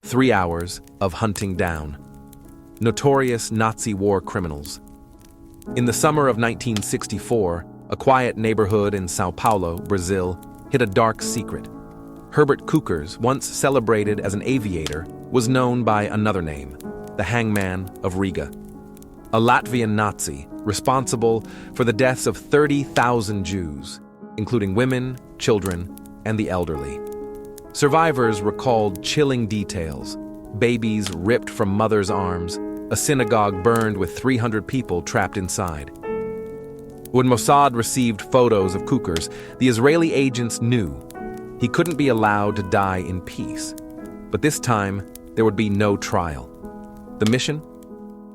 3 hours of hunting down notorious Nazi war criminals. In the summer of 1964, a quiet neighborhood in São Paulo, Brazil, hid a dark secret. Herbert Cukurs, once celebrated as an aviator, was known by another name, the Hangman of Riga, a Latvian Nazi responsible for the deaths of 30,000 Jews, including women, children, and the elderly. Survivors recalled chilling details: babies ripped from mothers' arms, a synagogue burned with 300 people trapped inside. When Mossad received photos of Cukurs, the Israeli agents knew he couldn't be allowed to die in peace. But this time, there would be no trial. The mission?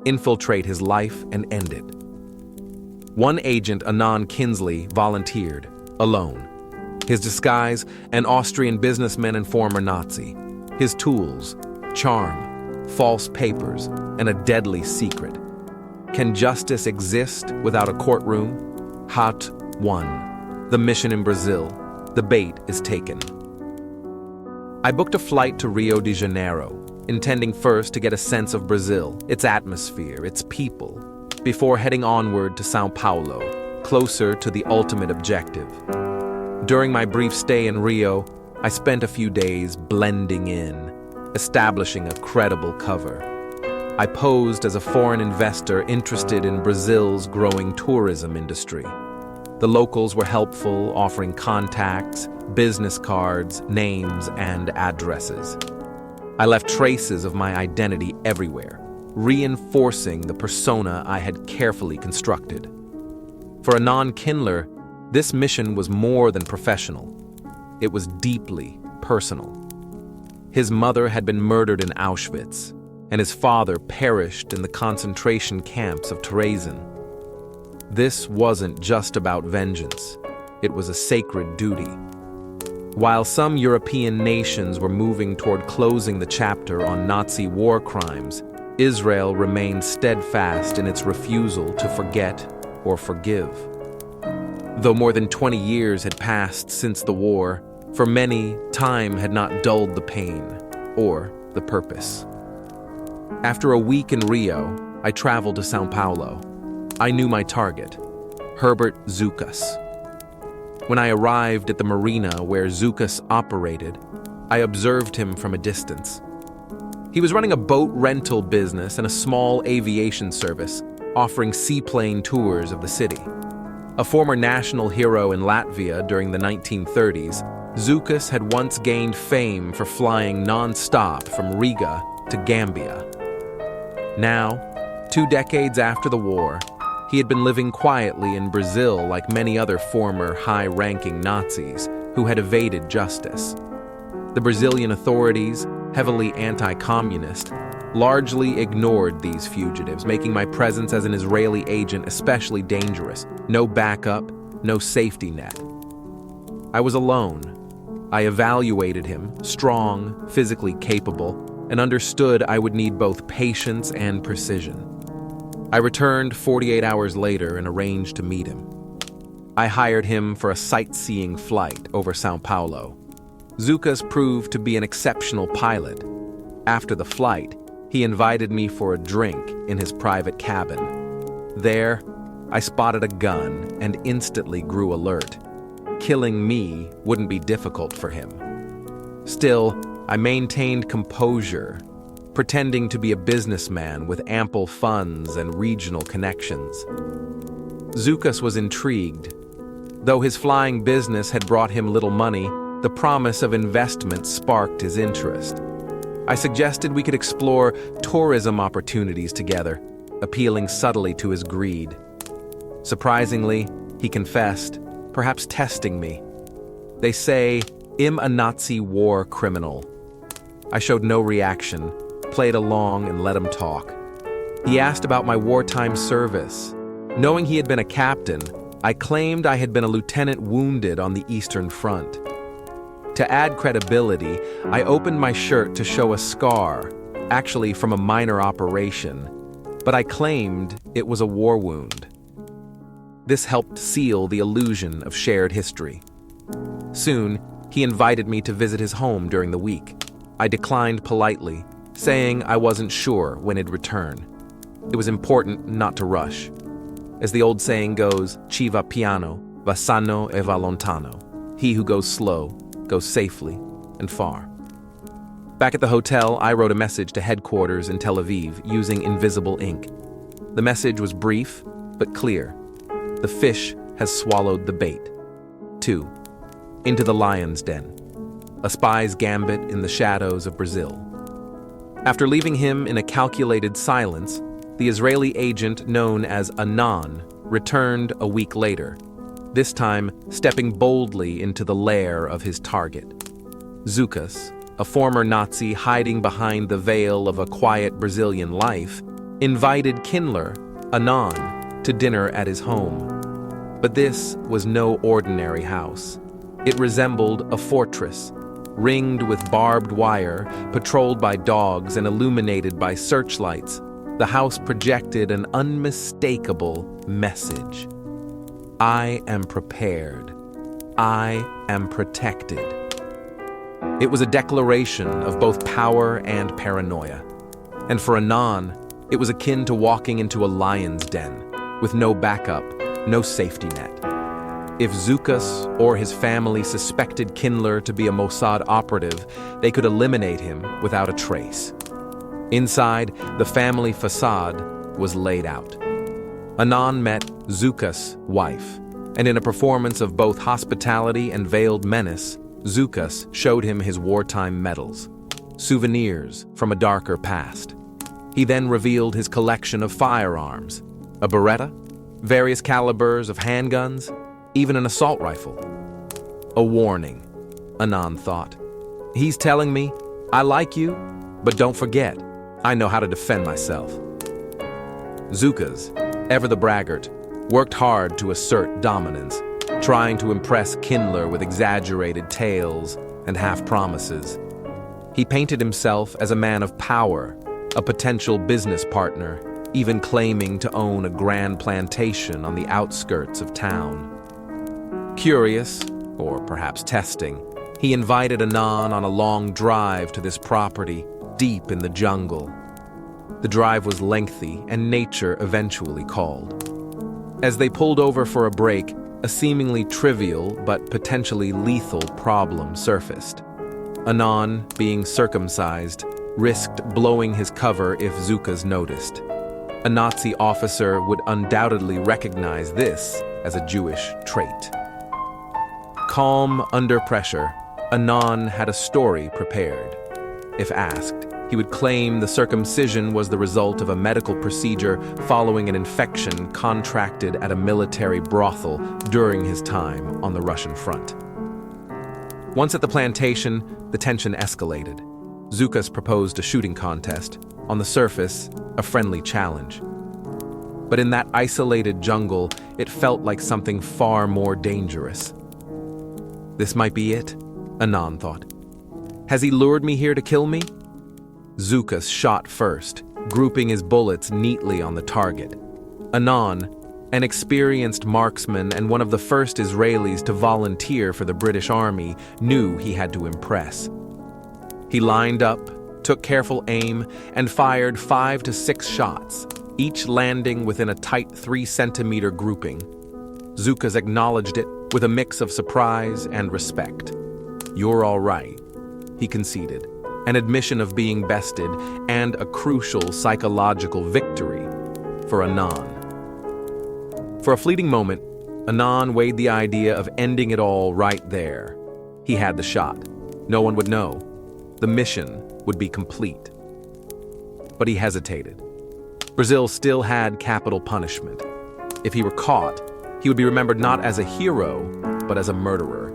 Infiltrate his life and end it. One agent, Anand Kinsley, volunteered, alone. His disguise, an Austrian businessman and former Nazi. His tools, charm, false papers, and a deadly secret. Can justice exist without a courtroom? Hot 1. The mission in Brazil. The bait is taken. I booked a flight to Rio de Janeiro, intending first to get a sense of Brazil, its atmosphere, its people, before heading onward to São Paulo, closer to the ultimate objective. During my brief stay in Rio, I spent a few days blending in, establishing a credible cover. I posed as a foreign investor interested in Brazil's growing tourism industry. The locals were helpful, offering contacts, business cards, names, and addresses. I left traces of my identity everywhere, reinforcing the persona I had carefully constructed. For Anand Kindler, this mission was more than professional. It was deeply personal. His mother had been murdered in Auschwitz, and his father perished in the concentration camps of Terezin. This wasn't just about vengeance. It was a sacred duty. While some European nations were moving toward closing the chapter on Nazi war crimes, Israel remained steadfast in its refusal to forget or forgive. Though more than 20 years had passed since the war, for many, time had not dulled the pain or the purpose. After a week in Rio, I traveled to São Paulo. I knew my target, Herbert Zukas. When I arrived at the marina where Zukas operated, I observed him from a distance. He was running a boat rental business and a small aviation service, offering seaplane tours of the city. A former national hero in Latvia during the 1930s, Zukas had once gained fame for flying non-stop from Riga to Gambia. Now, 2 decades after the war, he had been living quietly in Brazil like many other former high-ranking Nazis who had evaded justice. The Brazilian authorities, heavily anti-communist, largely ignored these fugitives, making my presence as an Israeli agent especially dangerous. No backup, no safety net. I was alone. I evaluated him, strong, physically capable, and understood I would need both patience and precision. I returned 48 hours later and arranged to meet him. I hired him for a sightseeing flight over São Paulo. Zukas proved to be an exceptional pilot. After the flight, he invited me for a drink in his private cabin. There, I spotted a gun and instantly grew alert. Killing me wouldn't be difficult for him. Still, I maintained composure, pretending to be a businessman with ample funds and regional connections. Zukas was intrigued. Though his flying business had brought him little money, the promise of investment sparked his interest. I suggested we could explore tourism opportunities together, appealing subtly to his greed. Surprisingly, he confessed, perhaps testing me. They say, "I'm a Nazi war criminal." I showed no reaction, played along and let him talk. He asked about my wartime service. Knowing he had been a captain, I claimed I had been a lieutenant wounded on the Eastern Front. To add credibility, I opened my shirt to show a scar, actually from a minor operation, but I claimed it was a war wound. This helped seal the illusion of shared history. Soon, he invited me to visit his home during the week. I declined politely, saying I wasn't sure when it'd return. It was important not to rush. As the old saying goes, chi va piano, va sano e va lontano. He who goes slow, goes safely and far. Back at the hotel, I wrote a message to headquarters in Tel Aviv using invisible ink. The message was brief, but clear. The fish has swallowed the bait. 2. Into the lion's den. A spy's gambit in the shadows of Brazil. After leaving him in a calculated silence, the Israeli agent known as Anan returned a week later, this time stepping boldly into the lair of his target. Zukers, a former Nazi hiding behind the veil of a quiet Brazilian life, invited Kindler, Anan, to dinner at his home. But this was no ordinary house. It resembled a fortress, ringed with barbed wire, patrolled by dogs and illuminated by searchlights. The house projected an unmistakable message. I am prepared. I am protected. It was a declaration of both power and paranoia. And for Anan, it was akin to walking into a lion's den, with no backup, no safety net. If Zukers or his family suspected Kindler to be a Mossad operative, they could eliminate him without a trace. Inside, the family facade was laid out. Anan met Zukers' wife, and in a performance of both hospitality and veiled menace, Zukers showed him his wartime medals, souvenirs from a darker past. He then revealed his collection of firearms, a Beretta, various calibers of handguns, even an assault rifle. A warning, Anan thought. He's telling me, I like you, but don't forget, I know how to defend myself. Zukers, ever the braggart, worked hard to assert dominance, trying to impress Kindler with exaggerated tales and half-promises. He painted himself as a man of power, a potential business partner, even claiming to own a grand plantation on the outskirts of town. Curious, or perhaps testing, he invited Anan on a long drive to this property deep in the jungle. The drive was lengthy, and nature eventually called. As they pulled over for a break, a seemingly trivial but potentially lethal problem surfaced. Anan, being circumcised, risked blowing his cover if Zukers noticed. A Nazi officer would undoubtedly recognize this as a Jewish trait. Calm under pressure, Anan had a story prepared. If asked, he would claim the circumcision was the result of a medical procedure following an infection contracted at a military brothel during his time on the Russian front. Once at the plantation, the tension escalated. Zukers proposed a shooting contest, on the surface, a friendly challenge. But in that isolated jungle, it felt like something far more dangerous. This might be it, Anan thought. Has he lured me here to kill me? Zukers shot first, grouping his bullets neatly on the target. Anan, an experienced marksman and one of the first Israelis to volunteer for the British Army, knew he had to impress. He lined up, took careful aim, and fired 5 to 6 shots, each landing within a tight 3-centimeter grouping. Zukers acknowledged it with a mix of surprise and respect. You're all right, he conceded, an admission of being bested and a crucial psychological victory for Anan. For a fleeting moment, Anan weighed the idea of ending it all right there. He had the shot. No one would know. The mission would be complete. But he hesitated. Brazil still had capital punishment. If he were caught, he would be remembered not as a hero, but as a murderer.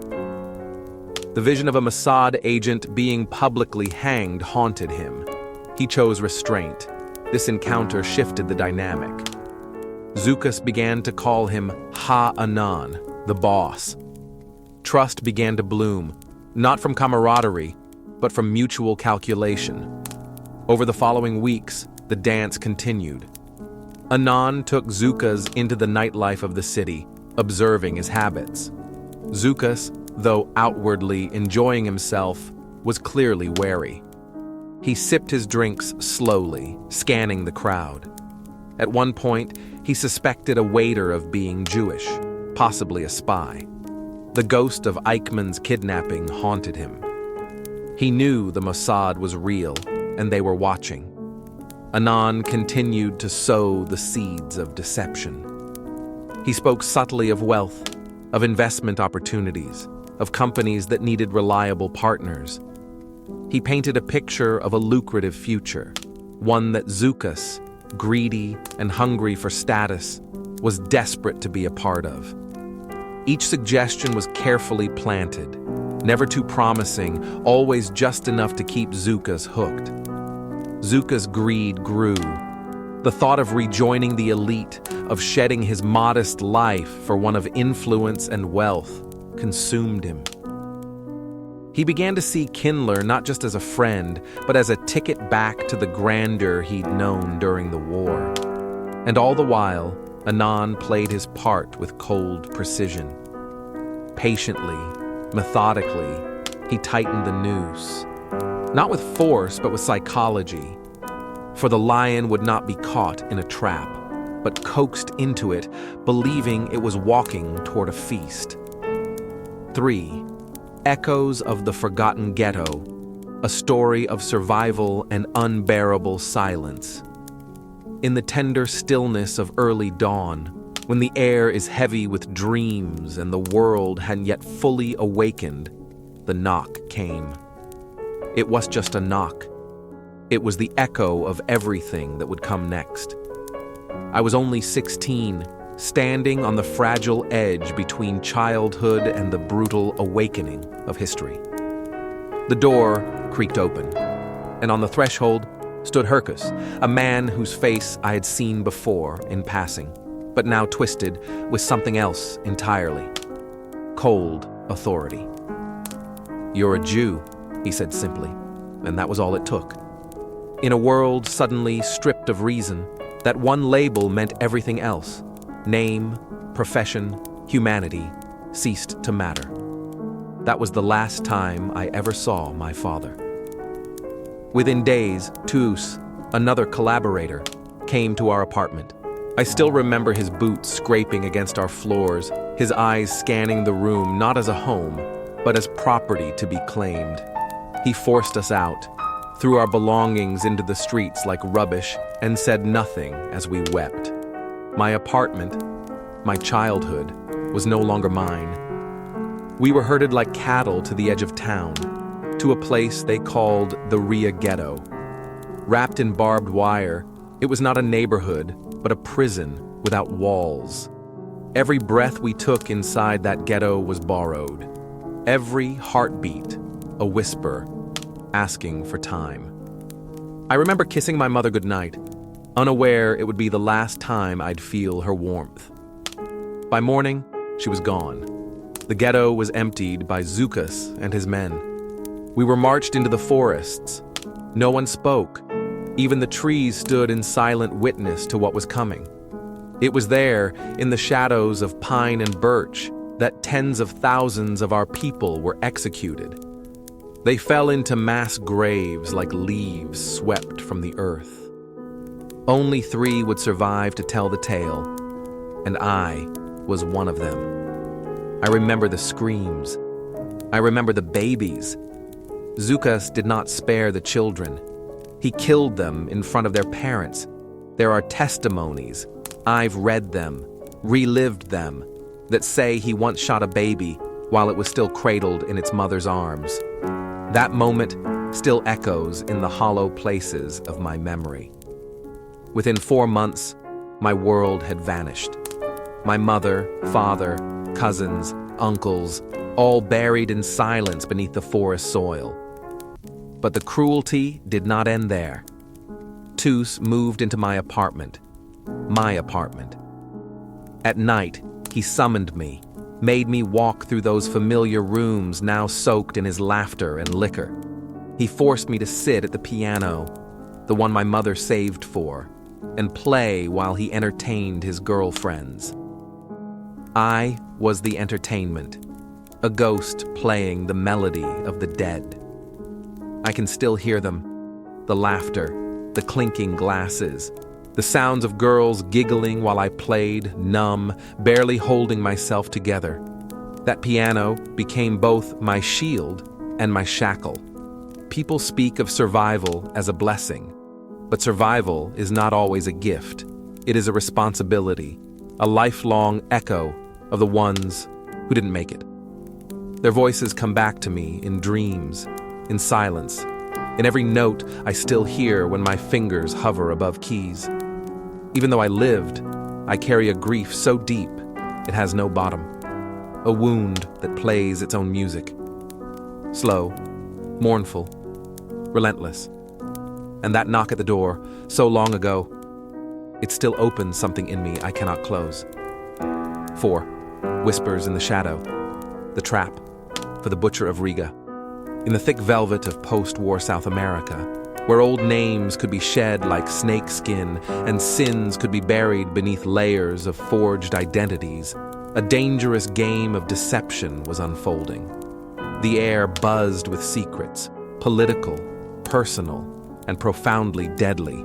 The vision of a Mossad agent being publicly hanged haunted him. He chose restraint. This encounter shifted the dynamic. Zukers began to call him Ha-Anan, the boss. Trust began to bloom, not from camaraderie, but from mutual calculation. Over the following weeks, the dance continued. Anan took Zukers into the nightlife of the city, observing his habits. Zukers, though outwardly enjoying himself, was clearly wary. He sipped his drinks slowly, scanning the crowd. At one point, he suspected a waiter of being Jewish, possibly a spy. The ghost of Eichmann's kidnapping haunted him. He knew the Mossad was real, and they were watching. Anan continued to sow the seeds of deception. He spoke subtly of wealth, of investment opportunities, of companies that needed reliable partners. He painted a picture of a lucrative future, one that Zukers, greedy and hungry for status, was desperate to be a part of. Each suggestion was carefully planted, never too promising, always just enough to keep Zukers hooked. Zukers' greed grew. The thought of rejoining the elite, of shedding his modest life for one of influence and wealth, consumed him. He began to see Kindler not just as a friend, but as a ticket back to the grandeur he'd known during the war. And all the while, Anan played his part with cold precision. Patiently, methodically, he tightened the noose. Not with force, but with psychology. For the lion would not be caught in a trap, but coaxed into it, believing it was walking toward a feast. 3. Echoes of the Forgotten Ghetto, a story of survival and unbearable silence. In the tender stillness of early dawn, when the air is heavy with dreams and the world hadn't yet fully awakened, the knock came. It was just a knock. It was the echo of everything that would come next. I was only 16, standing on the fragile edge between childhood and the brutal awakening of history. The door creaked open, and on the threshold stood Herbert, a man whose face I had seen before in passing, but now twisted with something else entirely. Cold authority. "You're a Jew," he said simply, and that was all it took. In a world suddenly stripped of reason, that one label meant everything else. Name, profession, humanity ceased to matter. That was the last time I ever saw my father. Within days, Tuus, another collaborator, came to our apartment. I still remember his boots scraping against our floors, his eyes scanning the room not as a home, but as property to be claimed. He forced us out, threw our belongings into the streets like rubbish, and said nothing as we wept. My apartment, my childhood, was no longer mine. We were herded like cattle to the edge of town, to a place they called the Riga Ghetto. Wrapped in barbed wire, it was not a neighborhood, but a prison without walls. Every breath we took inside that ghetto was borrowed. Every heartbeat, a whisper, asking for time. I remember kissing my mother goodnight, unaware it would be the last time I'd feel her warmth. By morning, she was gone. The ghetto was emptied by Zukers and his men. We were marched into the forests. No one spoke. Even the trees stood in silent witness to what was coming. It was there, in the shadows of pine and birch, that tens of thousands of our people were executed. They fell into mass graves like leaves swept from the earth. Only 3 would survive to tell the tale, and I was one of them. I remember the screams. I remember the babies. Zukers did not spare the children. He killed them in front of their parents. There are testimonies, I've read them, relived them, that say he once shot a baby while it was still cradled in its mother's arms. That moment still echoes in the hollow places of my memory. Within 4 months, my world had vanished. My mother, father, cousins, uncles, all buried in silence beneath the forest soil. But the cruelty did not end there. Tuus moved into my apartment. My apartment. At night, he summoned me, made me walk through those familiar rooms now soaked in his laughter and liquor. He forced me to sit at the piano, the one my mother saved for, and play while he entertained his girlfriends. I was the entertainment, a ghost playing the melody of the dead. I can still hear them, the laughter, the clinking glasses, the sounds of girls giggling while I played, numb, barely holding myself together. That piano became both my shield and my shackle. People speak of survival as a blessing, but survival is not always a gift. It is a responsibility, a lifelong echo of the ones who didn't make it. Their voices come back to me in dreams, in silence, in every note I still hear when my fingers hover above keys. Even though I lived, I carry a grief so deep it has no bottom, a wound that plays its own music. Slow, mournful, relentless. And that knock at the door, so long ago, it still opens something in me I cannot close. 4. Whispers in the shadow. The trap for the butcher of Riga. In the thick velvet of post-war South America, where old names could be shed like snake skin and sins could be buried beneath layers of forged identities, a dangerous game of deception was unfolding. The air buzzed with secrets, political, personal, and profoundly deadly.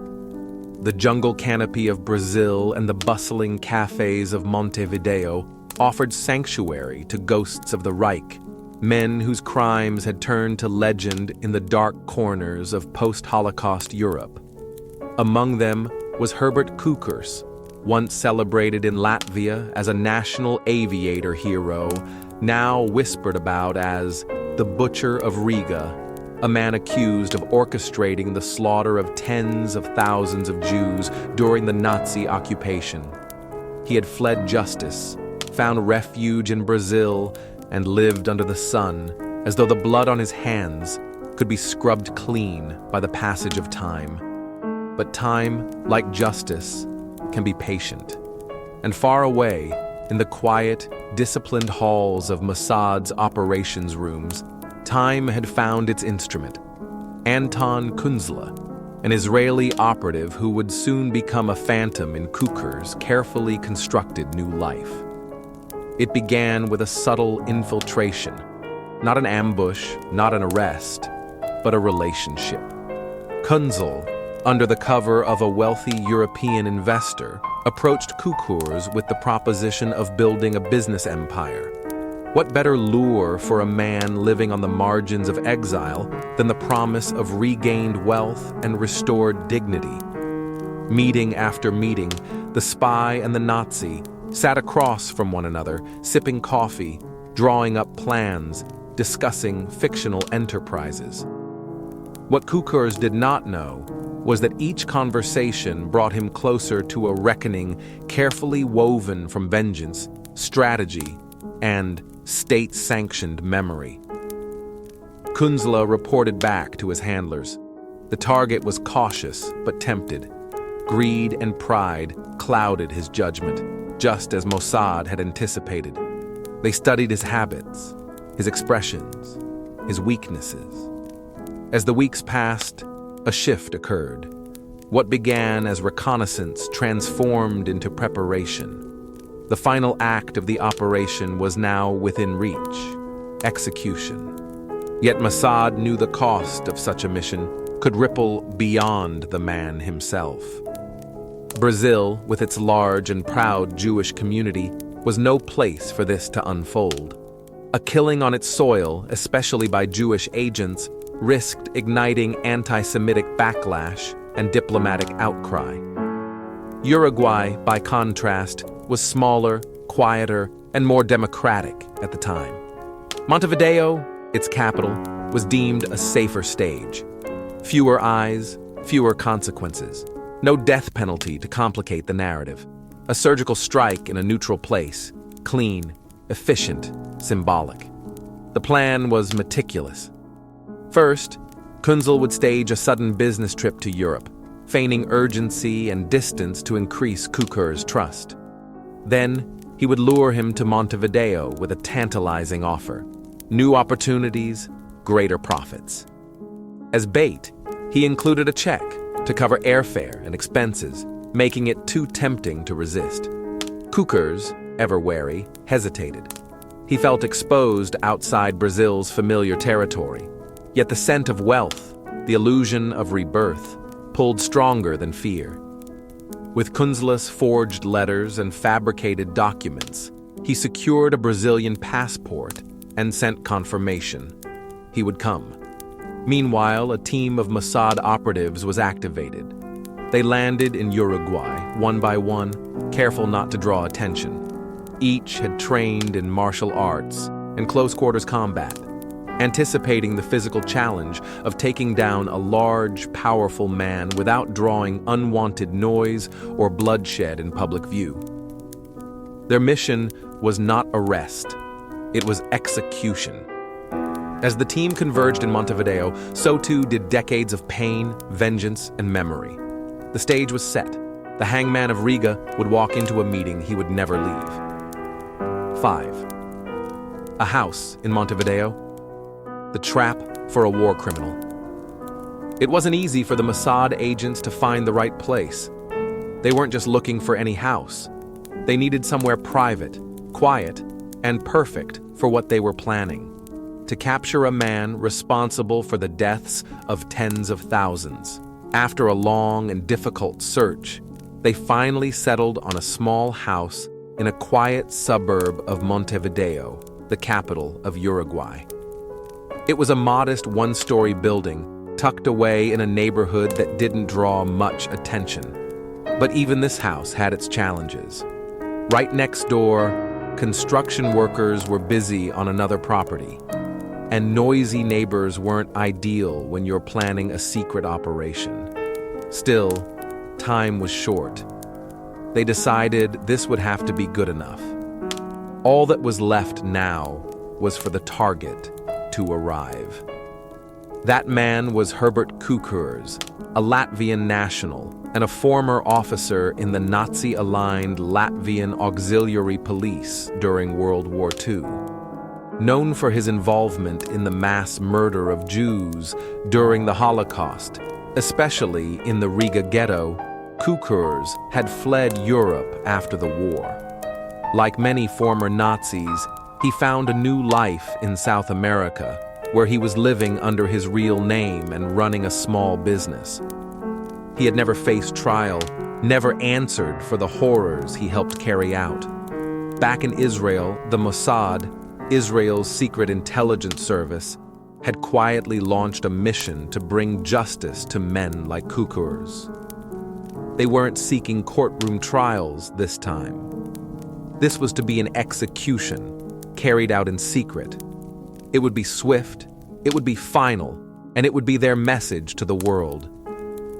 The jungle canopy of Brazil and the bustling cafes of Montevideo offered sanctuary to ghosts of the Reich, men whose crimes had turned to legend in the dark corners of post-Holocaust Europe. Among them was Herbert Cukurs, once celebrated in Latvia as a national aviator hero, now whispered about as the Butcher of Riga, a man accused of orchestrating the slaughter of tens of thousands of Jews during the Nazi occupation. He had fled justice, found refuge in Brazil, and lived under the sun, as though the blood on his hands could be scrubbed clean by the passage of time. But time, like justice, can be patient. And far away, in the quiet, disciplined halls of Mossad's operations rooms, time had found its instrument. Anton Kunzle, an Israeli operative who would soon become a phantom in Cukurs' carefully constructed new life. It began with a subtle infiltration, not an ambush, not an arrest, but a relationship. Kunzle, under the cover of a wealthy European investor, approached Cukurs with the proposition of building a business empire. What better lure for a man living on the margins of exile than the promise of regained wealth and restored dignity? Meeting after meeting, the spy and the Nazi sat across from one another, sipping coffee, drawing up plans, discussing fictional enterprises. What Cukurs did not know was that each conversation brought him closer to a reckoning carefully woven from vengeance, strategy, and state-sanctioned memory. Kunzle reported back to his handlers. The target was cautious but tempted. Greed and pride clouded his judgment, just as Mossad had anticipated. They studied his habits, his expressions, his weaknesses. As the weeks passed, a shift occurred. What began as reconnaissance transformed into preparation. The final act of the operation was now within reach: execution. Yet Mossad knew the cost of such a mission could ripple beyond the man himself. Brazil, with its large and proud Jewish community, was no place for this to unfold. A killing on its soil, especially by Jewish agents, risked igniting anti-Semitic backlash and diplomatic outcry. Uruguay, by contrast, was smaller, quieter, and more democratic at the time. Montevideo, its capital, was deemed a safer stage. Fewer eyes, fewer consequences. No death penalty to complicate the narrative. A surgical strike in a neutral place, clean, efficient, symbolic. The plan was meticulous. First, Kunzle would stage a sudden business trip to Europe, feigning urgency and distance to increase Cukurs' trust. Then, he would lure him to Montevideo with a tantalizing offer. New opportunities, greater profits. As bait, he included a check to cover airfare and expenses, making it too tempting to resist. Cukurs, ever wary, hesitated. He felt exposed outside Brazil's familiar territory. Yet the scent of wealth, the illusion of rebirth, pulled stronger than fear. With Kunzela's forged letters and fabricated documents, he secured a Brazilian passport and sent confirmation. He would come. Meanwhile, a team of Mossad operatives was activated. They landed in Uruguay, one by one, careful not to draw attention. Each had trained in martial arts and close-quarters combat, anticipating the physical challenge of taking down a large, powerful man without drawing unwanted noise or bloodshed in public view. Their mission was not arrest, it was execution. As the team converged in Montevideo, so too did decades of pain, vengeance, and memory. The stage was set. The Hangman of Riga would walk into a meeting he would never leave. 5. A house in Montevideo. The trap for a war criminal. It wasn't easy for the Mossad agents to find the right place. They weren't just looking for any house. They needed somewhere private, quiet, and perfect for what they were planning. To capture a man responsible for the deaths of tens of thousands. After a long and difficult search, they finally settled on a small house in a quiet suburb of Montevideo, the capital of Uruguay. It was a modest one-story building tucked away in a neighborhood that didn't draw much attention. But even this house had its challenges. Right next door, construction workers were busy on another property. And noisy neighbors weren't ideal when you're planning a secret operation. Still, time was short. They decided this would have to be good enough. All that was left now was for the target to arrive. That man was Herbert Cukurs, a Latvian national and a former officer in the Nazi-aligned Latvian Auxiliary Police during World War II. Known for his involvement in the mass murder of Jews during the Holocaust, especially in the Riga Ghetto, Cukurs had fled Europe after the war. Like many former Nazis, he found a new life in South America, where he was living under his real name and running a small business. He had never faced trial, never answered for the horrors he helped carry out. Back in Israel, the Mossad, Israel's secret intelligence service, had quietly launched a mission to bring justice to men like Cukurs. They weren't seeking courtroom trials this time. This was to be an execution, carried out in secret. It would be swift, it would be final, and it would be their message to the world.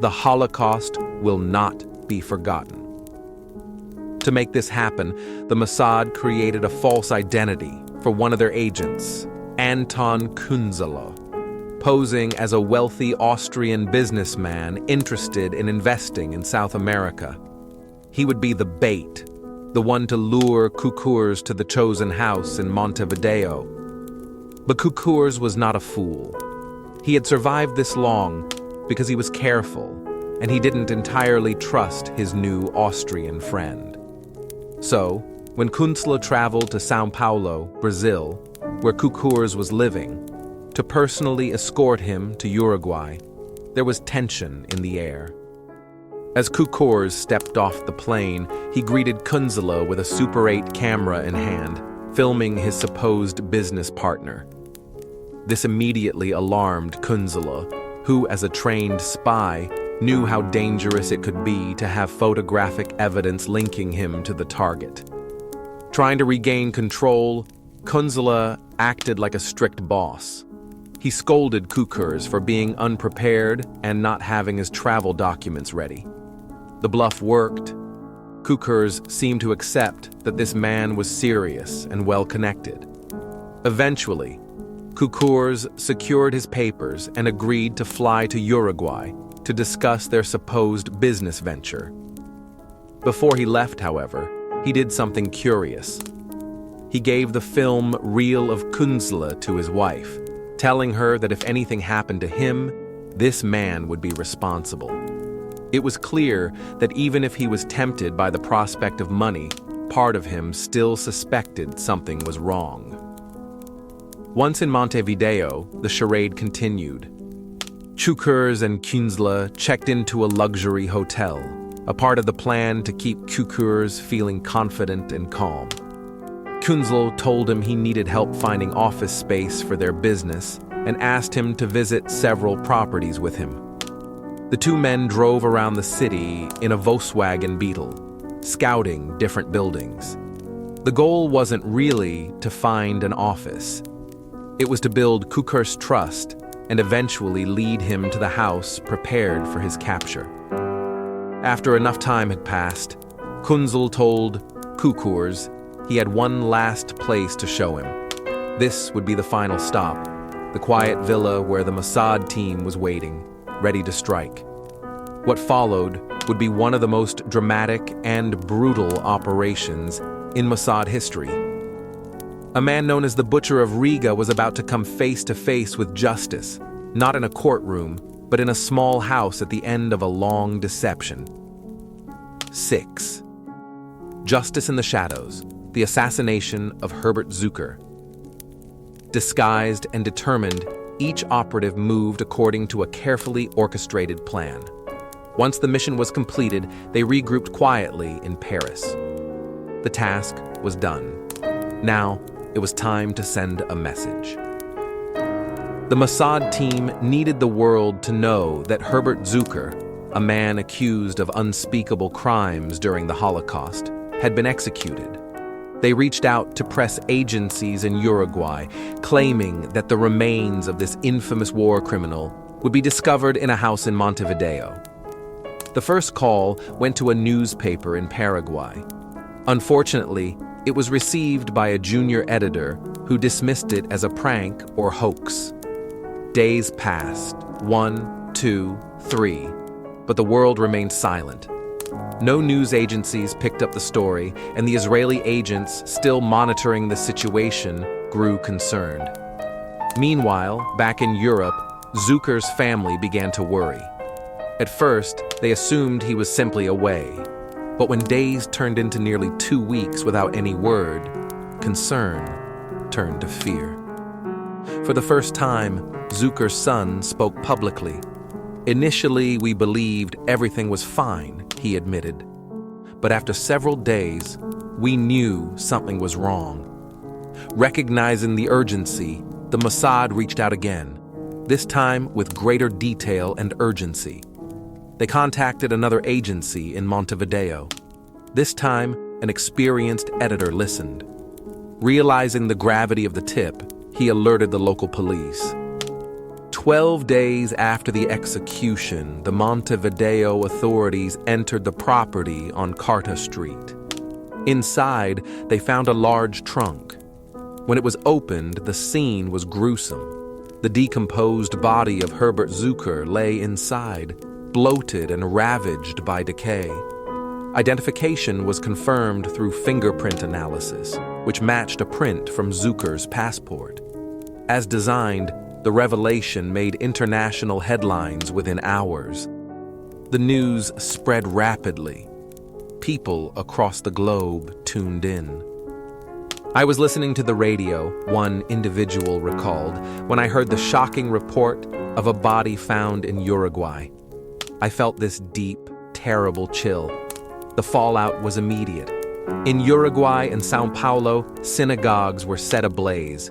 The Holocaust will not be forgotten. To make this happen, the Mossad created a false identity for one of their agents, Anton Kunzela, posing as a wealthy Austrian businessman interested in investing in South America. He would be the bait, the one to lure Cukurs to the chosen house in Montevideo. But Cukurs was not a fool. He had survived this long because he was careful, and he didn't entirely trust his new Austrian friend. So, when Kunzela traveled to São Paulo, Brazil, where Cukurs was living, to personally escort him to Uruguay, there was tension in the air. As Cukurs stepped off the plane, he greeted Kunzela with a Super 8 camera in hand, filming his supposed business partner. This immediately alarmed Kunzela, who, as a trained spy, knew how dangerous it could be to have photographic evidence linking him to the target. Trying to regain control, Kunzela acted like a strict boss. He scolded Cukurs for being unprepared and not having his travel documents ready. The bluff worked. Cukurs seemed to accept that this man was serious and well-connected. Eventually, Cukurs secured his papers and agreed to fly to Uruguay to discuss their supposed business venture. Before he left, however, he did something curious. He gave the film reel of Kunzela to his wife, telling her that if anything happened to him, this man would be responsible. It was clear that even if he was tempted by the prospect of money, part of him still suspected something was wrong. Once in Montevideo, the charade continued. Cukurs and Künzler checked into a luxury hotel, a part of the plan to keep Cukurs feeling confident and calm. Künzler told him he needed help finding office space for their business and asked him to visit several properties with him. The two men drove around the city in a Volkswagen Beetle, scouting different buildings. The goal wasn't really to find an office. It was to build Cukurs' trust and eventually lead him to the house prepared for his capture. After enough time had passed, Künzler told Cukurs he had one last place to show him. This would be the final stop, the quiet villa where the Mossad team was waiting, ready to strike. What followed would be one of the most dramatic and brutal operations in Mossad history. A man known as the Butcher of Riga was about to come face to face with justice, not in a courtroom, but in a small house at the end of a long deception. 6. Justice in the Shadows, the assassination of Herbert Zuker. Disguised and determined, each operative moved according to a carefully orchestrated plan. Once the mission was completed, they regrouped quietly in Paris. The task was done. Now, it was time to send a message. The Mossad team needed the world to know that Herbert Zuker, a man accused of unspeakable crimes during the Holocaust, had been executed. They reached out to press agencies in Uruguay, claiming that the remains of this infamous war criminal would be discovered in a house in Montevideo. The first call went to a newspaper in Paraguay. Unfortunately, it was received by a junior editor who dismissed it as a prank or hoax. Days passed, 1, 2, 3, but the world remained silent. No news agencies picked up the story, and the Israeli agents still monitoring the situation grew concerned. Meanwhile, back in Europe, Zuker's family began to worry. At first, they assumed he was simply away, but when days turned into nearly 2 weeks without any word, concern turned to fear. For the first time, Zuker's son spoke publicly. Initially, we believed everything was fine, he admitted. But after several days, we knew something was wrong. Recognizing the urgency, the Mossad reached out again, this time with greater detail and urgency. They contacted another agency in Montevideo. This time, an experienced editor listened. Realizing the gravity of the tip, he alerted the local police. 12 days after the execution, the Montevideo authorities entered the property on Carta Street. Inside, they found a large trunk. When it was opened, the scene was gruesome. The decomposed body of Herbert Zuker lay inside, bloated and ravaged by decay. Identification was confirmed through fingerprint analysis, which matched a print from Zuker's passport. As designed, the revelation made international headlines within hours. The news spread rapidly. People across the globe tuned in. I was listening to the radio, one individual recalled, when I heard the shocking report of a body found in Uruguay. I felt this deep, terrible chill. The fallout was immediate. In Uruguay and São Paulo, synagogues were set ablaze.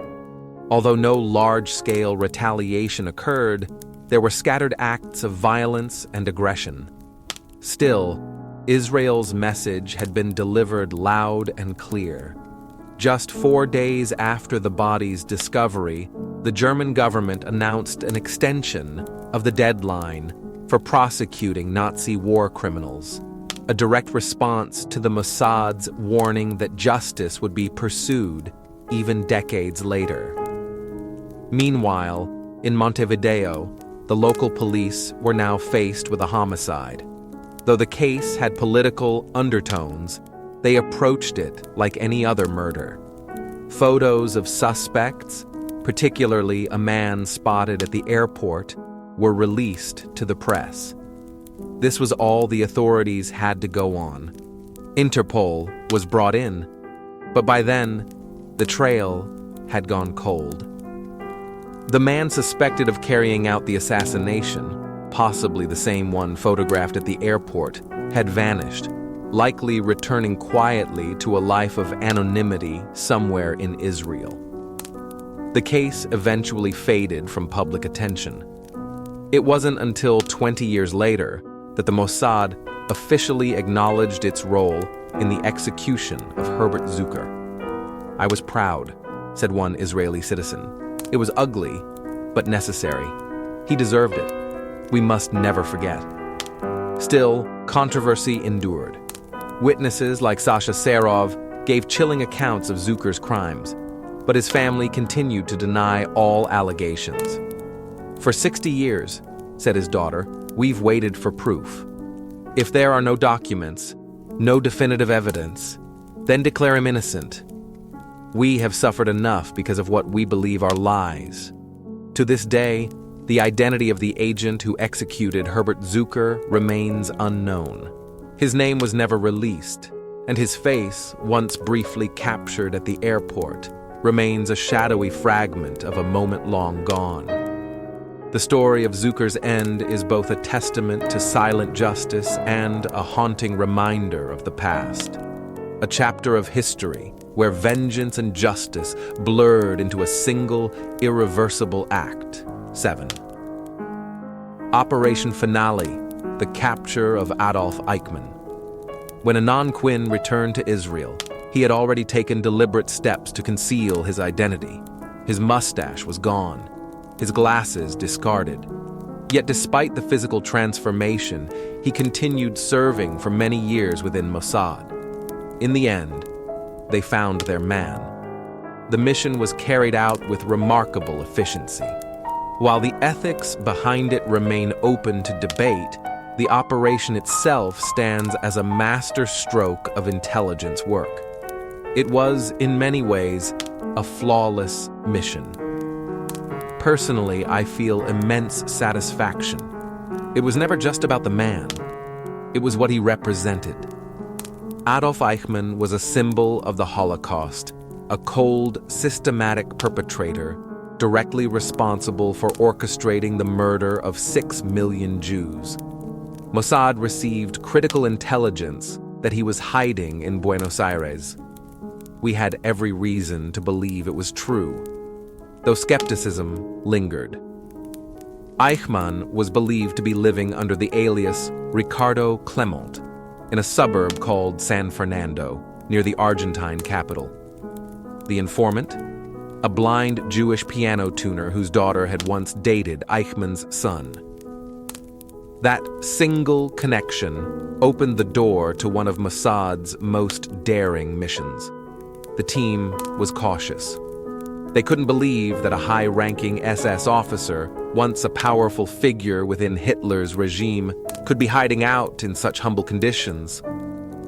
Although no large-scale retaliation occurred, there were scattered acts of violence and aggression. Still, Israel's message had been delivered loud and clear. Just 4 days after the body's discovery, the German government announced an extension of the deadline for prosecuting Nazi war criminals, a direct response to the Mossad's warning that justice would be pursued even decades later. Meanwhile, in Montevideo, the local police were now faced with a homicide. Though the case had political undertones, they approached it like any other murder. Photos of suspects, particularly a man spotted at the airport, were released to the press. This was all the authorities had to go on. Interpol was brought in, but by then, the trail had gone cold. The man suspected of carrying out the assassination, possibly the same one photographed at the airport, had vanished, likely returning quietly to a life of anonymity somewhere in Israel. The case eventually faded from public attention. It wasn't until 20 years later that the Mossad officially acknowledged its role in the execution of Herbert Zuker. "I was proud," said one Israeli citizen. "It was ugly, but necessary. He deserved it. We must never forget." Still, controversy endured. Witnesses like Sasha Serov gave chilling accounts of Zuker's crimes, but his family continued to deny all allegations. "For 60 years," said his daughter, "we've waited for proof. If there are no documents, no definitive evidence, then declare him innocent. We have suffered enough because of what we believe are lies." To this day, the identity of the agent who executed Herbert Zuker remains unknown. His name was never released, and his face, once briefly captured at the airport, remains a shadowy fragment of a moment long gone. The story of Zuker's end is both a testament to silent justice and a haunting reminder of the past. A chapter of history where vengeance and justice blurred into a single, irreversible act. 7. Operation Finale, the capture of Adolf Eichmann. When Anon Quinn returned to Israel, he had already taken deliberate steps to conceal his identity. His mustache was gone, his glasses discarded. Yet despite the physical transformation, he continued serving for many years within Mossad. In the end, they found their man. The mission was carried out with remarkable efficiency. While the ethics behind it remain open to debate, the operation itself stands as a master stroke of intelligence work. It was, in many ways, a flawless mission. Personally, I feel immense satisfaction. It was never just about the man. It was what he represented. Adolf Eichmann was a symbol of the Holocaust, a cold, systematic perpetrator, directly responsible for orchestrating the murder of 6 million Jews. Mossad received critical intelligence that he was hiding in Buenos Aires. We had every reason to believe it was true, though skepticism lingered. Eichmann was believed to be living under the alias Ricardo Clement in a suburb called San Fernando, near the Argentine capital. The informant? A blind Jewish piano tuner whose daughter had once dated Eichmann's son. That single connection opened the door to one of Mossad's most daring missions. The team was cautious. They couldn't believe that a high-ranking SS officer, once a powerful figure within Hitler's regime, could be hiding out in such humble conditions.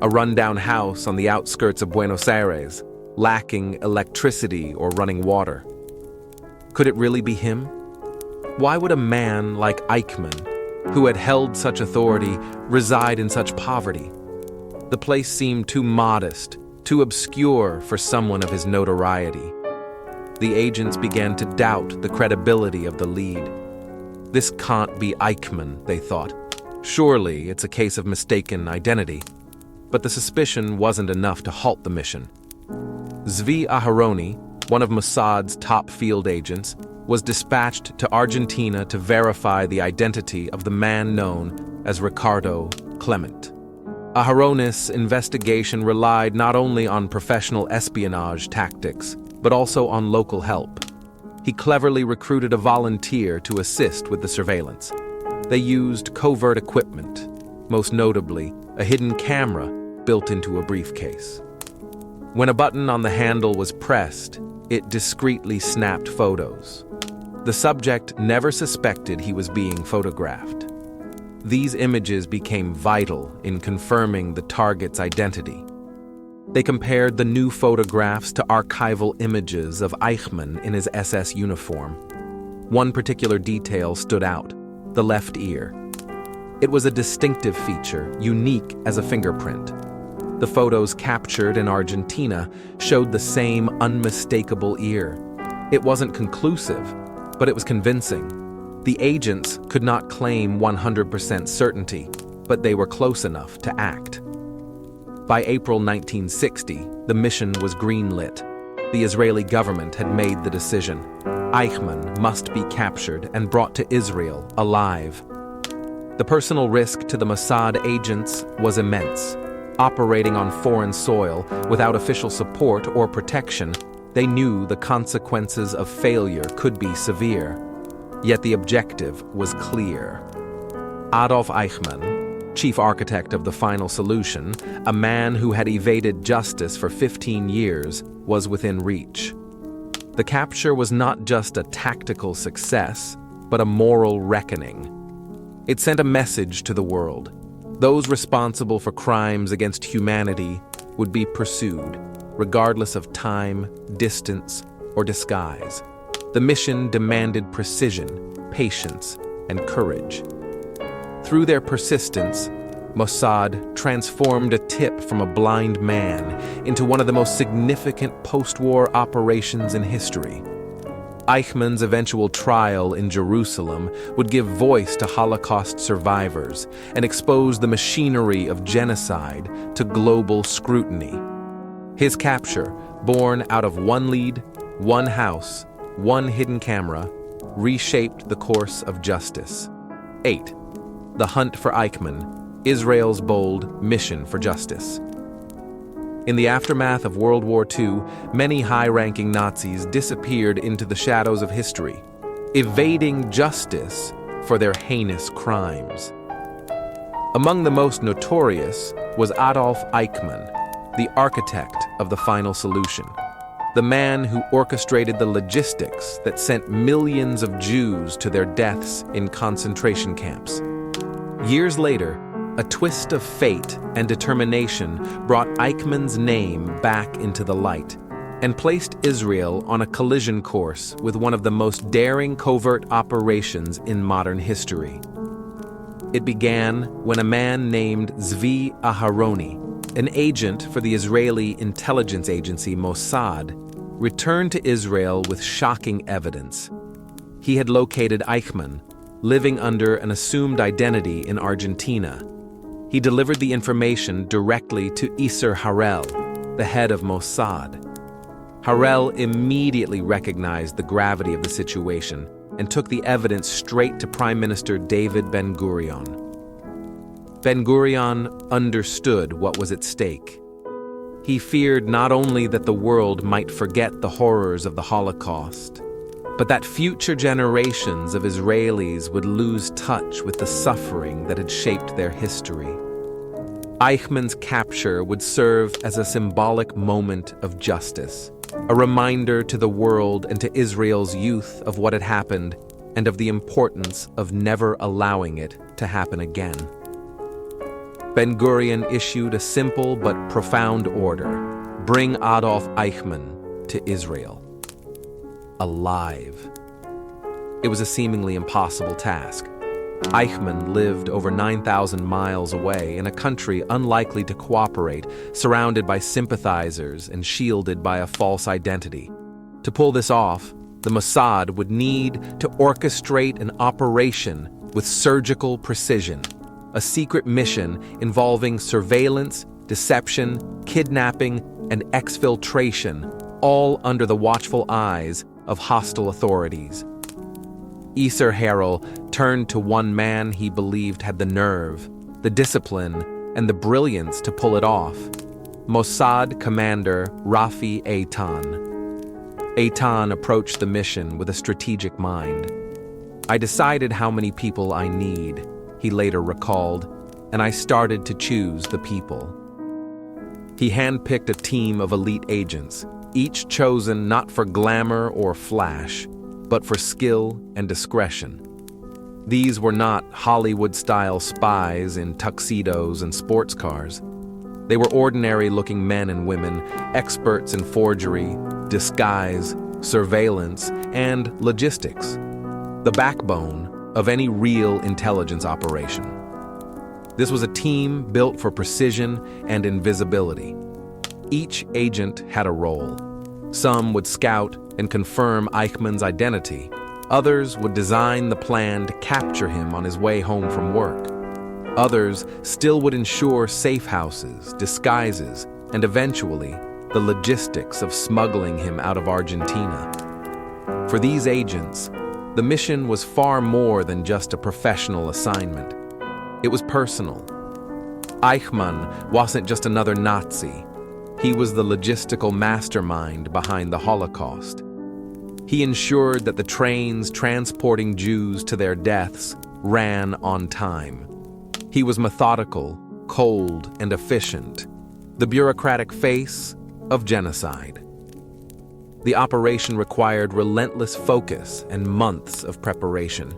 A rundown house on the outskirts of Buenos Aires, lacking electricity or running water. Could it really be him? Why would a man like Eichmann, who had held such authority, reside in such poverty? The place seemed too modest, too obscure for someone of his notoriety. The agents began to doubt the credibility of the lead. This can't be Eichmann, they thought. Surely it's a case of mistaken identity. But the suspicion wasn't enough to halt the mission. Zvi Aharoni, one of Mossad's top field agents, was dispatched to Argentina to verify the identity of the man known as Ricardo Clement. Aharoni's investigation relied not only on professional espionage tactics, but also on local help. He cleverly recruited a volunteer to assist with the surveillance. They used covert equipment, most notably a hidden camera built into a briefcase. When a button on the handle was pressed, it discreetly snapped photos. The subject never suspected he was being photographed. These images became vital in confirming the target's identity. They compared the new photographs to archival images of Eichmann in his SS uniform. One particular detail stood out: the left ear. It was a distinctive feature, unique as a fingerprint. The photos captured in Argentina showed the same unmistakable ear. It wasn't conclusive, but it was convincing. The agents could not claim 100% certainty, but they were close enough to act. By April 1960, the mission was greenlit. The Israeli government had made the decision. Eichmann must be captured and brought to Israel alive. The personal risk to the Mossad agents was immense. Operating on foreign soil without official support or protection, they knew the consequences of failure could be severe. Yet the objective was clear. Adolf Eichmann, chief architect of the final solution, a man who had evaded justice for 15 years, was within reach. The capture was not just a tactical success, but a moral reckoning. It sent a message to the world. Those responsible for crimes against humanity would be pursued, regardless of time, distance, or disguise. The mission demanded precision, patience, and courage. Through their persistence, Mossad transformed a tip from a blind man into one of the most significant post-war operations in history. Eichmann's eventual trial in Jerusalem would give voice to Holocaust survivors and expose the machinery of genocide to global scrutiny. His capture, born out of one lead, one house, one hidden camera, reshaped the course of justice. 8. The Hunt for Eichmann, Israel's bold mission for justice. In the aftermath of World War II, many high-ranking Nazis disappeared into the shadows of history, evading justice for their heinous crimes. Among the most notorious was Adolf Eichmann, the architect of the final solution, the man who orchestrated the logistics that sent millions of Jews to their deaths in concentration camps. Years later, a twist of fate and determination brought Eichmann's name back into the light and placed Israel on a collision course with one of the most daring covert operations in modern history. It began when a man named Zvi Aharoni, an agent for the Israeli intelligence agency Mossad, returned to Israel with shocking evidence. He had located Eichmann, living under an assumed identity in Argentina. He delivered the information directly to Yasser Harel, the head of Mossad. Harel immediately recognized the gravity of the situation and took the evidence straight to Prime Minister David Ben-Gurion. Ben-Gurion understood what was at stake. He feared not only that the world might forget the horrors of the Holocaust, but that future generations of Israelis would lose touch with the suffering that had shaped their history. Eichmann's capture would serve as a symbolic moment of justice, a reminder to the world and to Israel's youth of what had happened and of the importance of never allowing it to happen again. Ben-Gurion issued a simple but profound order: bring Adolf Eichmann to Israel. Alive. It was a seemingly impossible task. Eichmann lived over 9,000 miles away in a country unlikely to cooperate, surrounded by sympathizers and shielded by a false identity. To pull this off, the Mossad would need to orchestrate an operation with surgical precision, a secret mission involving surveillance, deception, kidnapping, and exfiltration, all under the watchful eyes of hostile authorities. Yasser Harel turned to one man he believed had the nerve, the discipline, and the brilliance to pull it off: Mossad commander Rafi Eitan. Eitan approached the mission with a strategic mind. "I decided how many people I need," he later recalled, "and I started to choose the people." He handpicked a team of elite agents, each chosen not for glamour or flash, but for skill and discretion. These were not Hollywood-style spies in tuxedos and sports cars. They were ordinary-looking men and women, experts in forgery, disguise, surveillance, and logistics, the backbone of any real intelligence operation. This was a team built for precision and invisibility. Each agent had a role. Some would scout and confirm Eichmann's identity. Others would design the plan to capture him on his way home from work. Others still would ensure safe houses, disguises, and eventually the logistics of smuggling him out of Argentina. For these agents, the mission was far more than just a professional assignment. It was personal. Eichmann wasn't just another Nazi. He was the logistical mastermind behind the Holocaust. He ensured that the trains transporting Jews to their deaths ran on time. He was methodical, cold, and efficient, the bureaucratic face of genocide. The operation required relentless focus and months of preparation.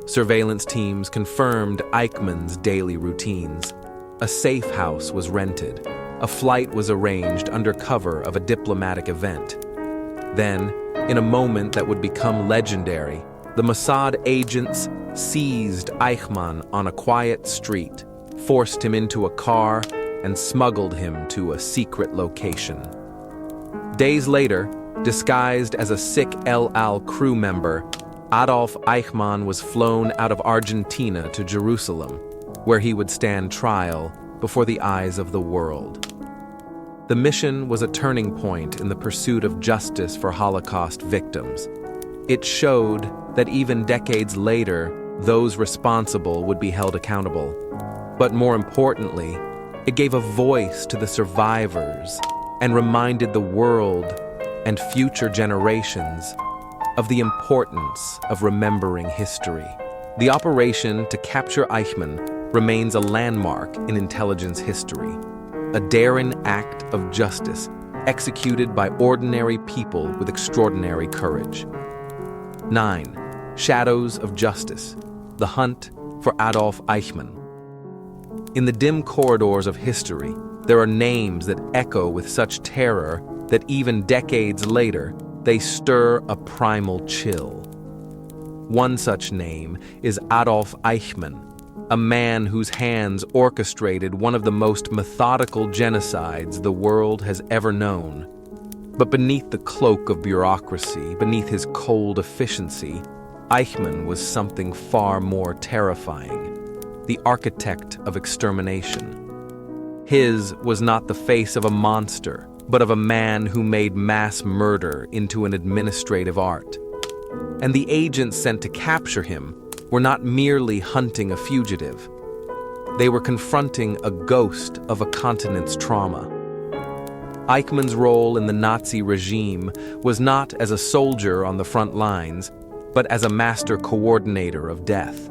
Surveillance teams confirmed Eichmann's daily routines. A safe house was rented. A flight was arranged under cover of a diplomatic event. Then, in a moment that would become legendary, the Mossad agents seized Eichmann on a quiet street, forced him into a car, and smuggled him to a secret location. Days later, disguised as a sick El Al crew member, Adolf Eichmann was flown out of Argentina to Jerusalem, where he would stand trial before the eyes of the world. The mission was a turning point in the pursuit of justice for Holocaust victims. It showed that even decades later, those responsible would be held accountable. But more importantly, it gave a voice to the survivors and reminded the world and future generations of the importance of remembering history. The operation to capture Eichmann remains a landmark in intelligence history, a daring act of justice executed by ordinary people with extraordinary courage. 9. Shadows of Justice: The Hunt for Adolf Eichmann. In the dim corridors of history, there are names that echo with such terror that even decades later, they stir a primal chill. One such name is Adolf Eichmann, a man whose hands orchestrated one of the most methodical genocides the world has ever known. But beneath the cloak of bureaucracy, beneath his cold efficiency, Eichmann was something far more terrifying: the architect of extermination. His was not the face of a monster, but of a man who made mass murder into an administrative art. And the agents sent to capture him were not merely hunting a fugitive. They were confronting a ghost of a continent's trauma. Eichmann's role in the Nazi regime was not as a soldier on the front lines, but as a master coordinator of death.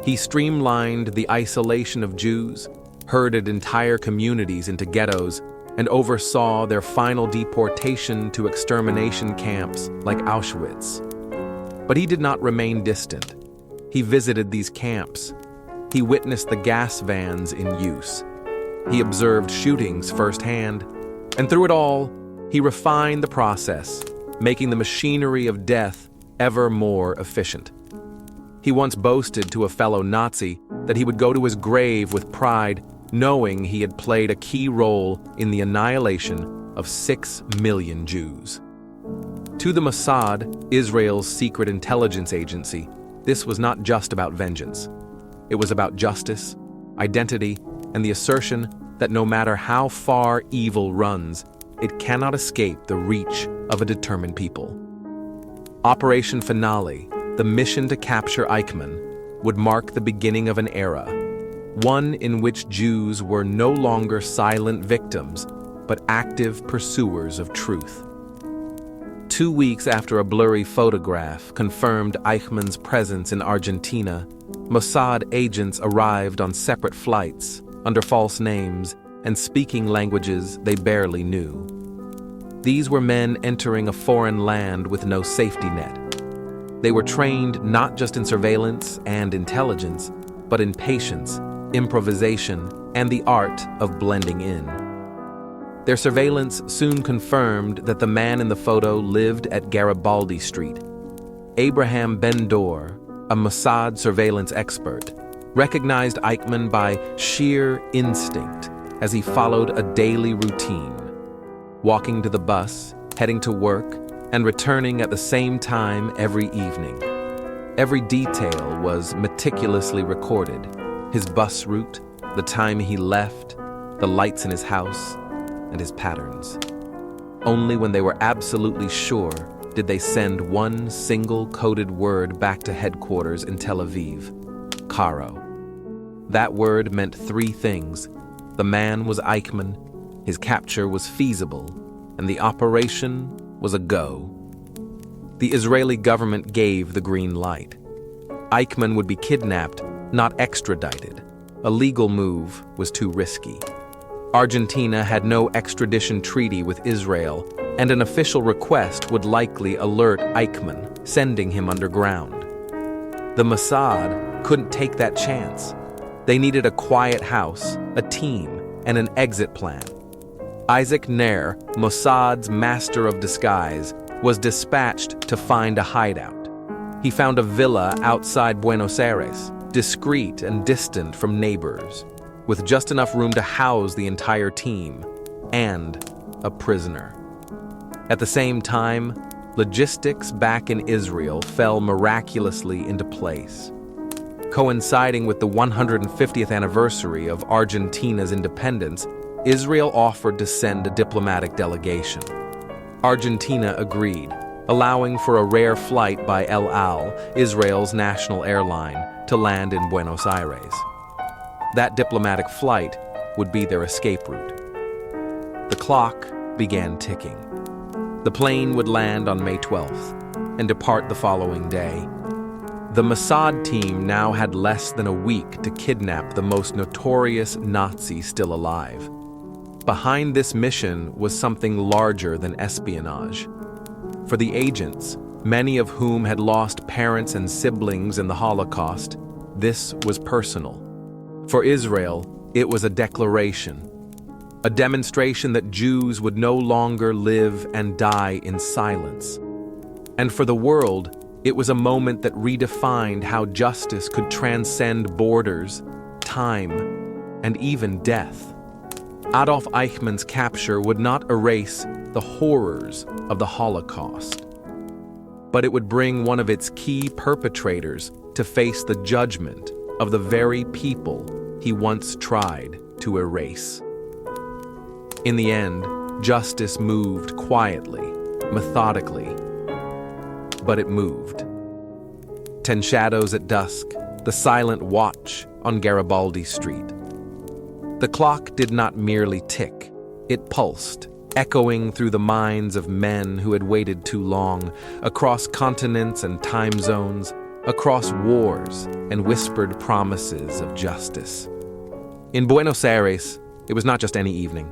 He streamlined the isolation of Jews, herded entire communities into ghettos, and oversaw their final deportation to extermination camps like Auschwitz. But he did not remain distant. He visited these camps. He witnessed the gas vans in use. He observed shootings firsthand, and through it all, he refined the process, making the machinery of death ever more efficient. He once boasted to a fellow Nazi that he would go to his grave with pride, knowing he had played a key role in the annihilation of 6 million Jews. To the Mossad, Israel's secret intelligence agency, this was not just about vengeance. It was about justice, identity, and the assertion that no matter how far evil runs, it cannot escape the reach of a determined people. Operation Finale, the mission to capture Eichmann, would mark the beginning of an era, one in which Jews were no longer silent victims, but active pursuers of truth. 2 weeks after a blurry photograph confirmed Eichmann's presence in Argentina, Mossad agents arrived on separate flights, under false names, and speaking languages they barely knew. These were men entering a foreign land with no safety net. They were trained not just in surveillance and intelligence, but in patience, improvisation, and the art of blending in. Their surveillance soon confirmed that the man in the photo lived at Garibaldi Street. Abraham Ben-Dor, a Mossad surveillance expert, recognized Eichmann by sheer instinct as he followed a daily routine. Walking to the bus, heading to work, and returning at the same time every evening. Every detail was meticulously recorded: his bus route, the time he left, the lights in his house, and his patterns. Only when they were absolutely sure did they send one single coded word back to headquarters in Tel Aviv: Caro. That word meant three things: the man was Eichmann, his capture was feasible, and the operation was a go. The Israeli government gave the green light. Eichmann would be kidnapped, not extradited. A legal move was too risky. Argentina had no extradition treaty with Israel, and an official request would likely alert Eichmann, sending him underground. The Mossad couldn't take that chance. They needed a quiet house, a team, and an exit plan. Isaac Nair, Mossad's master of disguise, was dispatched to find a hideout. He found a villa outside Buenos Aires, discreet and distant from neighbors, with just enough room to house the entire team and a prisoner. At the same time, logistics back in Israel fell miraculously into place. Coinciding with the 150th anniversary of Argentina's independence, Israel offered to send a diplomatic delegation. Argentina agreed, allowing for a rare flight by El Al, Israel's national airline, to land in Buenos Aires. That diplomatic flight would be their escape route. The clock began ticking. The plane would land on May 12th and depart the following day. The Mossad team now had less than a week to kidnap the most notorious Nazi still alive. Behind this mission was something larger than espionage. For the agents, many of whom had lost parents and siblings in the Holocaust, this was personal. For Israel, it was a declaration, a demonstration that Jews would no longer live and die in silence. And for the world, it was a moment that redefined how justice could transcend borders, time, and even death. Adolf Eichmann's capture would not erase the horrors of the Holocaust, but it would bring one of its key perpetrators to face the judgment of the very people he once tried to erase. In the end, justice moved quietly, methodically, but it moved. 10 shadows at dusk, the silent watch on Garibaldi Street. The clock did not merely tick, it pulsed, echoing through the minds of men who had waited too long, across continents and time zones, across wars and whispered promises of justice. In Buenos Aires, it was not just any evening.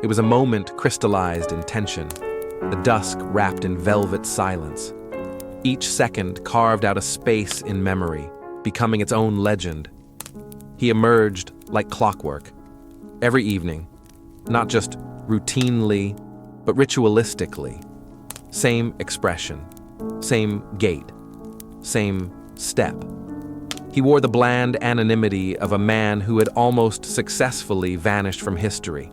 It was a moment crystallized in tension, the dusk wrapped in velvet silence. Each second carved out a space in memory, becoming its own legend. He emerged like clockwork, every evening, not just routinely, but ritualistically. Same expression, same gait, same step. He wore the bland anonymity of a man who had almost successfully vanished from history.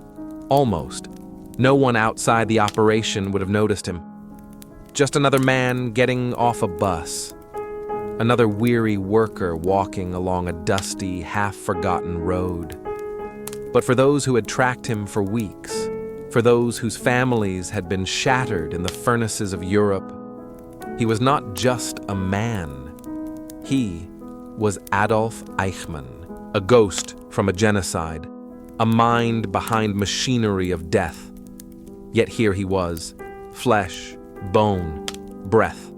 Almost. No one outside the operation would have noticed him. Just another man getting off a bus. Another weary worker walking along a dusty, half-forgotten road. But for those who had tracked him for weeks, for those whose families had been shattered in the furnaces of Europe, he was not just a man. He was Adolf Eichmann, a ghost from a genocide, a mind behind machinery of death. Yet here he was, flesh, bone, breath.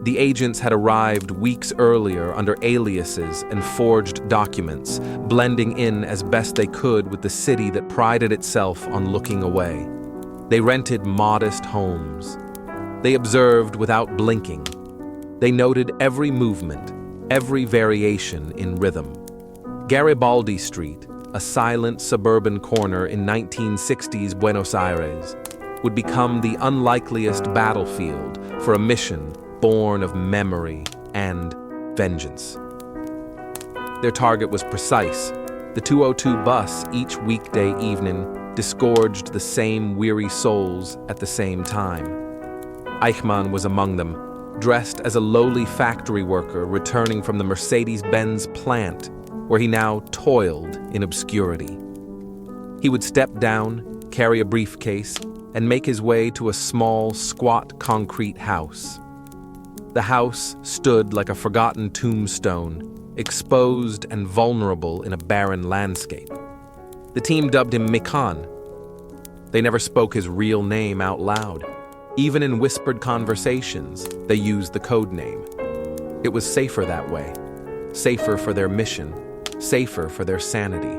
The agents had arrived weeks earlier under aliases and forged documents, blending in as best they could with the city that prided itself on looking away. They rented modest homes. They observed without blinking. They noted every movement, every variation in rhythm. Garibaldi Street, a silent suburban corner in 1960s Buenos Aires, would become the unlikeliest battlefield for a mission born of memory and vengeance. Their target was precise. The 202 bus each weekday evening disgorged the same weary souls at the same time. Eichmann was among them, dressed as a lowly factory worker returning from the Mercedes-Benz plant, where he now toiled in obscurity. He would step down, carry a briefcase, and make his way to a small, squat concrete house. The house stood like a forgotten tombstone, exposed and vulnerable in a barren landscape. The team dubbed him Mikan. They never spoke his real name out loud. Even in whispered conversations, they used the code name. It was safer that way. Safer for their mission. Safer for their sanity.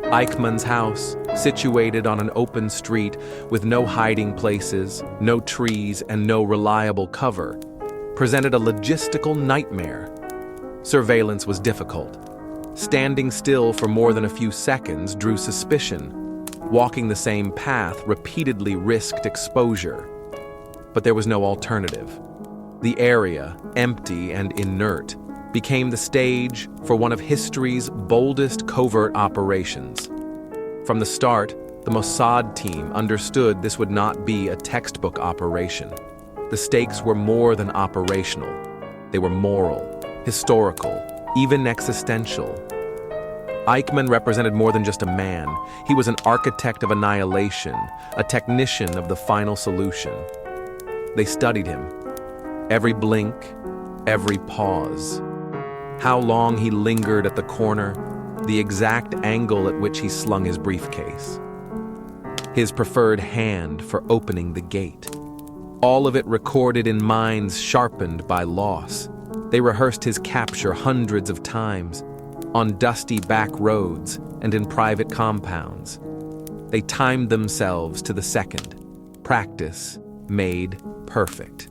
Eichmann's house, situated on an open street with no hiding places, no trees, and no reliable cover, presented a logistical nightmare. Surveillance was difficult. Standing still for more than a few seconds drew suspicion. Walking the same path repeatedly risked exposure. But there was no alternative. The area, empty and inert, became the stage for one of history's boldest covert operations. From the start, the Mossad team understood this would not be a textbook operation. The stakes were more than operational. They were moral, historical, even existential. Eichmann represented more than just a man. He was an architect of annihilation, a technician of the final solution. They studied him. Every blink, every pause. How long he lingered at the corner, the exact angle at which he slung his briefcase. His preferred hand for opening the gate. All of it recorded in minds sharpened by loss. They rehearsed his capture hundreds of times, on dusty back roads and in private compounds. They timed themselves to the second. Practice made perfect.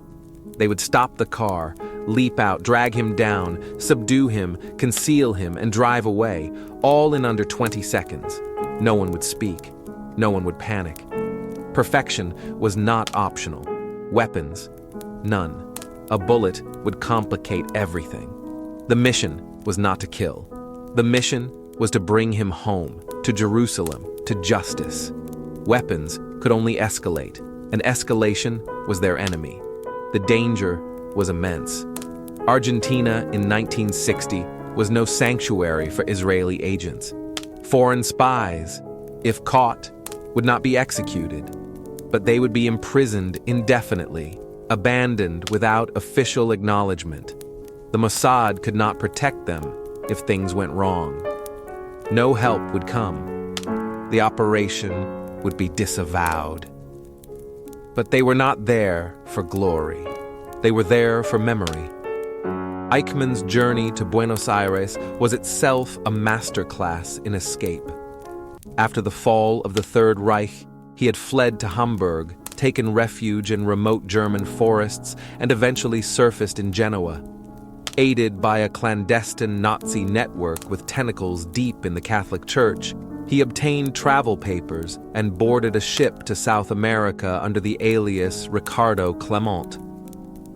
They would stop the car, leap out, drag him down, subdue him, conceal him, and drive away, all in under 20 seconds. No one would speak. No one would panic. Perfection was not optional. Weapons, none. A bullet would complicate everything. The mission was not to kill. The mission was to bring him home, to Jerusalem, to justice. Weapons could only escalate, and escalation was their enemy. The danger was immense. Argentina in 1960 was no sanctuary for Israeli agents. Foreign spies, if caught, would not be executed, but they would be imprisoned indefinitely, abandoned without official acknowledgement. The Mossad could not protect them if things went wrong. No help would come. The operation would be disavowed. But they were not there for glory. They were there for memory. Eichmann's journey to Buenos Aires was itself a masterclass in escape. After the fall of the Third Reich, he had fled to Hamburg, taken refuge in remote German forests, and eventually surfaced in Genoa. Aided by a clandestine Nazi network with tentacles deep in the Catholic Church, he obtained travel papers and boarded a ship to South America under the alias Ricardo Clement.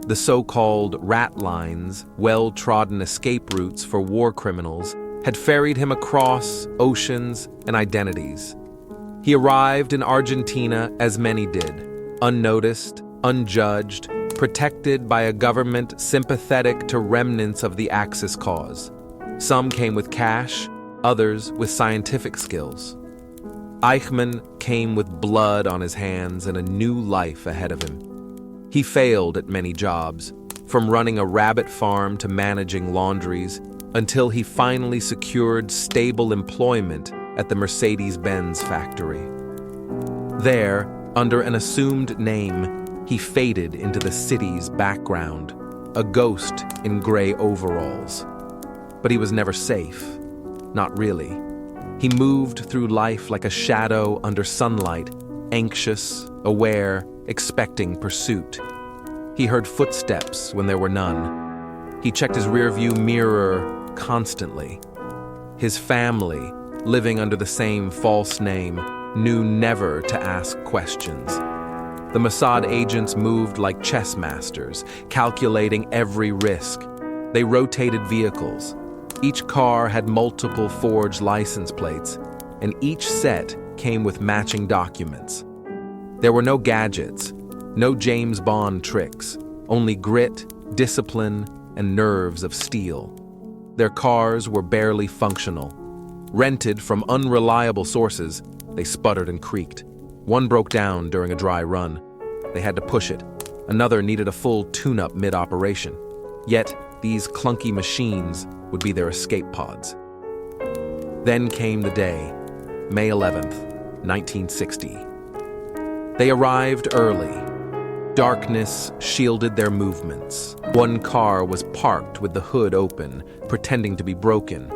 The so-called rat lines, well-trodden escape routes for war criminals, had ferried him across oceans and identities. He arrived in Argentina as many did, unnoticed, unjudged, protected by a government sympathetic to remnants of the Axis cause. Some came with cash, others with scientific skills. Eichmann came with blood on his hands and a new life ahead of him. He failed at many jobs, from running a rabbit farm to managing laundries, until he finally secured stable employment at the Mercedes-Benz factory. There, under an assumed name, he faded into the city's background, a ghost in gray overalls. But he was never safe. Not really. He moved through life like a shadow under sunlight, anxious, aware, expecting pursuit. He heard footsteps when there were none. He checked his rearview mirror constantly. His family, living under the same false name, knew never to ask questions. The Mossad agents moved like chess masters, calculating every risk. They rotated vehicles. Each car had multiple forged license plates, and each set came with matching documents. There were no gadgets, No James Bond tricks, only grit, discipline, and nerves of steel. Their cars were barely functional. Rented from unreliable sources, they sputtered and creaked. One broke down during a dry run. They had to push it. Another needed a full tune-up mid-operation. Yet, these clunky machines would be their escape pods. Then came the day, May 11th, 1960. They arrived early. Darkness shielded their movements. One car was parked with the hood open, pretending to be broken.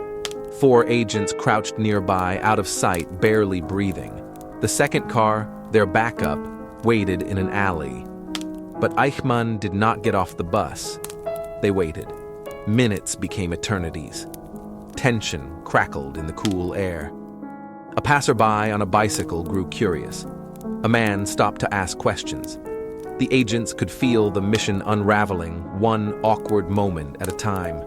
4 agents crouched nearby, out of sight, barely breathing. The second car, their backup, waited in an alley. But Eichmann did not get off the bus. They waited. Minutes became eternities. Tension crackled in the cool air. A passerby on a bicycle grew curious. A man stopped to ask questions. The agents could feel the mission unraveling, one awkward moment at a time.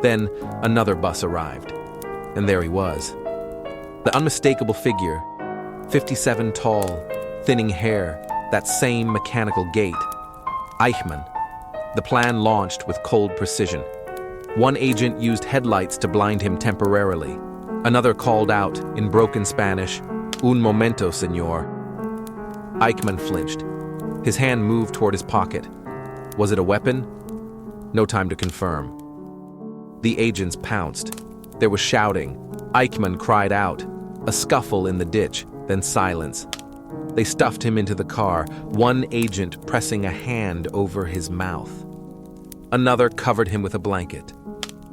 Then another bus arrived, and there he was. The unmistakable figure, 57 tall, thinning hair, that same mechanical gait. Eichmann. The plan launched with cold precision. One agent used headlights to blind him temporarily. Another called out, in broken Spanish, "Un momento, señor." Eichmann flinched. His hand moved toward his pocket. Was it a weapon? No time to confirm. The agents pounced. There was shouting. Eichmann cried out. A scuffle in the ditch, then silence. They stuffed him into the car, one agent pressing a hand over his mouth. Another covered him with a blanket.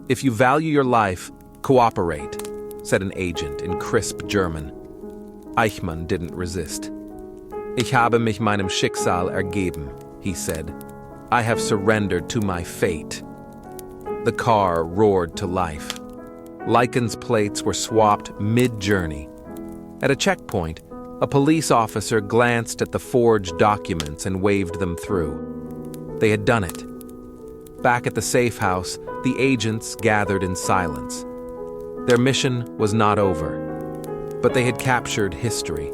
"If you value your life, cooperate," said an agent in crisp German. Eichmann didn't resist. "Ich habe mich meinem Schicksal ergeben," he said. "I have surrendered to my fate." The car roared to life. Liken's plates were swapped mid-journey. At a checkpoint, a police officer glanced at the forged documents and waved them through. They had done it. Back at the safe house, the agents gathered in silence. Their mission was not over, but they had captured history.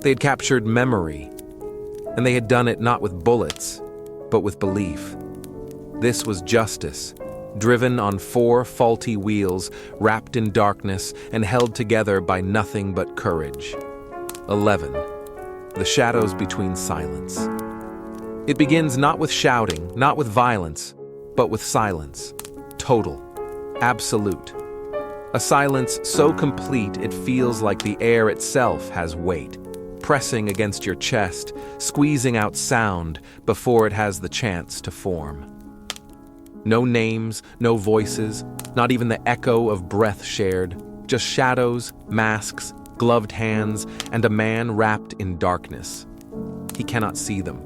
They had captured memory, and they had done it not with bullets, but with belief. This was justice, driven on 4 faulty wheels, wrapped in darkness and held together by nothing but courage. 11. The shadows between silence. It begins not with shouting, not with violence, but with silence. Total. Absolute. A silence so complete it feels like the air itself has weight, pressing against your chest, squeezing out sound before it has the chance to form. No names, no voices, not even the echo of breath shared, just shadows, masks, gloved hands, and a man wrapped in darkness. He cannot see them.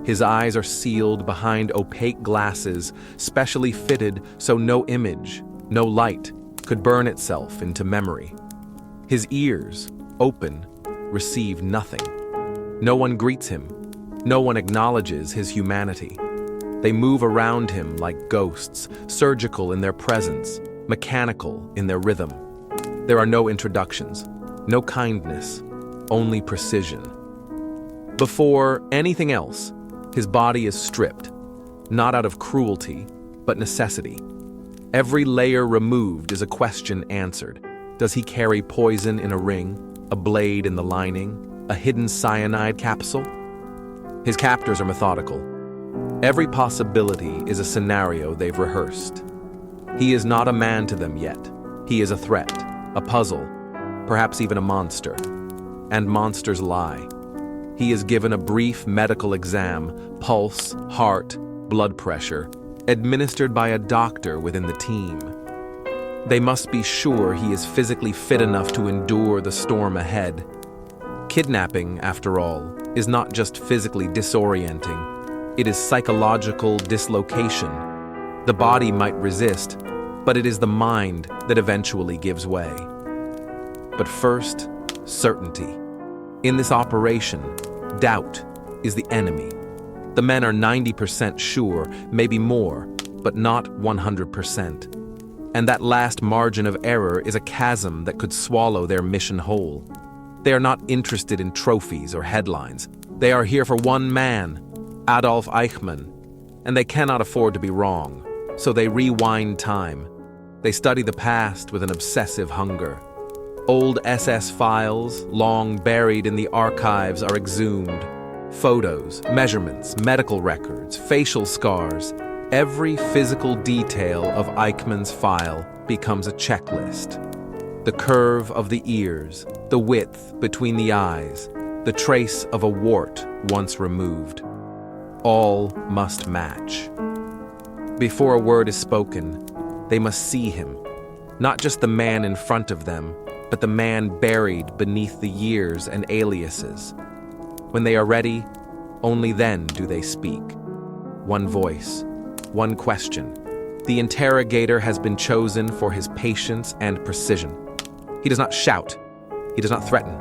His eyes are sealed behind opaque glasses, specially fitted so no image, no light, could burn itself into memory. His ears, open, receive nothing. No one greets him. No one acknowledges his humanity. They move around him like ghosts, surgical in their presence, mechanical in their rhythm. There are no introductions, no kindness, only precision. Before anything else, his body is stripped, not out of cruelty, but necessity. Every layer removed is a question answered. Does he carry poison in a ring, a blade in the lining, a hidden cyanide capsule? His captors are methodical. Every possibility is a scenario they've rehearsed. He is not a man to them yet. He is a threat, a puzzle, perhaps even a monster. And monsters lie. He is given a brief medical exam, pulse, heart, blood pressure, administered by a doctor within the team. They must be sure he is physically fit enough to endure the storm ahead. Kidnapping, after all, is not just physically disorienting. It is psychological dislocation. The body might resist, but it is the mind that eventually gives way. But first, certainty. In this operation, doubt is the enemy. The men are 90% sure, maybe more, but not 100%. And that last margin of error is a chasm that could swallow their mission whole. They are not interested in trophies or headlines. They are here for one man, Adolf Eichmann, and they cannot afford to be wrong, so they rewind time. They study the past with an obsessive hunger. Old SS files, long buried in the archives, are exhumed. Photos, measurements, medical records, facial scars, every physical detail of Eichmann's file becomes a checklist. The curve of the ears, the width between the eyes, the trace of a wart once removed. All must match. Before a word is spoken, they must see him, not just the man in front of them, but the man buried beneath the years and aliases. When they are ready, only then do they speak. One voice, one question. The interrogator has been chosen for his patience and precision. He does not shout. He does not threaten.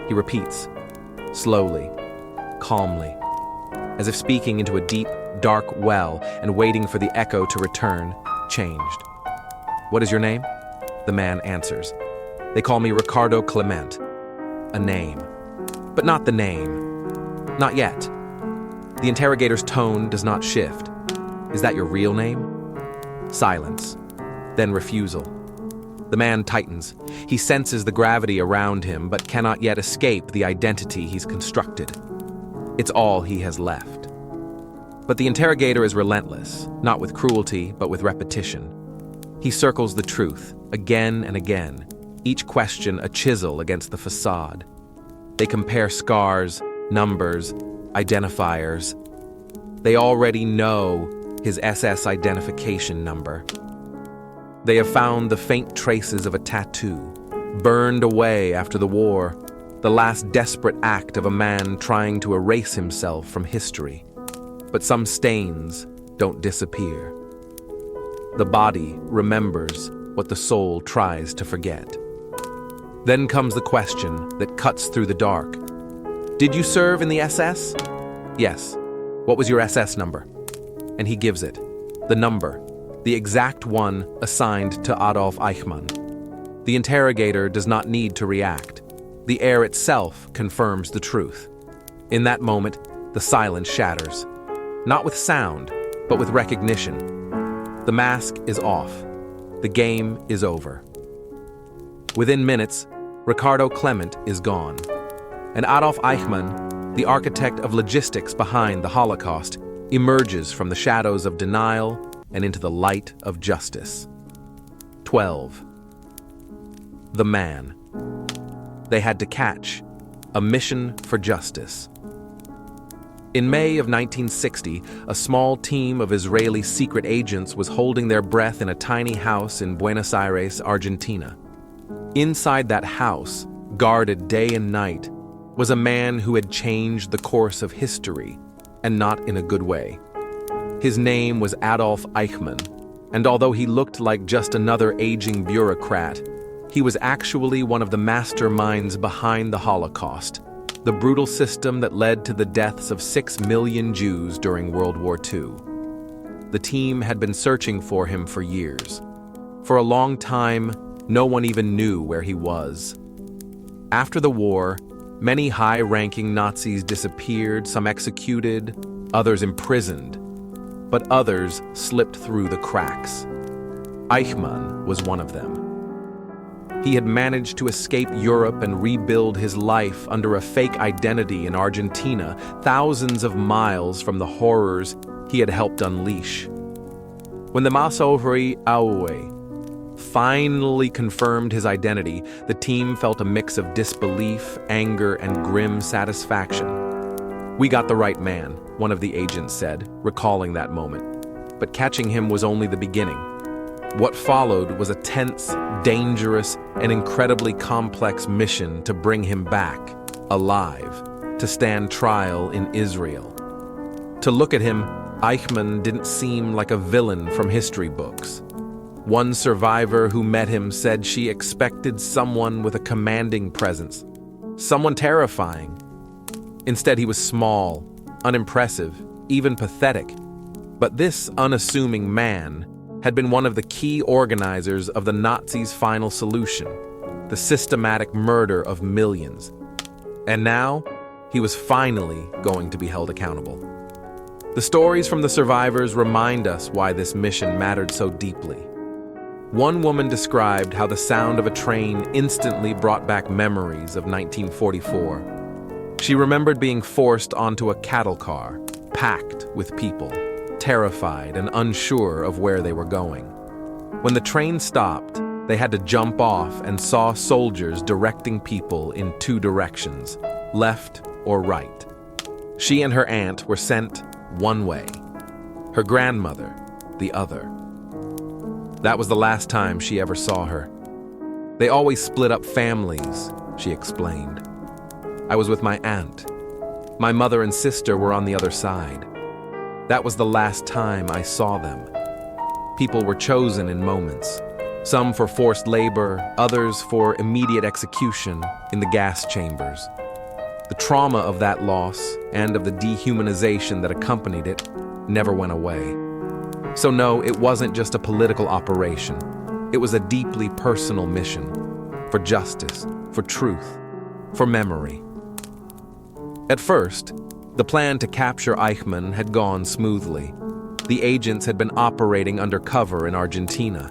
He repeats, slowly, calmly, as if speaking into a deep, dark well and waiting for the echo to return, changed. "What is your name?" The man answers. "They call me Ricardo Clement." A name. But not the name. Not yet. The interrogator's tone does not shift. "Is that your real name?" Silence. Then refusal. The man tightens. He senses the gravity around him, but cannot yet escape the identity he's constructed. It's all he has left. But the interrogator is relentless, not with cruelty, but with repetition. He circles the truth, again and again, each question a chisel against the facade. They compare scars, numbers, identifiers. They already know his SS identification number. They have found the faint traces of a tattoo, burned away after the war, the last desperate act of a man trying to erase himself from history. But some stains don't disappear. The body remembers what the soul tries to forget. Then comes the question that cuts through the dark. "Did you serve in the SS?" "Yes." "What was your SS number?" And he gives it. The number, the exact one assigned to Adolf Eichmann. The interrogator does not need to react. The air itself confirms the truth. In that moment, the silence shatters. Not with sound, but with recognition. The mask is off. The game is over. Within minutes, Ricardo Clement is gone. And Adolf Eichmann, the architect of logistics behind the Holocaust, emerges from the shadows of denial and into the light of justice. 12. The man. They had to catch. A mission for justice. In May of 1960, a small team of Israeli secret agents was holding their breath in a tiny house in Buenos Aires, Argentina. Inside that house, guarded day and night, was a man who had changed the course of history, and not in a good way. His name was Adolf Eichmann, and although he looked like just another aging bureaucrat, he was actually one of the masterminds behind the Holocaust, the brutal system that led to the deaths of 6 million Jews during World War II. The team had been searching for him for years. For a long time, no one even knew where he was. After the war, many high-ranking Nazis disappeared, some executed, others imprisoned, but others slipped through the cracks. Eichmann was one of them. He had managed to escape Europe and rebuild his life under a fake identity in Argentina, thousands of miles from the horrors he had helped unleash. When the Mossad finally confirmed his identity, the team felt a mix of disbelief, anger, and grim satisfaction. "We got the right man," one of the agents said, recalling that moment. But catching him was only the beginning. What followed was a tense, dangerous, and incredibly complex mission to bring him back, alive, to stand trial in Israel. To look at him, Eichmann didn't seem like a villain from history books. One survivor who met him said she expected someone with a commanding presence, someone terrifying. Instead, he was small, unimpressive, even pathetic. But this unassuming man had been one of the key organizers of the Nazis' final solution, the systematic murder of millions. And now, He was finally going to be held accountable. The stories from the survivors remind us why this mission mattered so deeply. One woman described how the sound of a train instantly brought back memories of 1944. She remembered being forced onto a cattle car, packed with people, terrified and unsure of where they were going. When the train stopped, they had to jump off and saw soldiers directing people in two directions, left or right. She and her aunt were sent one way, her grandmother the other. That was the last time she ever saw her. They always split up families, she explained. I was with my aunt. My mother and sister were on the other side. That was the last time I saw them. People were chosen in moments, some for forced labor, others for immediate execution in the gas chambers. The trauma of that loss and of the dehumanization that accompanied it never went away. So no, it wasn't just a political operation. It was a deeply personal mission for justice, for truth, for memory. At first, the plan to capture Eichmann had gone smoothly. The agents had been operating undercover in Argentina.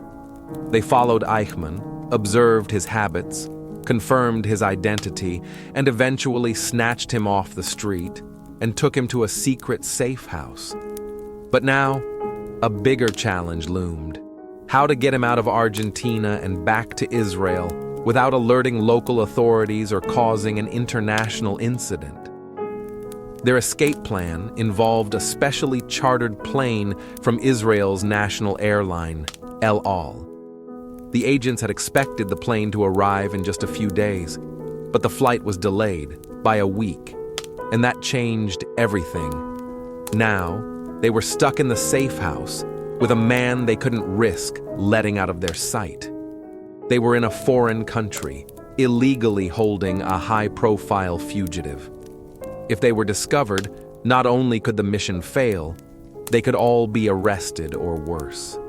They followed Eichmann, observed his habits, confirmed his identity, and eventually snatched him off the street and took him to a secret safe house. But now, a bigger challenge loomed: how to get him out of Argentina and back to Israel without alerting local authorities or causing an international incident. Their escape plan involved a specially chartered plane from Israel's national airline, El Al. The agents had expected the plane to arrive in just a few days, but the flight was delayed by a week, and that changed everything. Now, they were stuck in the safe house with a man they couldn't risk letting out of their sight. They were in a foreign country, illegally holding a high-profile fugitive. If they were discovered, not only could the mission fail, they could all be arrested or worse.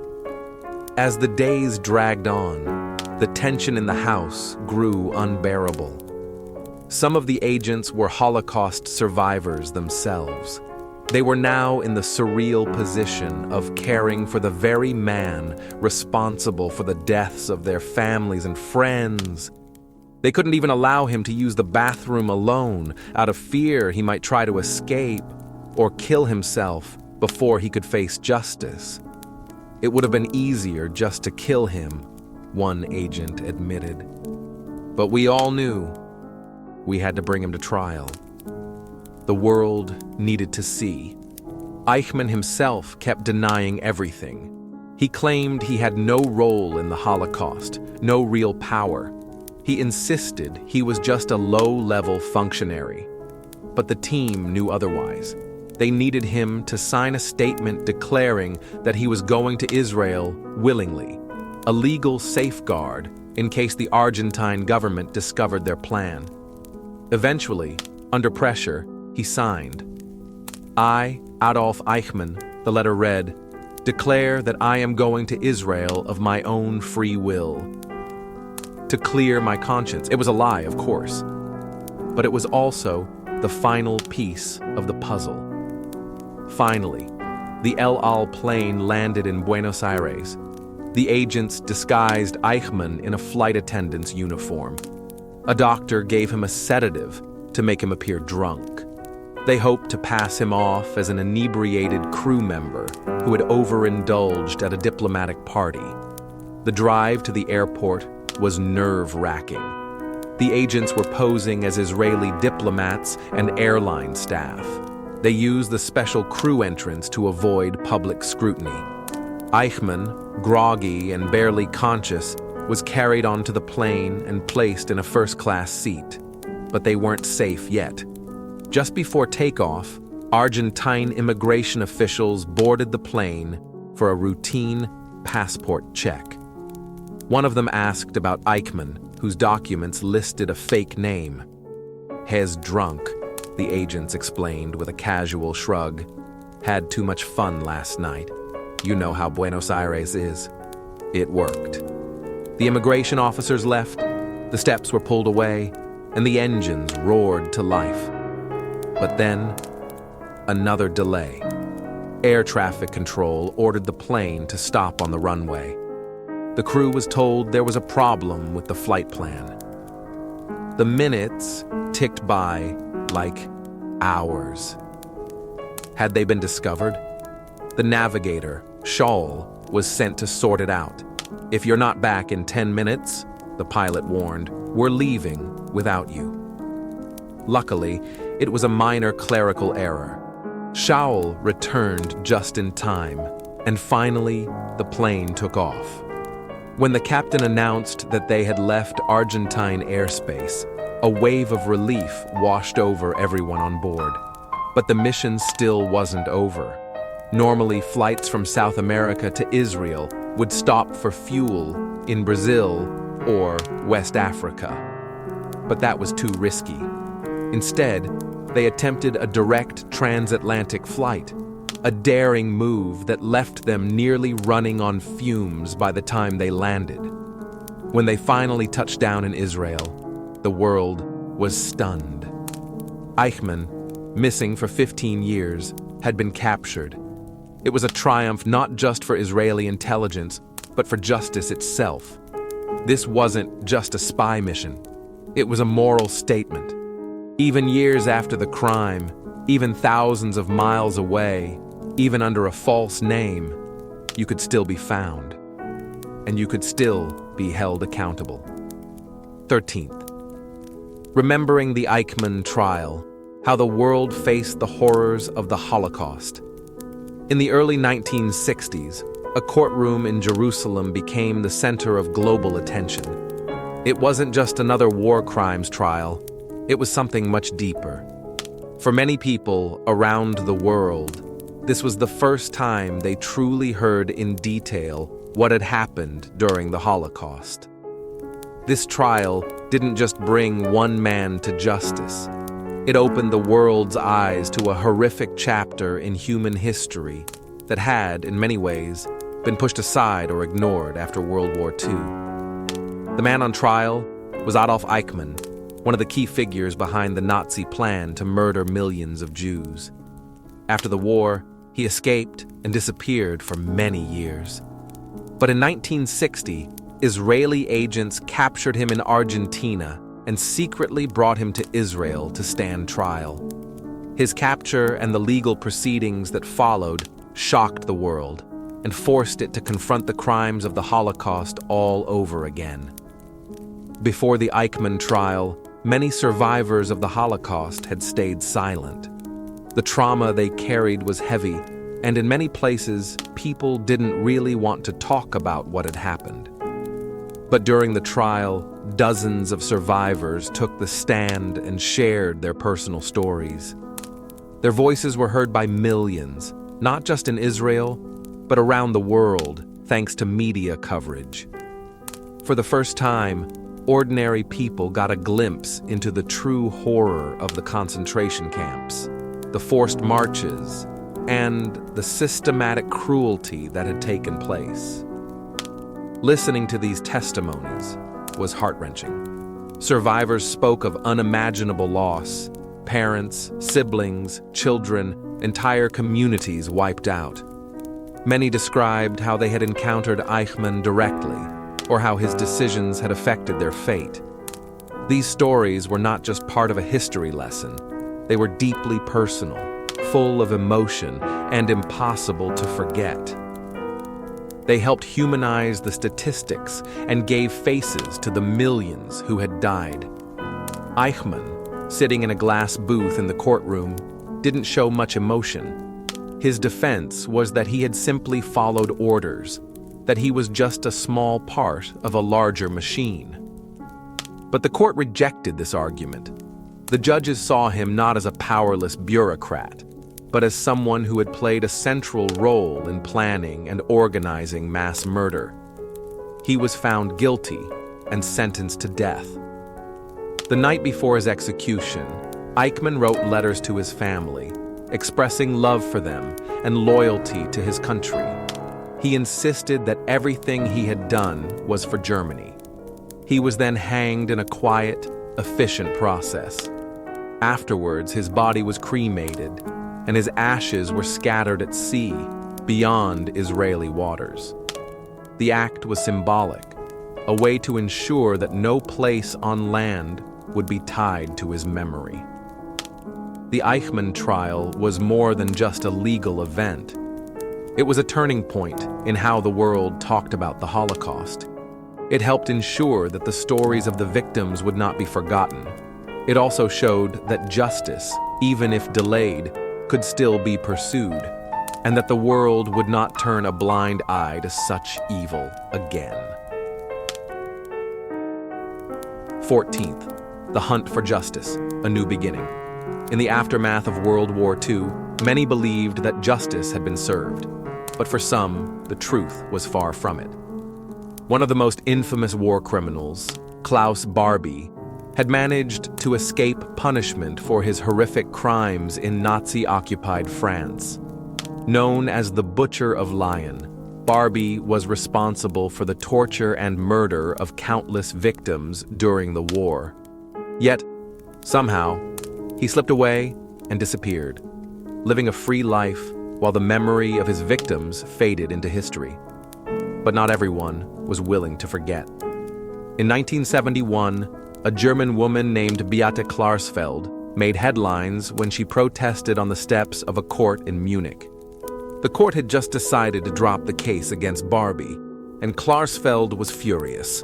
As the days dragged on, the tension in the house grew unbearable. Some of the agents were Holocaust survivors themselves. They were now in the surreal position of caring for the very man responsible for the deaths of their families and friends. They couldn't even allow him to use the bathroom alone out of fear he might try to escape or kill himself before he could face justice. It would have been easier just to kill him, one agent admitted. But we all knew we had to bring him to trial. The world needed to see. Eichmann himself kept denying everything. He claimed he had no role in the Holocaust, no real power. He insisted he was just a low-level functionary. But the team knew otherwise. They needed him to sign a statement declaring that he was going to Israel willingly, a legal safeguard in case the Argentine government discovered their plan. Eventually, under pressure, he signed. I, Adolf Eichmann, the letter read, declare that I am going to Israel of my own free will. To clear my conscience. It was a lie, of course. But it was also the final piece of the puzzle. Finally, the El Al plane landed in Buenos Aires. The agents disguised Eichmann in a flight attendant's uniform. A doctor gave him a sedative to make him appear drunk. They hoped to pass him off as an inebriated crew member who had overindulged at a diplomatic party. The drive to the airport was nerve-wracking. The agents were posing as Israeli diplomats and airline staff. They used the special crew entrance to avoid public scrutiny. Eichmann, groggy and barely conscious, was carried onto the plane and placed in a first-class seat. But they weren't safe yet. Just before takeoff, Argentine immigration officials boarded the plane for a routine passport check. One of them asked about Eichmann, whose documents listed a fake name. "Hes drunk," the agents explained with a casual shrug. "Had too much fun last night. You know how Buenos Aires is." It worked. The immigration officers left, the steps were pulled away, and the engines roared to life. But then, another delay. Air traffic control ordered the plane to stop on the runway. The crew was told there was a problem with the flight plan. The minutes ticked by like hours. Had they been discovered? The navigator, Shaul, was sent to sort it out. "If you're not back in 10 minutes," the pilot warned, "we're leaving without you." Luckily, it was a minor clerical error. Shaul returned just in time, and finally, the plane took off. When the captain announced that they had left Argentine airspace, a wave of relief washed over everyone on board. But the mission still wasn't over. Normally, flights from South America to Israel would stop for fuel in Brazil or West Africa. But that was too risky. Instead, they attempted a direct transatlantic flight, a daring move that left them nearly running on fumes by the time they landed. When they finally touched down in Israel, the world was stunned. Eichmann, missing for 15 years, had been captured. It was a triumph not just for Israeli intelligence, but for justice itself. This wasn't just a spy mission. It was a moral statement. Even years after the crime, even thousands of miles away, even under a false name, you could still be found. And you could still be held accountable. 13th. Remembering the Eichmann trial, how the world faced the horrors of the Holocaust. In the early 1960s, a courtroom in Jerusalem became the center of global attention. It wasn't just another war crimes trial, it was something much deeper. For many people around the world, this was the first time they truly heard in detail what had happened during the Holocaust. This trial didn't just bring one man to justice. It opened the world's eyes to a horrific chapter in human history that had, in many ways, been pushed aside or ignored after World War II. The man on trial was Adolf Eichmann, one of the key figures behind the Nazi plan to murder millions of Jews. After the war, he escaped and disappeared for many years. But in 1960, Israeli agents captured him in Argentina and secretly brought him to Israel to stand trial. His capture and the legal proceedings that followed shocked the world and forced it to confront the crimes of the Holocaust all over again. Before the Eichmann trial, many survivors of the Holocaust had stayed silent. The trauma they carried was heavy, and in many places, people didn't really want to talk about what had happened. But during the trial, dozens of survivors took the stand and shared their personal stories. Their voices were heard by millions, not just in Israel, but around the world, thanks to media coverage. For the first time, ordinary people got a glimpse into the true horror of the concentration camps, the forced marches, and the systematic cruelty that had taken place. Listening to these testimonies was heart-wrenching. Survivors spoke of unimaginable loss, parents, siblings, children, entire communities wiped out. Many described how they had encountered Eichmann directly, or how his decisions had affected their fate. These stories were not just part of a history lesson. They were deeply personal, full of emotion, and impossible to forget. They helped humanize the statistics and gave faces to the millions who had died. Eichmann, sitting in a glass booth in the courtroom, didn't show much emotion. His defense was that he had simply followed orders, that he was just a small part of a larger machine. But the court rejected this argument. The judges saw him not as a powerless bureaucrat, but as someone who had played a central role in planning and organizing mass murder. He was found guilty and sentenced to death. The night before his execution, Eichmann wrote letters to his family, expressing love for them and loyalty to his country. He insisted that everything he had done was for Germany. He was then hanged in a quiet, efficient process. Afterwards, his body was cremated, and his ashes were scattered at sea, beyond Israeli waters. The act was symbolic, a way to ensure that no place on land would be tied to his memory. The Eichmann trial was more than just a legal event. It was a turning point in how the world talked about the Holocaust. It helped ensure that the stories of the victims would not be forgotten. It also showed that justice, even if delayed, could still be pursued, and that the world would not turn a blind eye to such evil again. 14th, the hunt for justice, a new beginning. In the aftermath of World War II, many believed that justice had been served, but for some, the truth was far from it. One of the most infamous war criminals, Klaus Barbie, had managed to escape punishment for his horrific crimes in Nazi-occupied France. Known as the Butcher of Lyon, Barbie was responsible for the torture and murder of countless victims during the war. Yet, somehow, he slipped away and disappeared, living a free life while the memory of his victims faded into history. But not everyone was willing to forget. In 1971, a German woman named Beate Klarsfeld made headlines when she protested on the steps of a court in Munich. The court had just decided to drop the case against Barbie, and Klarsfeld was furious.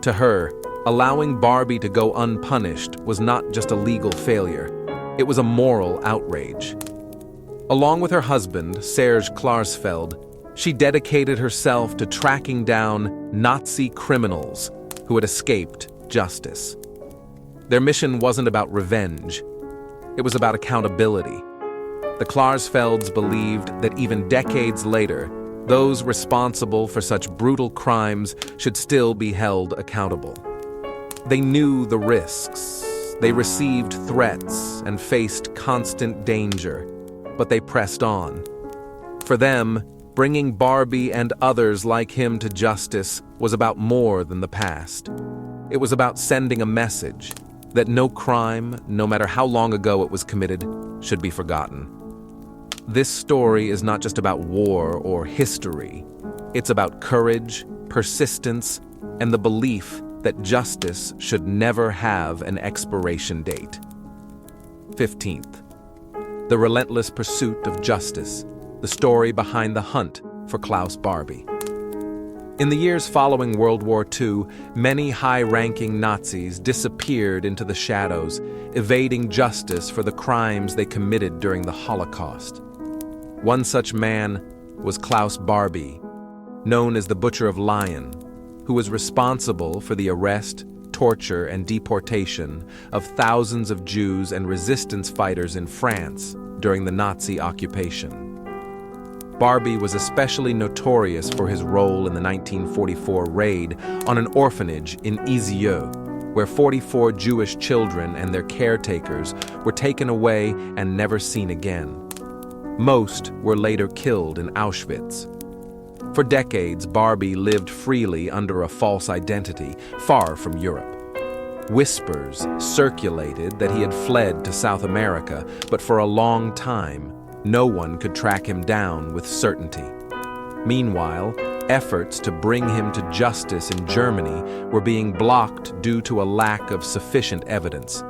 To her, allowing Barbie to go unpunished was not just a legal failure, it was a moral outrage. Along with her husband, Serge Klarsfeld, she dedicated herself to tracking down Nazi criminals who had escaped justice. Their mission wasn't about revenge, it was about accountability. The Klarsfelds believed that even decades later, those responsible for such brutal crimes should still be held accountable. They knew the risks, they received threats and faced constant danger, but they pressed on. For them, bringing Barbie and others like him to justice was about more than the past. It was about sending a message that no crime, no matter how long ago it was committed, should be forgotten. This story is not just about war or history. It's about courage, persistence, and the belief that justice should never have an expiration date. 15th, the relentless pursuit of justice, the story behind the hunt for Klaus Barbie. In the years following World War II, many high-ranking Nazis disappeared into the shadows, evading justice for the crimes they committed during the Holocaust. One such man was Klaus Barbie, known as the Butcher of Lyon, who was responsible for the arrest, torture, and deportation of thousands of Jews and resistance fighters in France during the Nazi occupation. Barbie was especially notorious for his role in the 1944 raid on an orphanage in Lisieux, where 44 Jewish children and their caretakers were taken away and never seen again. Most were later killed in Auschwitz. For decades, Barbie lived freely under a false identity, far from Europe. Whispers circulated that he had fled to South America, but for a long time, no one could track him down with certainty. Meanwhile, efforts to bring him to justice in Germany were being blocked due to a lack of sufficient evidence.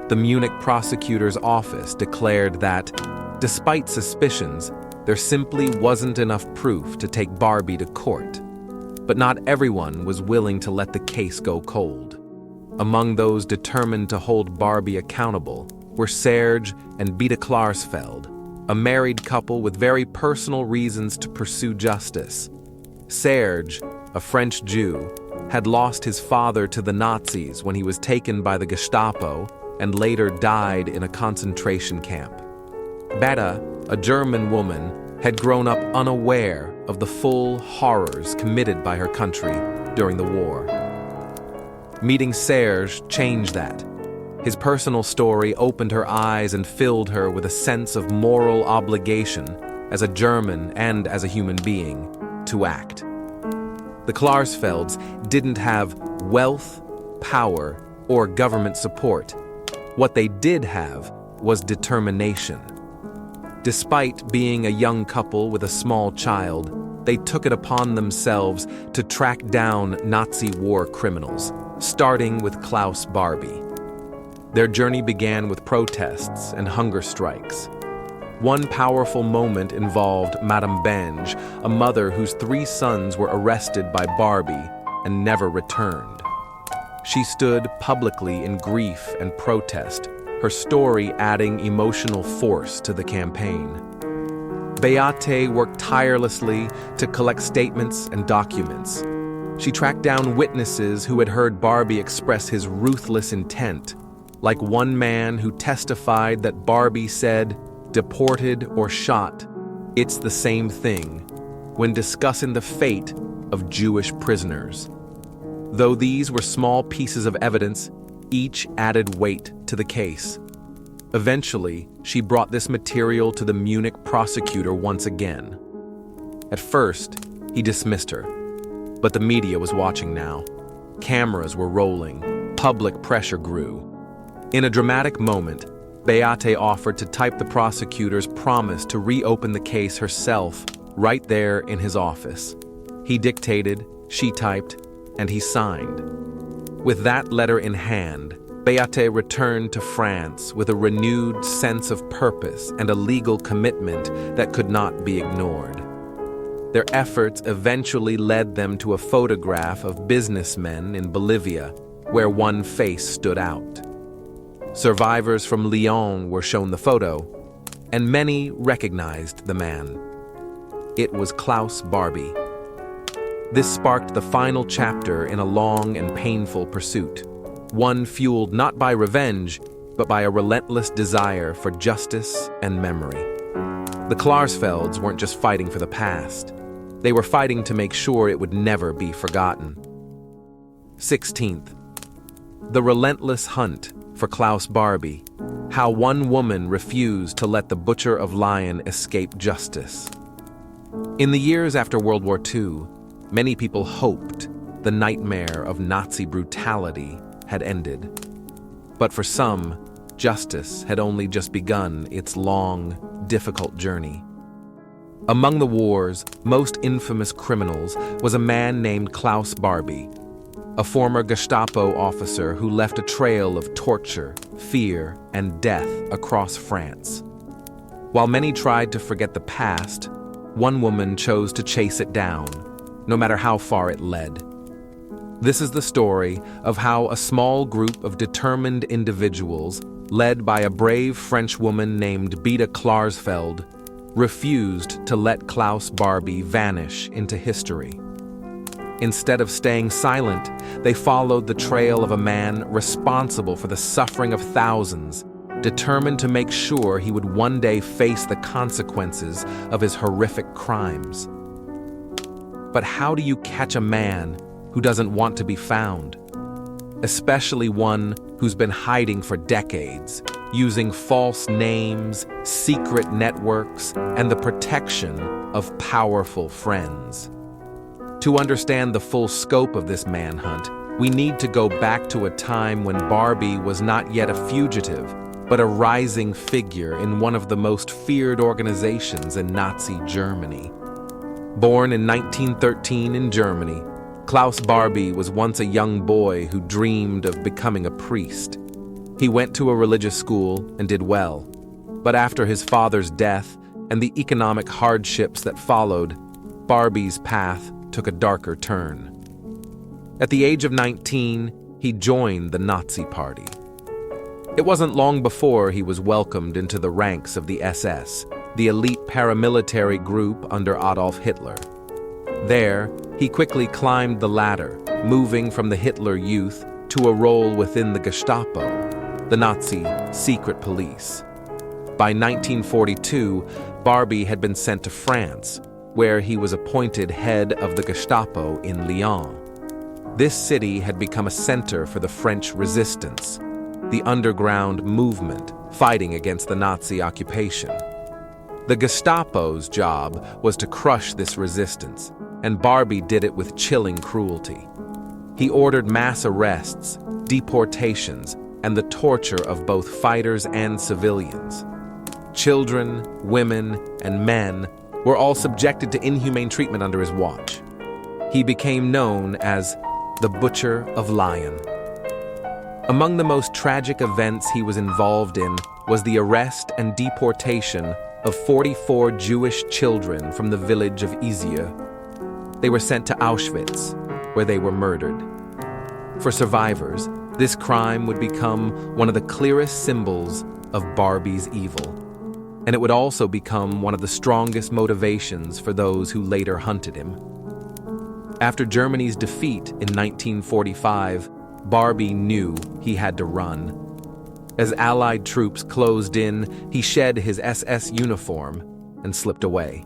The Munich prosecutor's office declared that, despite suspicions, there simply wasn't enough proof to take Barbie to court. But not everyone was willing to let the case go cold. Among those determined to hold Barbie accountable were Serge and Beate Klarsfeld, a married couple with very personal reasons to pursue justice. Serge, a French Jew, had lost his father to the Nazis when he was taken by the Gestapo and later died in a concentration camp. Beate, a German woman, had grown up unaware of the full horrors committed by her country during the war. Meeting Serge changed that. His personal story opened her eyes and filled her with a sense of moral obligation as a German and as a human being to act. The Klarsfelds didn't have wealth, power, or government support. What they did have was determination. Despite being a young couple with a small child, they took it upon themselves to track down Nazi war criminals, starting with Klaus Barbie. Their journey began with protests and hunger strikes. One powerful moment involved Madame Benge, a mother whose 3 sons were arrested by Barbie and never returned. She stood publicly in grief and protest, her story adding emotional force to the campaign. Beate worked tirelessly to collect statements and documents. She tracked down witnesses who had heard Barbie express his ruthless intent, like one man who testified that Barbie said, "Deported or shot, it's the same thing," when discussing the fate of Jewish prisoners. Though these were small pieces of evidence, each added weight to the case. Eventually, she brought this material to the Munich prosecutor once again. At first, he dismissed her, but the media was watching now. Cameras were rolling, public pressure grew. In a dramatic moment, Beate offered to type the prosecutor's promise to reopen the case herself right there in his office. He dictated, she typed, and he signed. With that letter in hand, Beate returned to France with a renewed sense of purpose and a legal commitment that could not be ignored. Their efforts eventually led them to a photograph of businessmen in Bolivia, where one face stood out. Survivors from Lyon were shown the photo, and many recognized the man. It was Klaus Barbie. This sparked the final chapter in a long and painful pursuit, one fueled not by revenge, but by a relentless desire for justice and memory. The Klarsfelds weren't just fighting for the past. They were fighting to make sure it would never be forgotten. 16th. The relentless hunt for Klaus Barbie, how one woman refused to let the butcher of Lyon escape justice. In the years after World War II, many people hoped the nightmare of Nazi brutality had ended. But for some, justice had only just begun its long, difficult journey. Among the war's most infamous criminals was a man named Klaus Barbie, a former Gestapo officer who left a trail of torture, fear, and death across France. While many tried to forget the past, one woman chose to chase it down, no matter how far it led. This is the story of how a small group of determined individuals, led by a brave French woman named Beate Klarsfeld, refused to let Klaus Barbie vanish into history. Instead of staying silent, they followed the trail of a man responsible for the suffering of thousands, determined to make sure he would one day face the consequences of his horrific crimes. But how do you catch a man who doesn't want to be found? Especially one who's been hiding for decades, using false names, secret networks, and the protection of powerful friends. To understand the full scope of this manhunt, we need to go back to a time when Barbie was not yet a fugitive, but a rising figure in one of the most feared organizations in Nazi Germany. Born in 1913 in Germany, Klaus Barbie was once a young boy who dreamed of becoming a priest. He went to a religious school and did well, but after his father's death and the economic hardships that followed, Barbie's path took a darker turn. At the age of 19, he joined the Nazi Party. It wasn't long before he was welcomed into the ranks of the SS, the elite paramilitary group under Adolf Hitler. There, he quickly climbed the ladder, moving from the Hitler Youth to a role within the Gestapo, the Nazi secret police. By 1942, Barbie had been sent to France, where he was appointed head of the Gestapo in Lyon. This city had become a center for the French resistance, the underground movement fighting against the Nazi occupation. The Gestapo's job was to crush this resistance, and Barbie did it with chilling cruelty. He ordered mass arrests, deportations, and the torture of both fighters and civilians. Children, women, and men were all subjected to inhumane treatment under his watch. He became known as the Butcher of Lyon. Among the most tragic events he was involved in was the arrest and deportation of 44 Jewish children from the village of Izia. They were sent to Auschwitz, where they were murdered. For survivors, this crime would become one of the clearest symbols of Barbie's evil, and it would also become one of the strongest motivations for those who later hunted him. After Germany's defeat in 1945, Barbie knew he had to run. As Allied troops closed in, he shed his SS uniform and slipped away.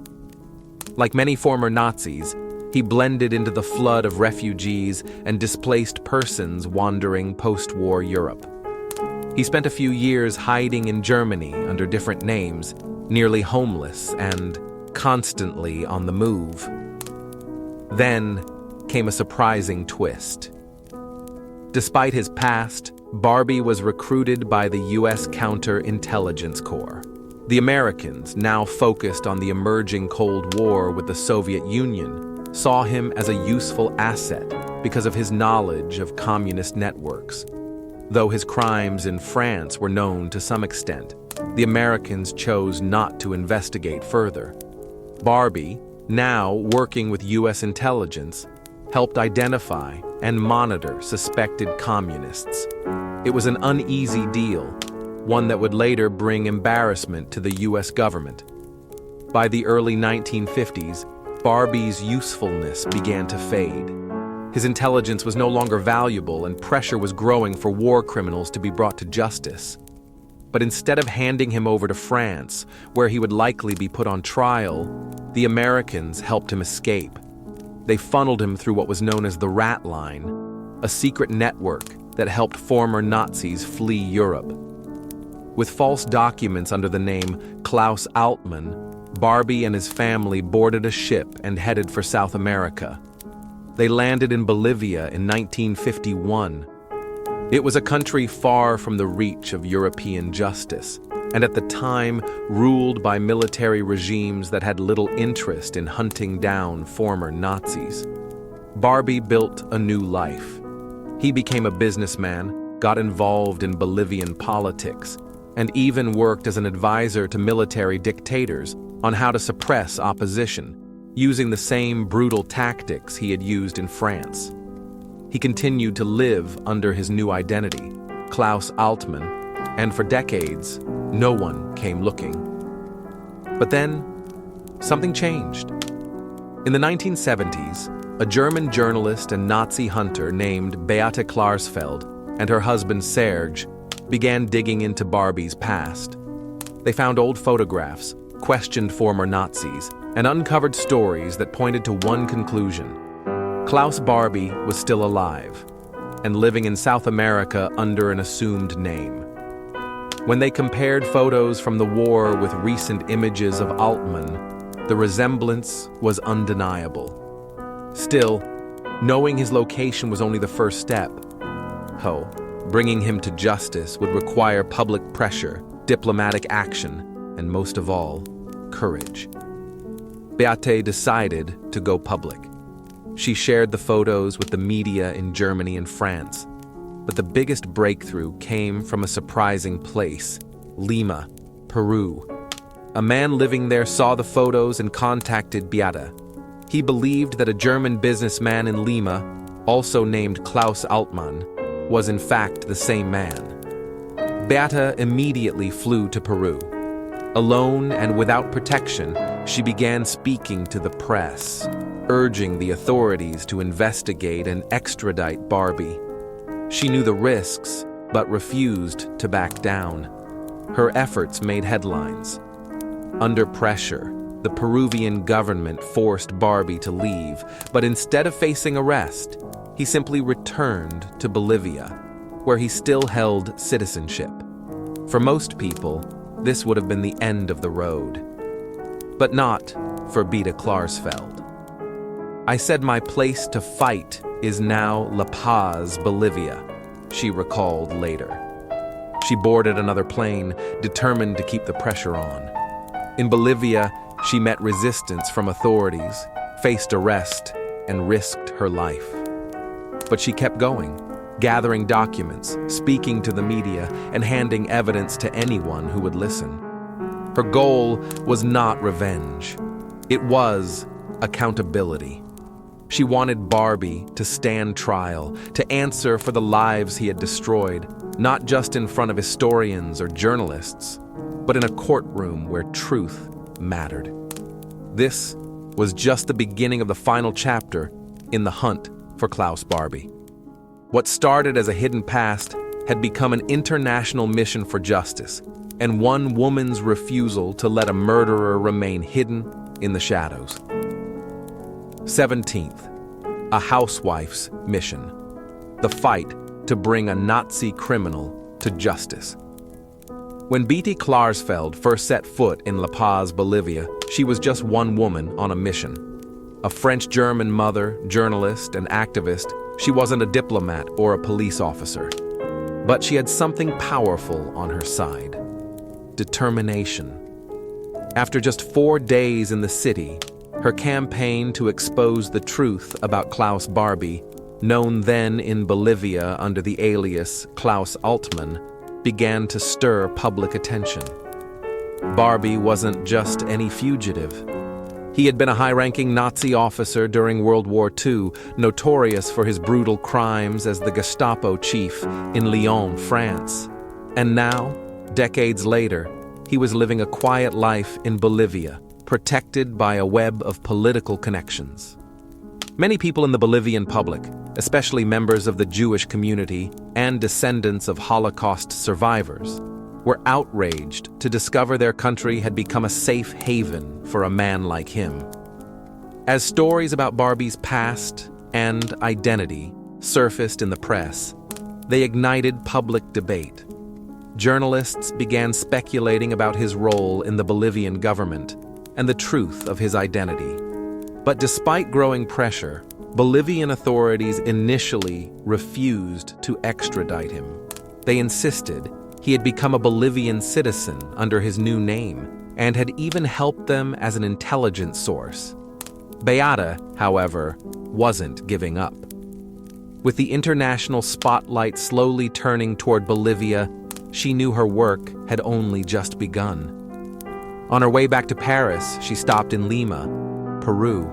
Like many former Nazis, he blended into the flood of refugees and displaced persons wandering post-war Europe. He spent a few years hiding in Germany under different names, nearly homeless and constantly on the move. Then came a surprising twist. Despite his past, Barbie was recruited by the U.S. Counterintelligence Corps. The Americans, now focused on the emerging Cold War with the Soviet Union, saw him as a useful asset because of his knowledge of communist networks. Though his crimes in France were known to some extent, the Americans chose not to investigate further. Barbie, now working with U.S. intelligence, helped identify and monitor suspected communists. It was an uneasy deal, one that would later bring embarrassment to the U.S. government. By the early 1950s, Barbie's usefulness began to fade. His intelligence was no longer valuable, and pressure was growing for war criminals to be brought to justice. But instead of handing him over to France, where he would likely be put on trial, the Americans helped him escape. They funneled him through what was known as the Rat Line, a secret network that helped former Nazis flee Europe. With false documents under the name Klaus Altmann, Barbie and his family boarded a ship and headed for South America. They landed in Bolivia in 1951. It was a country far from the reach of European justice, and at the time ruled by military regimes that had little interest in hunting down former Nazis. Barbie built a new life. He became a businessman, got involved in Bolivian politics, and even worked as an advisor to military dictators on how to suppress opposition, using the same brutal tactics he had used in France. He continued to live under his new identity, Klaus Altmann, and for decades, no one came looking. But then, something changed. In the 1970s, a German journalist and Nazi hunter named Beate Klarsfeld and her husband Serge began digging into Barbie's past. They found old photographs, questioned former Nazis, and uncovered stories that pointed to one conclusion. Klaus Barbie was still alive and living in South America under an assumed name. When they compared photos from the war with recent images of Altmann, the resemblance was undeniable. Still, knowing his location was only the first step. Bringing him to justice would require public pressure, diplomatic action, and most of all, courage. Beate decided to go public. She shared the photos with the media in Germany and France. But the biggest breakthrough came from a surprising place, Lima, Peru. A man living there saw the photos and contacted Beate. He believed that a German businessman in Lima, also named Klaus Altmann, was in fact the same man. Beate immediately flew to Peru. Alone and without protection, she began speaking to the press, urging the authorities to investigate and extradite Barbie. She knew the risks, but refused to back down. Her efforts made headlines. Under pressure, the Peruvian government forced Barbie to leave, but instead of facing arrest, he simply returned to Bolivia, where he still held citizenship. For most people, this would have been the end of the road. But not for Beate Klarsfeld. "I said my place to fight is now La Paz, Bolivia," she recalled later. She boarded another plane, determined to keep the pressure on. In Bolivia, she met resistance from authorities, faced arrest, and risked her life. But she kept going, gathering documents, speaking to the media, and handing evidence to anyone who would listen. Her goal was not revenge. It was accountability. She wanted Barbie to stand trial, to answer for the lives he had destroyed, not just in front of historians or journalists, but in a courtroom where truth mattered. This was just the beginning of the final chapter in the hunt for Klaus Barbie. What started as a hidden past had become an international mission for justice, and one woman's refusal to let a murderer remain hidden in the shadows. 17th, a housewife's mission. The fight to bring a Nazi criminal to justice. When Beate Klarsfeld first set foot in La Paz, Bolivia, she was just one woman on a mission. A French-German mother, journalist, and activist, she wasn't a diplomat or a police officer. But she had something powerful on her side: determination. After just 4 days in the city, her campaign to expose the truth about Klaus Barbie, known then in Bolivia under the alias Klaus Altmann, began to stir public attention. Barbie wasn't just any fugitive. He had been a high-ranking Nazi officer during World War II, notorious for his brutal crimes as the Gestapo chief in Lyon, France. And now, decades later, he was living a quiet life in Bolivia, protected by a web of political connections. Many people in the Bolivian public, especially members of the Jewish community and descendants of Holocaust survivors, were outraged to discover their country had become a safe haven for a man like him. As stories about Barbie's past and identity surfaced in the press, they ignited public debate. Journalists began speculating about his role in the Bolivian government and the truth of his identity. But despite growing pressure, Bolivian authorities initially refused to extradite him. They insisted he had become a Bolivian citizen under his new name and had even helped them as an intelligence source. Beate, however, wasn't giving up. With the international spotlight slowly turning toward Bolivia, she knew her work had only just begun. On her way back to Paris, she stopped in Lima, Peru.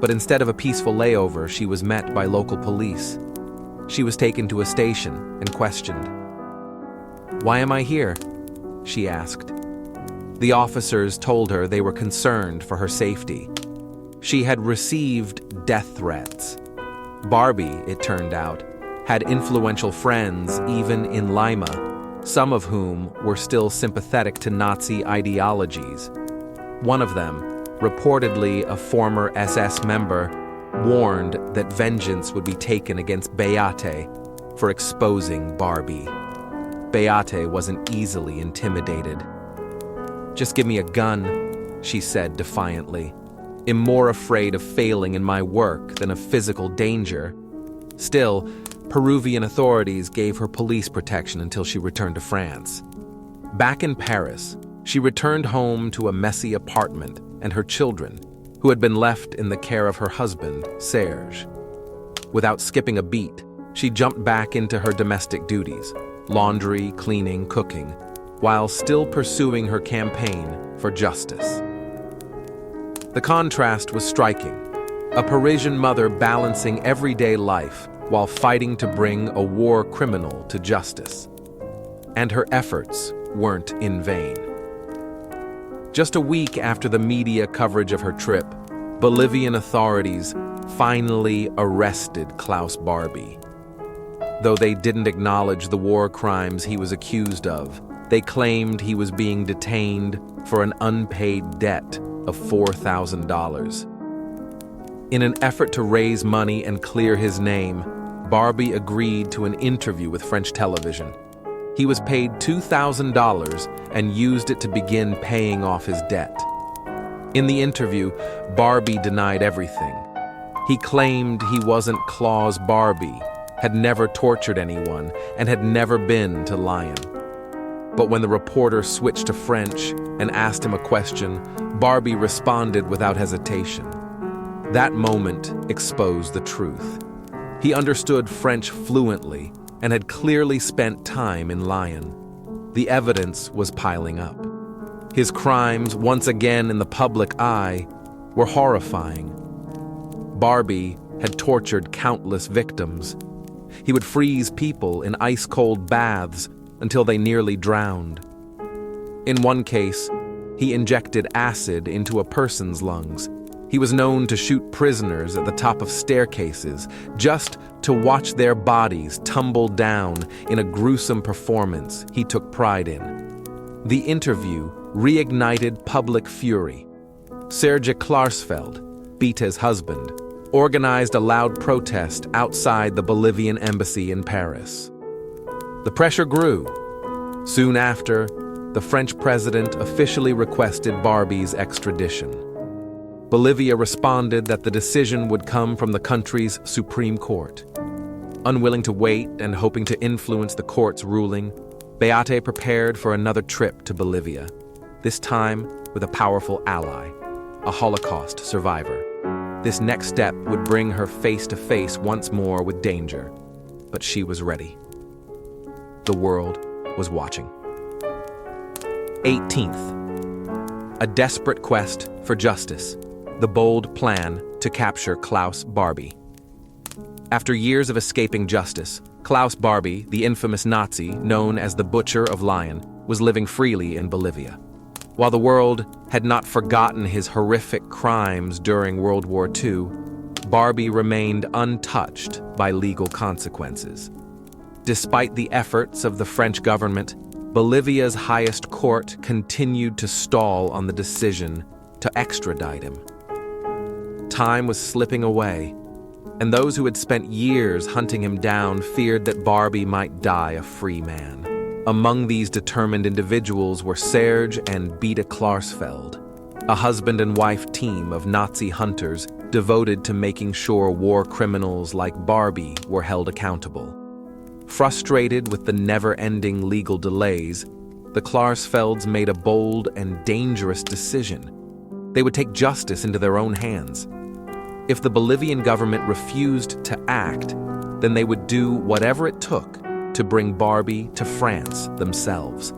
But instead of a peaceful layover, she was met by local police. She was taken to a station and questioned. "Why am I here?" she asked. The officers told her they were concerned for her safety. She had received death threats. Barbie, it turned out, had influential friends even in Lima, some of whom were still sympathetic to Nazi ideologies. One of them, reportedly a former SS member, warned that vengeance would be taken against Beate for exposing Barbie. Beate wasn't easily intimidated. "Just give me a gun," she said defiantly. "I'm more afraid of failing in my work than of physical danger." Still, Peruvian authorities gave her police protection until she returned to France. Back in Paris, she returned home to a messy apartment and her children, who had been left in the care of her husband, Serge. Without skipping a beat, she jumped back into her domestic duties: laundry, cleaning, cooking, while still pursuing her campaign for justice. The contrast was striking. A Parisian mother balancing everyday life while fighting to bring a war criminal to justice. And her efforts weren't in vain. Just a week after the media coverage of her trip, Bolivian authorities finally arrested Klaus Barbie. Though they didn't acknowledge the war crimes he was accused of, they claimed he was being detained for an unpaid debt of $4,000. In an effort to raise money and clear his name, Barbie agreed to an interview with French television. He was paid $2,000 and used it to begin paying off his debt. In the interview, Barbie denied everything. He claimed he wasn't Klaus Barbie, had never tortured anyone, and had never been to Lyon. But when the reporter switched to French and asked him a question, Barbie responded without hesitation. That moment exposed the truth. He understood French fluently and had clearly spent time in Lyon. The evidence was piling up. His crimes, once again in the public eye, were horrifying. Barbie had tortured countless victims. He would freeze people in ice-cold baths until they nearly drowned. In one case, he injected acid into a person's lungs. He was known to shoot prisoners at the top of staircases just to watch their bodies tumble down in a gruesome performance he took pride in. The interview reignited public fury. Serge Klarsfeld, Beate's husband, organized a loud protest outside the Bolivian embassy in Paris. The pressure grew. Soon after, the French president officially requested Barbie's extradition. Bolivia responded that the decision would come from the country's Supreme Court. Unwilling to wait and hoping to influence the court's ruling, Beate prepared for another trip to Bolivia, this time with a powerful ally, a Holocaust survivor. This next step would bring her face to face once more with danger, but she was ready. The world was watching. 18th. A desperate quest for justice, the bold plan to capture Klaus Barbie. After years of escaping justice, Klaus Barbie, the infamous Nazi known as the Butcher of Lyon, was living freely in Bolivia. While the world had not forgotten his horrific crimes during World War II, Barbie remained untouched by legal consequences. Despite the efforts of the French government, Bolivia's highest court continued to stall on the decision to extradite him. Time was slipping away, and those who had spent years hunting him down feared that Barbie might die a free man. Among these determined individuals were Serge and Beate Klarsfeld, a husband and wife team of Nazi hunters devoted to making sure war criminals like Barbie were held accountable. Frustrated with the never-ending legal delays, the Klarsfelds made a bold and dangerous decision. They would take justice into their own hands. If the Bolivian government refused to act, then they would do whatever it took to bring Barbie to France themselves.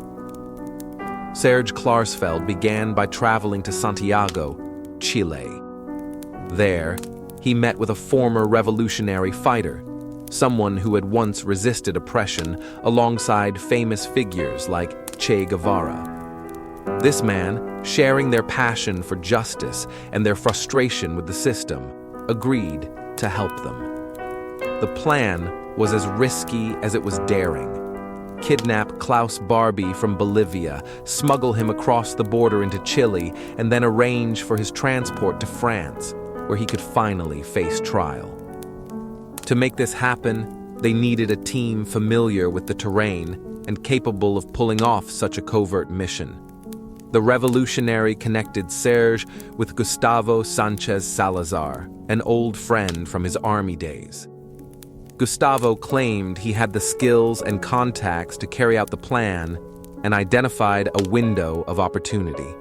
Serge Klarsfeld began by traveling to Santiago, Chile. There, he met with a former revolutionary fighter, someone who had once resisted oppression alongside famous figures like Che Guevara. This man, sharing their passion for justice and their frustration with the system, agreed to help them. The plan was as risky as it was daring. Kidnap Klaus Barbie from Bolivia, smuggle him across the border into Chile, and then arrange for his transport to France, where he could finally face trial. To make this happen, they needed a team familiar with the terrain and capable of pulling off such a covert mission. The revolutionary connected Serge with Gustavo Sanchez Salazar, an old friend from his army days. Gustavo claimed he had the skills and contacts to carry out the plan and identified a window of opportunity.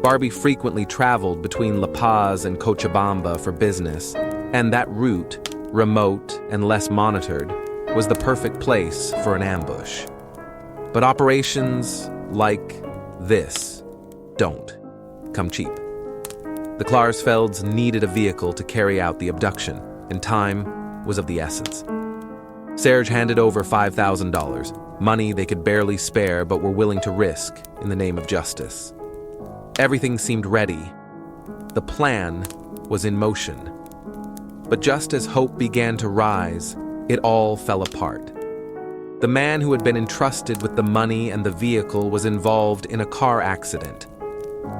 Barbie frequently traveled between La Paz and Cochabamba for business, and that route, remote and less monitored, was the perfect place for an ambush. But operations like this don't come cheap. The Klarsfelds needed a vehicle to carry out the abduction, and time was of the essence. Serge handed over $5,000, money they could barely spare but were willing to risk in the name of justice. Everything seemed ready. The plan was in motion. But just as hope began to rise, it all fell apart. The man who had been entrusted with the money and the vehicle was involved in a car accident.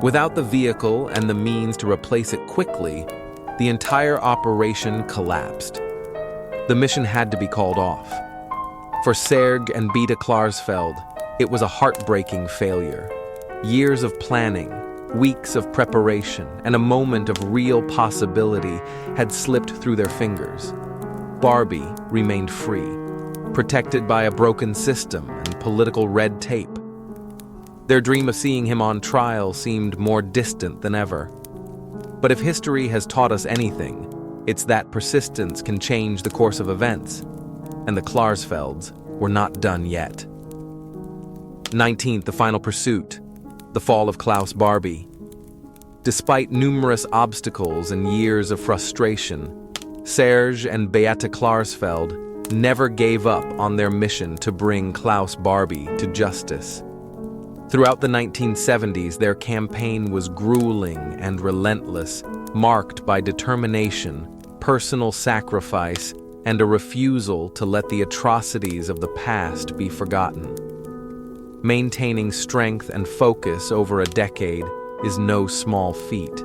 Without the vehicle and the means to replace it quickly, the entire operation collapsed. The mission had to be called off. For Serge and Beate Klarsfeld, it was a heartbreaking failure. Years of planning, weeks of preparation, and a moment of real possibility had slipped through their fingers. Barbie remained free, protected by a broken system and political red tape. Their dream of seeing him on trial seemed more distant than ever. But if history has taught us anything, it's that persistence can change the course of events, and the Klarsfelds were not done yet. 19th, The Final Pursuit, the fall of Klaus Barbie. Despite numerous obstacles and years of frustration, Serge and Beate Klarsfeld never gave up on their mission to bring Klaus Barbie to justice. Throughout the 1970s, their campaign was grueling and relentless, marked by determination, personal sacrifice, and a refusal to let the atrocities of the past be forgotten. Maintaining strength and focus over a decade is no small feat.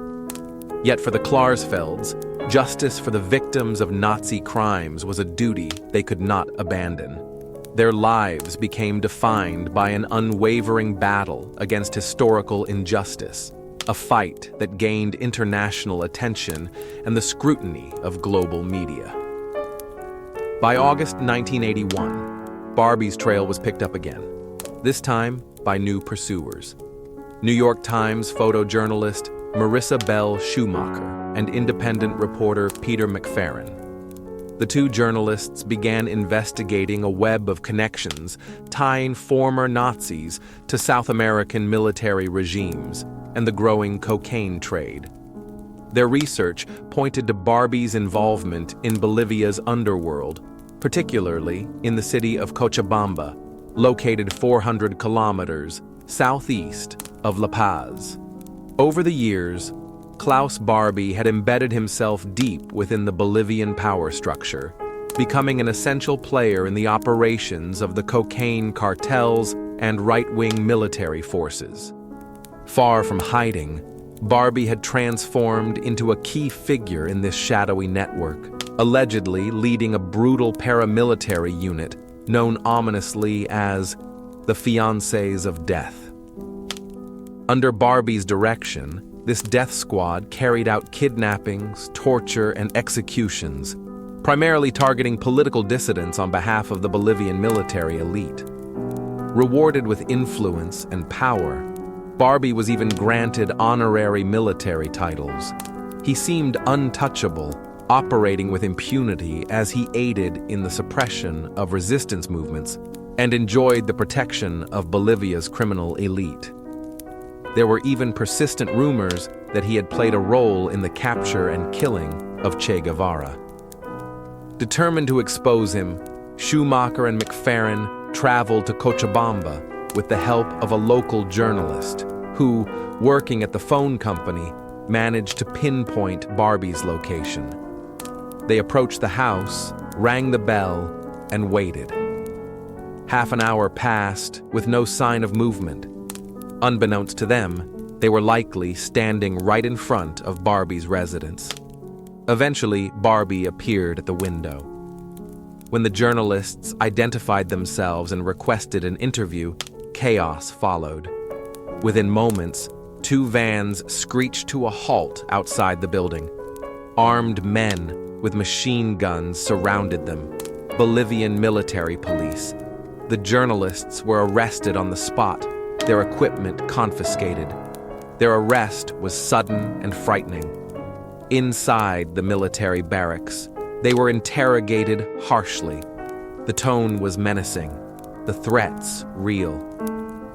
Yet for the Klarsfelds, justice for the victims of Nazi crimes was a duty they could not abandon. Their lives became defined by an unwavering battle against historical injustice, a fight that gained international attention and the scrutiny of global media. By August 1981, Barbie's trail was picked up again, this time by new pursuers. New York Times photojournalist Marissa Bell Schumacher and independent reporter Peter McFerrin. The two journalists began investigating a web of connections tying former Nazis to South American military regimes and the growing cocaine trade. Their research pointed to Barbie's involvement in Bolivia's underworld, particularly in the city of Cochabamba, located 400 kilometers southeast of La Paz. Over the years, Klaus Barbie had embedded himself deep within the Bolivian power structure, becoming an essential player in the operations of the cocaine cartels and right-wing military forces. Far from hiding, Barbie had transformed into a key figure in this shadowy network, allegedly leading a brutal paramilitary unit known ominously as the Fiancés of Death. Under Barbie's direction, this death squad carried out kidnappings, torture, and executions, primarily targeting political dissidents on behalf of the Bolivian military elite. Rewarded with influence and power, Barbie was even granted honorary military titles. He seemed untouchable, operating with impunity as he aided in the suppression of resistance movements and enjoyed the protection of Bolivia's criminal elite. There were even persistent rumors that he had played a role in the capture and killing of Che Guevara. Determined to expose him, Schumacher and McFerrin traveled to Cochabamba with the help of a local journalist who, working at the phone company, managed to pinpoint Barbie's location. They approached the house, rang the bell, and waited. Half an hour passed with no sign of movement. Unbeknownst to them, they were likely standing right in front of Barbie's residence. Eventually, Barbie appeared at the window. When the journalists identified themselves and requested an interview, chaos followed. Within moments, two vans screeched to a halt outside the building. Armed men with machine guns surrounded them, Bolivian military police. The journalists were arrested on the spot, their equipment confiscated. Their arrest was sudden and frightening. Inside the military barracks, they were interrogated harshly. The tone was menacing, the threats real.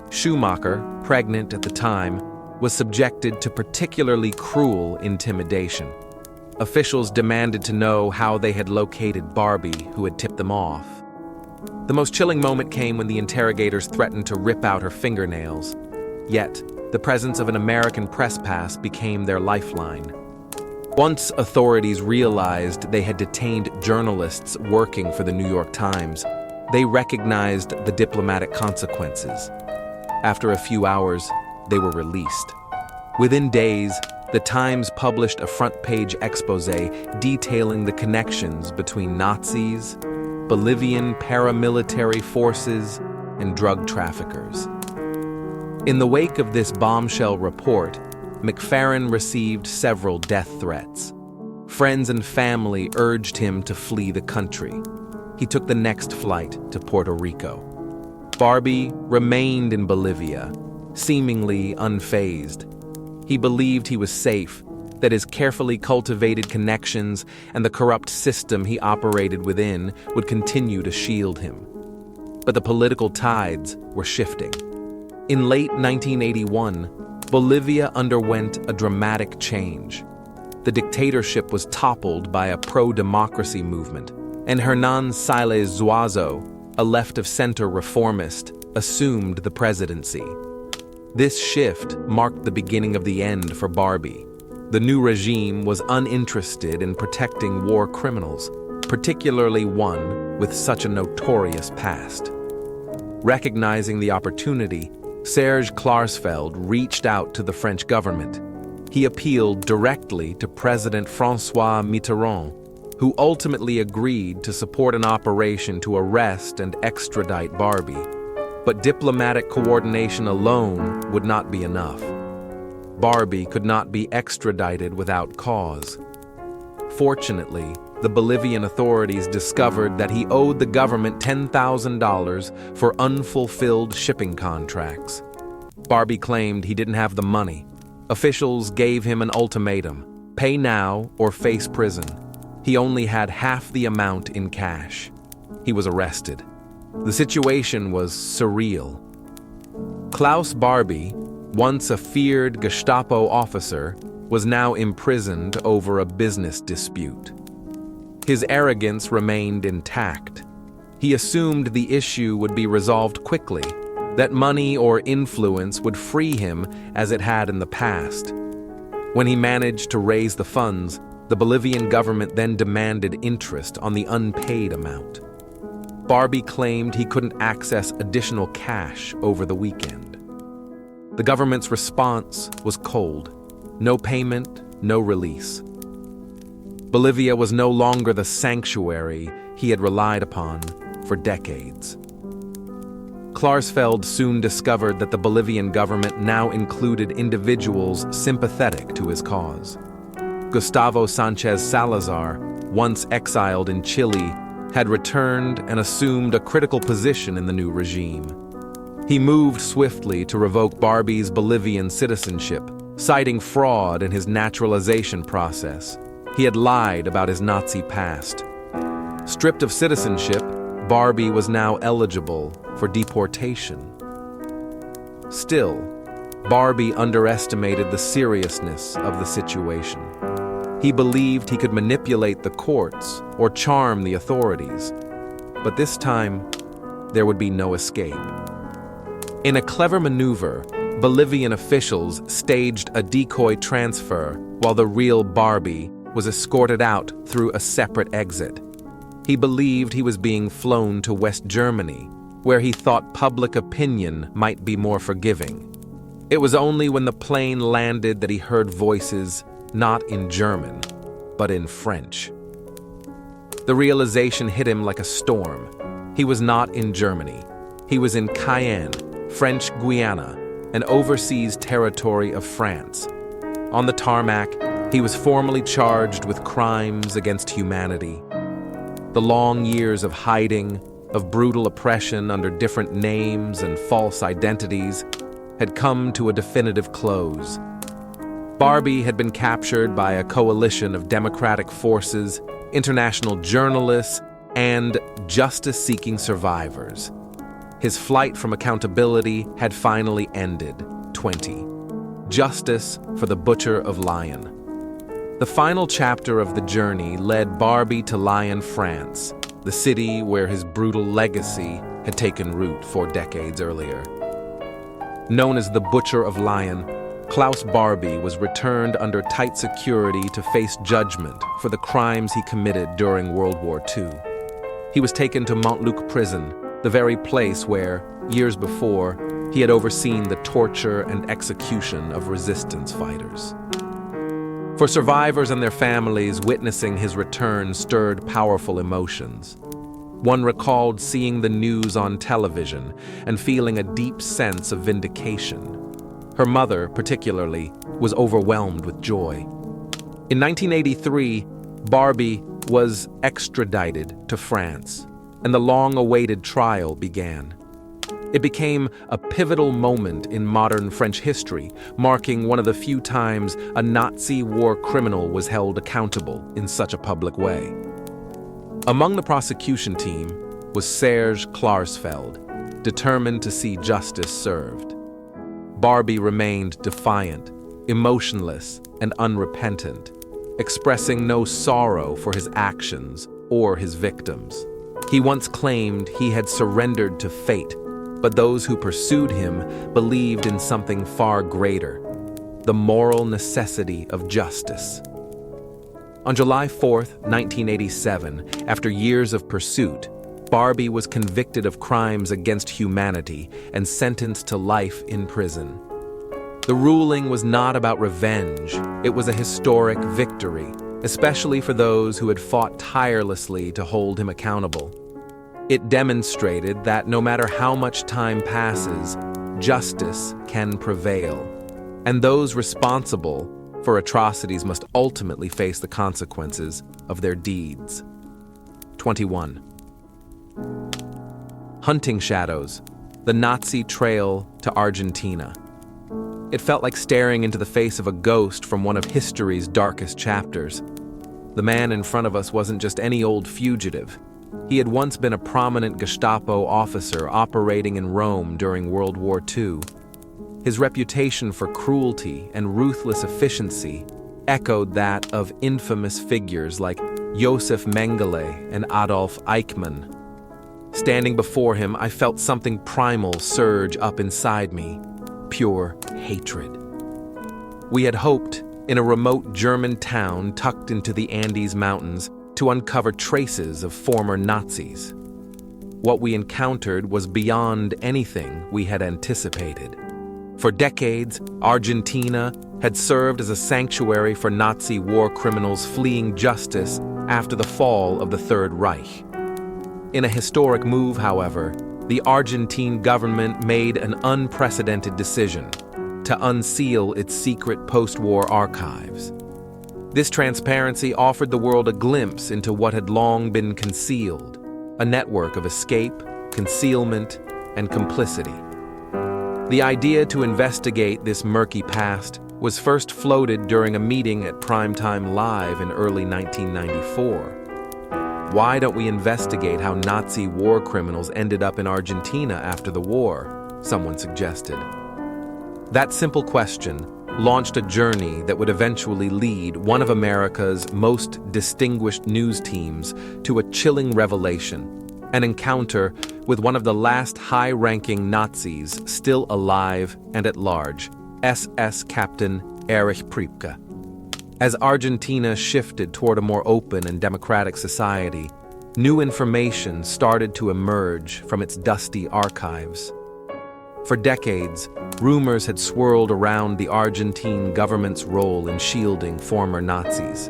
Schumacher, pregnant at the time, was subjected to particularly cruel intimidation. Officials demanded to know how they had located Barbie, who had tipped them off. The most chilling moment came when the interrogators threatened to rip out her fingernails. Yet, the presence of an American press pass became their lifeline. Once authorities realized they had detained journalists working for the New York Times, they recognized the diplomatic consequences. After a few hours, they were released. Within days, the Times published a front-page expose detailing the connections between Nazis, Bolivian paramilitary forces, and drug traffickers. In the wake of this bombshell report, McFerrin received several death threats. Friends and family urged him to flee the country. He took the next flight to Puerto Rico. Barbie remained in Bolivia, seemingly unfazed. He believed he was safe, that his carefully cultivated connections and the corrupt system he operated within would continue to shield him. But the political tides were shifting. In late 1981, Bolivia underwent a dramatic change. The dictatorship was toppled by a pro-democracy movement, and Hernán Siles Zuazo, a left-of-center reformist, assumed the presidency. This shift marked the beginning of the end for Barbie. The new regime was uninterested in protecting war criminals, particularly one with such a notorious past. Recognizing the opportunity, Serge Klarsfeld reached out to the French government. He appealed directly to President François Mitterrand, who ultimately agreed to support an operation to arrest and extradite Barbie. But diplomatic coordination alone would not be enough. Barbie could not be extradited without cause. Fortunately, the Bolivian authorities discovered that he owed the government $10,000 for unfulfilled shipping contracts. Barbie claimed he didn't have the money. Officials gave him an ultimatum: pay now or face prison. He only had half the amount in cash. He was arrested. The situation was surreal. Klaus Barbie, once a feared Gestapo officer, was now imprisoned over a business dispute. His arrogance remained intact. He assumed the issue would be resolved quickly, that money or influence would free him as it had in the past. When he managed to raise the funds, the Bolivian government then demanded interest on the unpaid amount. Barbie claimed he couldn't access additional cash over the weekend. The government's response was cold. No payment, no release. Bolivia was no longer the sanctuary he had relied upon for decades. Klarsfeld soon discovered that the Bolivian government now included individuals sympathetic to his cause. Gustavo Sanchez Salazar, once exiled in Chile, had returned and assumed a critical position in the new regime. He moved swiftly to revoke Barbie's Bolivian citizenship, citing fraud in his naturalization process. He had lied about his Nazi past. Stripped of citizenship, Barbie was now eligible for deportation. Still, Barbie underestimated the seriousness of the situation. He believed he could manipulate the courts or charm the authorities. But this time, there would be no escape. In a clever maneuver, Bolivian officials staged a decoy transfer while the real Barbie was escorted out through a separate exit. He believed he was being flown to West Germany, where he thought public opinion might be more forgiving. It was only when the plane landed that he heard voices, not in German, but in French. The realization hit him like a storm. He was not in Germany. He was in Cayenne, French Guiana, an overseas territory of France. On the tarmac, he was formally charged with crimes against humanity. The long years of hiding, of brutal oppression under different names and false identities, had come to a definitive close. Barbie had been captured by a coalition of democratic forces, international journalists, and justice-seeking survivors. His flight from accountability had finally ended. 20. Justice for the Butcher of Lyon. The final chapter of the journey led Barbie to Lyon, France, the city where his brutal legacy had taken root 4 decades earlier. Known as the Butcher of Lyon, Klaus Barbie was returned under tight security to face judgment for the crimes he committed during World War II. He was taken to Montluc prison, the very place where, years before, he had overseen the torture and execution of resistance fighters. For survivors and their families, witnessing his return stirred powerful emotions. One recalled seeing the news on television and feeling a deep sense of vindication. Her mother, particularly, was overwhelmed with joy. In 1983, Barbie was extradited to France, and the long-awaited trial began. It became a pivotal moment in modern French history, marking one of the few times a Nazi war criminal was held accountable in such a public way. Among the prosecution team was Serge Klarsfeld, determined to see justice served. Barbie remained defiant, emotionless, and unrepentant, expressing no sorrow for his actions or his victims. He once claimed he had surrendered to fate, but those who pursued him believed in something far greater, the moral necessity of justice. On July 4, 1987, after years of pursuit, Barbie was convicted of crimes against humanity and sentenced to life in prison. The ruling was not about revenge, it was a historic victory, especially for those who had fought tirelessly to hold him accountable. It demonstrated that no matter how much time passes, justice can prevail, and those responsible for atrocities must ultimately face the consequences of their deeds. 21. Hunting shadows, the Nazi trail to Argentina. It felt like staring into the face of a ghost from one of history's darkest chapters. The man in front of us wasn't just any old fugitive. He had once been a prominent Gestapo officer operating in Rome during World War II. His reputation for cruelty and ruthless efficiency echoed that of infamous figures like Josef Mengele and Adolf Eichmann. Standing before him, I felt something primal surge up inside me, pure hatred. We had hoped, in a remote German town tucked into the Andes Mountains, to uncover traces of former Nazis. What we encountered was beyond anything we had anticipated. For decades, Argentina had served as a sanctuary for Nazi war criminals fleeing justice after the fall of the Third Reich. In a historic move, however, the Argentine government made an unprecedented decision to unseal its secret post-war archives. This transparency offered the world a glimpse into what had long been concealed, a network of escape, concealment, and complicity. The idea to investigate this murky past was first floated during a meeting at Primetime Live in early 1994. Why don't we investigate how Nazi war criminals ended up in Argentina after the war? Someone suggested. That simple question launched a journey that would eventually lead one of America's most distinguished news teams to a chilling revelation, an encounter with one of the last high-ranking Nazis still alive and at large, SS Captain Erich Priebke. As Argentina shifted toward a more open and democratic society, new information started to emerge from its dusty archives. For decades, rumors had swirled around the Argentine government's role in shielding former Nazis.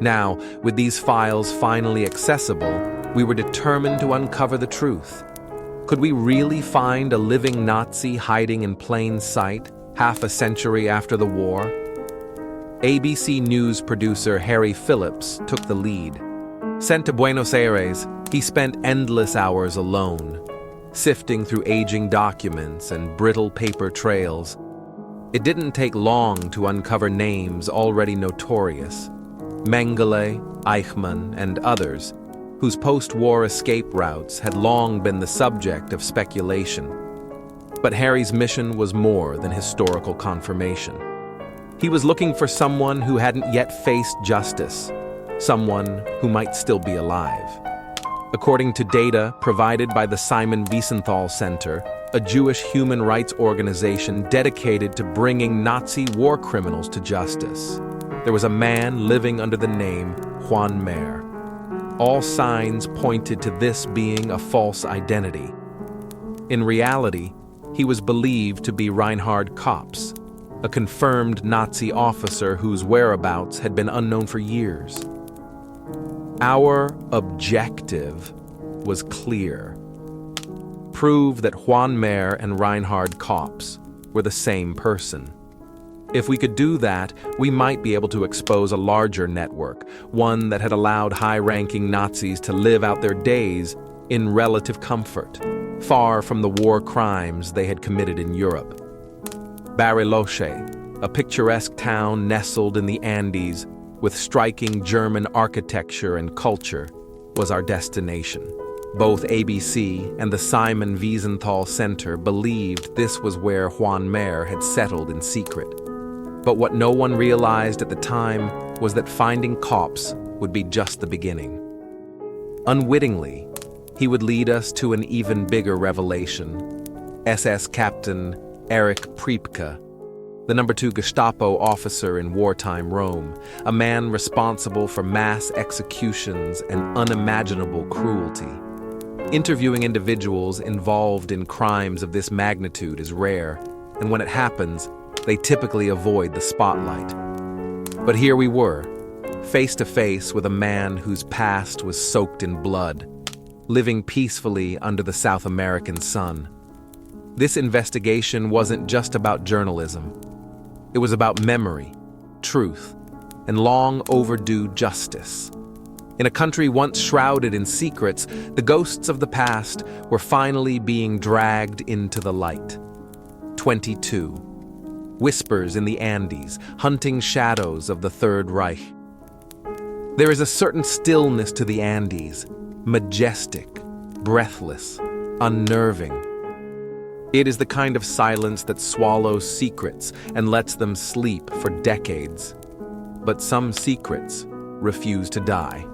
Now, with these files finally accessible, we were determined to uncover the truth. Could we really find a living Nazi hiding in plain sight half a century after the war? ABC News producer Harry Phillips took the lead. Sent to Buenos Aires, he spent endless hours alone, sifting through aging documents and brittle paper trails. It didn't take long to uncover names already notorious: Mengele, Eichmann, and others, whose post-war escape routes had long been the subject of speculation. But Harry's mission was more than historical confirmation. He was looking for someone who hadn't yet faced justice, someone who might still be alive. According to data provided by the Simon Wiesenthal Center, a Jewish human rights organization dedicated to bringing Nazi war criminals to justice, there was a man living under the name Juan Mer. All signs pointed to this being a false identity. In reality, he was believed to be Reinhard Kopps, a confirmed Nazi officer whose whereabouts had been unknown for years. Our objective was clear: prove that Juan Mer and Reinhard Kopps were the same person. If we could do that, we might be able to expose a larger network, one that had allowed high-ranking Nazis to live out their days in relative comfort. far from the war crimes they had committed in Europe. Bariloche, a picturesque town nestled in the Andes with striking German architecture and culture, was our destination. Both ABC and the Simon Wiesenthal Center believed this was where Juan Mer had settled in secret. But what no one realized at the time was that finding Kopps would be just the beginning. Unwittingly, he would lead us to an even bigger revelation. SS Captain Erich Priebke, the number 2 Gestapo officer in wartime Rome, a man responsible for mass executions and unimaginable cruelty. Interviewing individuals involved in crimes of this magnitude is rare, and when it happens, they typically avoid the spotlight. But here we were, face to face with a man whose past was soaked in blood, living peacefully under the South American sun. This investigation wasn't just about journalism. It was about memory, truth, and long overdue justice. In a country once shrouded in secrets, the ghosts of the past were finally being dragged into the light. 22. Whispers in the Andes, hunting shadows of the Third Reich. There is a certain stillness to the Andes, majestic, breathless, unnerving. It is the kind of silence that swallows secrets and lets them sleep for decades. But some secrets refuse to die.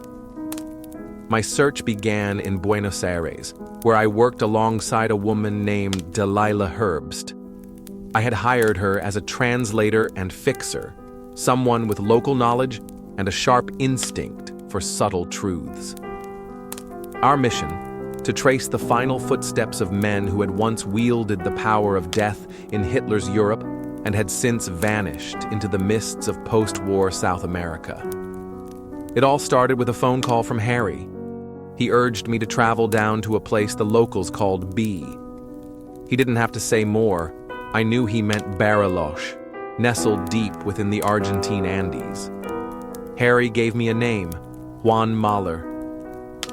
My search began in Buenos Aires, where I worked alongside a woman named Delilah Herbst. I had hired her as a translator and fixer, someone with local knowledge and a sharp instinct for subtle truths. Our mission, to trace the final footsteps of men who had once wielded the power of death in Hitler's Europe and had since vanished into the mists of post-war South America. It all started with a phone call from Harry. He urged me to travel down to a place the locals called B. He didn't have to say more. I knew he meant Bariloche, nestled deep within the Argentine Andes. Harry gave me a name, Juan Mahler.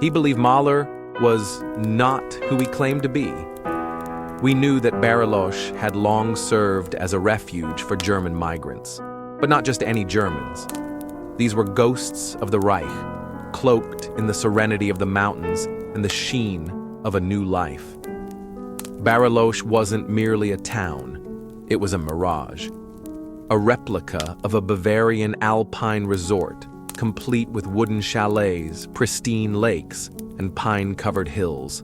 He believed Mahler was not who he claimed to be. We knew that Bariloche had long served as a refuge for German migrants, but not just any Germans. These were ghosts of the Reich, cloaked in the serenity of the mountains and the sheen of a new life. Bariloche wasn't merely a town, it was a mirage. A replica of a Bavarian alpine resort, complete with wooden chalets, pristine lakes, and pine-covered hills.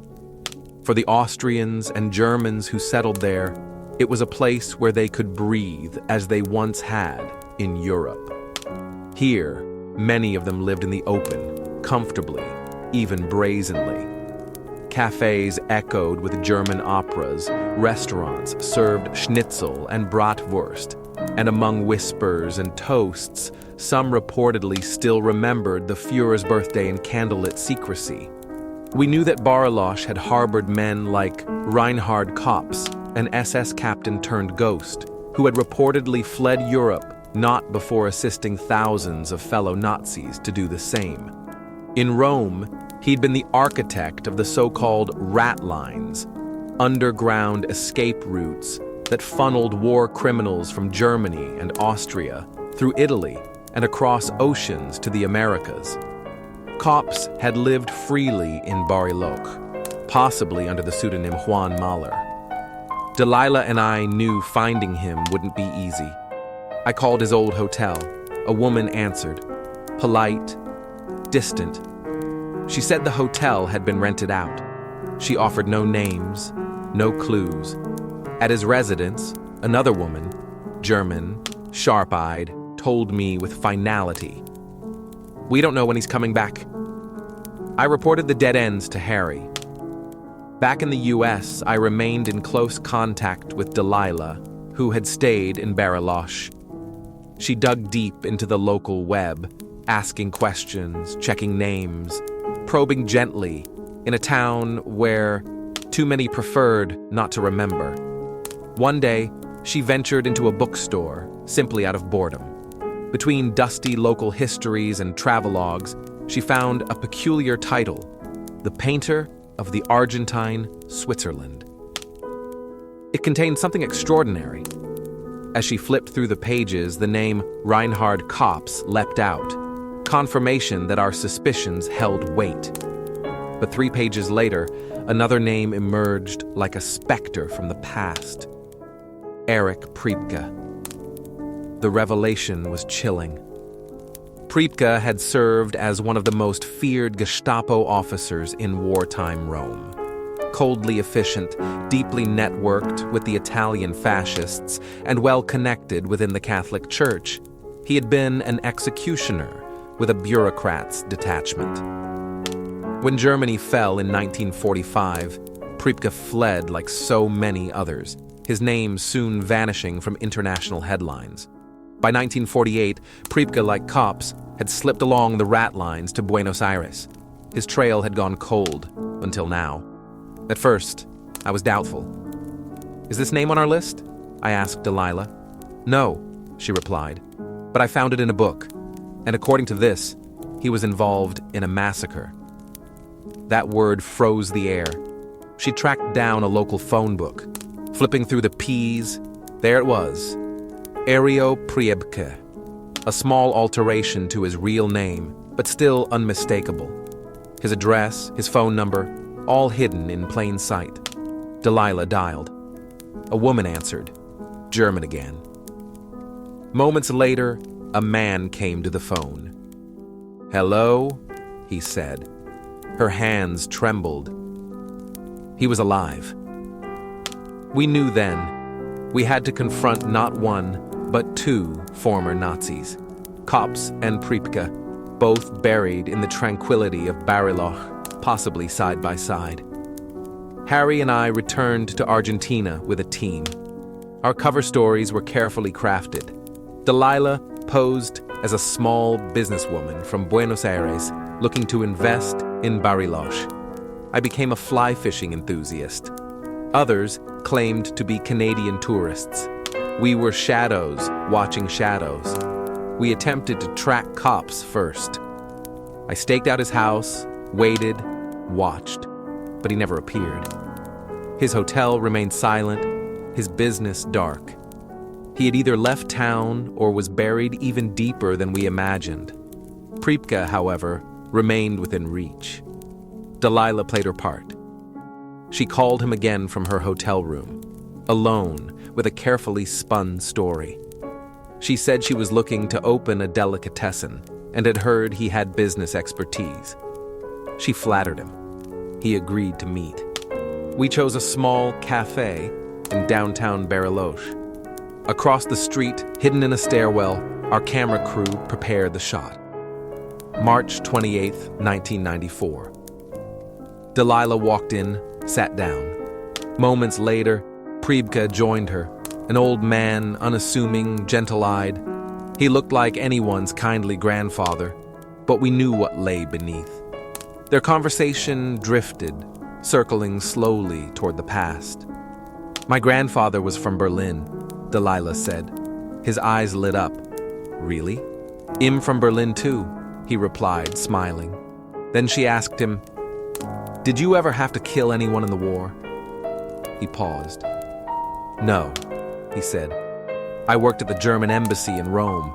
For the Austrians and Germans who settled there, it was a place where they could breathe as they once had in Europe. Here, many of them lived in the open, comfortably, even brazenly. Cafes echoed with German operas, restaurants served schnitzel and bratwurst, and among whispers and toasts, some reportedly still remembered the Führer's birthday in candlelit secrecy. We knew that Bariloche had harbored men like Reinhard Kopps, an SS captain turned ghost, who had reportedly fled Europe not before assisting thousands of fellow Nazis to do the same. In Rome, he'd been the architect of the so-called rat lines, underground escape routes that funneled war criminals from Germany and Austria through Italy and across oceans to the Americas. Kopps had lived freely in Bariloche, possibly under the pseudonym Juan Mahler. Delilah and I knew finding him wouldn't be easy. I called his old hotel. A woman answered, polite, distant. She said the hotel had been rented out. She offered no names, no clues. At his residence, another woman, German, sharp-eyed, told me with finality, "We don't know when he's coming back." I reported the dead ends to Harry. Back in the US, I remained in close contact with Delilah, who had stayed in Bariloche. She dug deep into the local web, asking questions, checking names, probing gently in a town where too many preferred not to remember. One day, she ventured into a bookstore, simply out of boredom. Between dusty local histories and travelogues, she found a peculiar title, The Painter of the Argentine Switzerland. It contained something extraordinary. As she flipped through the pages, the name Reinhard Kopps leapt out, confirmation that our suspicions held weight. But 3 pages later, another name emerged like a specter from the past. Erich Priebke. The revelation was chilling. Priebke had served as one of the most feared Gestapo officers in wartime Rome. Coldly efficient, deeply networked with the Italian fascists, and well-connected within the Catholic Church, he had been an executioner with a bureaucrat's detachment. When Germany fell in 1945, Priebke fled like so many others, his name soon vanishing from international headlines. By 1948, Priebke, like Kopps, had slipped along the rat lines to Buenos Aires. His trail had gone cold, until now. At first, I was doubtful. "Is this name on our list?" I asked Delilah. "No," she replied, "but I found it in a book, and according to this, he was involved in a massacre." That word froze the air. She tracked down a local phone book. Flipping through the P's, there it was. Erich Priebke. A small alteration to his real name, but still unmistakable. His address, his phone number, all hidden in plain sight. Delilah dialed. A woman answered. German again. Moments later, a man came to the phone. "Hello?" he said. Her hands trembled. He was alive. We knew then we had to confront not one, but 2 former Nazis, Kopps and Priebke, both buried in the tranquility of Bariloche, possibly side by side. Harry and I returned to Argentina with a team. Our cover stories were carefully crafted. Delilah posed as a small businesswoman from Buenos Aires looking to invest in Bariloche. I became a fly fishing enthusiast. Others claimed to be Canadian tourists. We were shadows watching shadows. We attempted to track Kopps first. I staked out his house, waited, watched, but he never appeared. His hotel remained silent, his business dark. He had either left town or was buried even deeper than we imagined. Priebke, however, remained within reach. Delilah played her part. She called him again from her hotel room, alone with a carefully spun story. She said she was looking to open a delicatessen and had heard he had business expertise. She flattered him. He agreed to meet. We chose a small cafe in downtown Bariloche. Across the street, hidden in a stairwell, our camera crew prepared the shot. March 28, 1994. Delilah walked in, sat down. Moments later, Priebke joined her, an old man, unassuming, gentle-eyed. He looked like anyone's kindly grandfather, but we knew what lay beneath. Their conversation drifted, circling slowly toward the past. "My grandfather was from Berlin," Delilah said. His eyes lit up. "Really?" "I'm from Berlin too," he replied, smiling. Then she asked him, "Did you ever have to kill anyone in the war?" He paused. "No," he said. "I worked at the German embassy in Rome."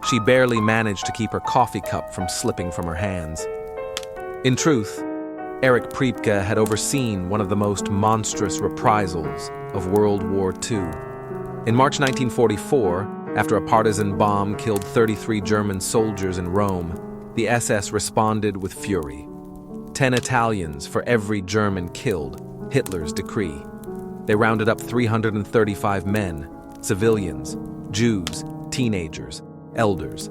She barely managed to keep her coffee cup from slipping from her hands. In truth, Erich Priebke had overseen one of the most monstrous reprisals of World War II. In March 1944, after a partisan bomb killed 33 German soldiers in Rome, the SS responded with fury. 10 Italians for every German killed, Hitler's decree. They rounded up 335 men, civilians, Jews, teenagers, elders.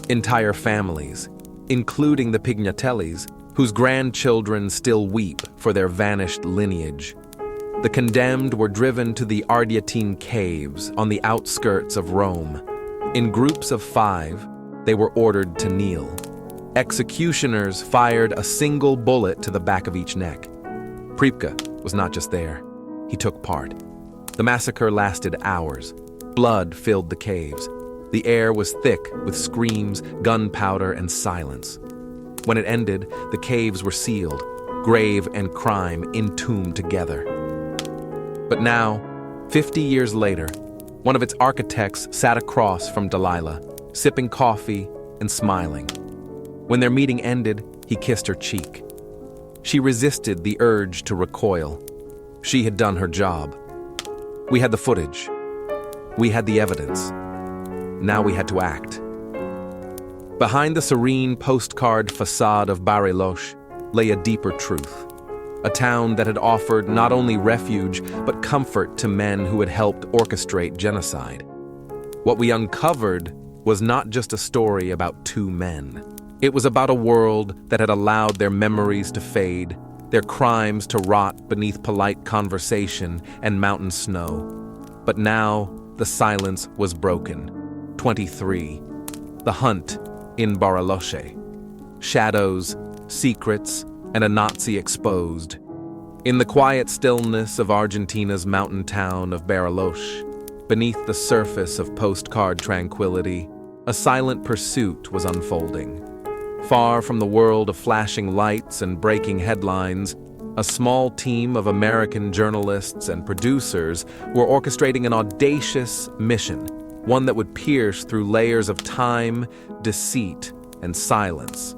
Entire families, including the Pignatellis, whose grandchildren still weep for their vanished lineage. The condemned were driven to the Ardeatine caves on the outskirts of Rome. In groups of 5, they were ordered to kneel. Executioners fired a single bullet to the back of each neck. Priebke was not just there. He took part. The massacre lasted hours. Blood filled the caves. The air was thick with screams, gunpowder, and silence. When it ended, the caves were sealed. grave and crime entombed together. But now, 50 years later, one of its architects sat across from Delilah, sipping coffee and smiling. When their meeting ended, he kissed her cheek. She resisted the urge to recoil. She had done her job. We had the footage. We had the evidence. Now we had to act. Behind the serene postcard facade of Bariloche lay a deeper truth. A town that had offered not only refuge, but comfort to men who had helped orchestrate genocide. What we uncovered was not just a story about two men. It was about a world that had allowed their memories to fade, their crimes to rot beneath polite conversation and mountain snow. But now, the silence was broken. 23. The hunt in Bariloche. Shadows, secrets, and a Nazi exposed. In the quiet stillness of Argentina's mountain town of Bariloche, beneath the surface of postcard tranquility, a silent pursuit was unfolding. Far from the world of flashing lights and breaking headlines, a small team of American journalists and producers were orchestrating an audacious mission, one that would pierce through layers of time, deceit, and silence.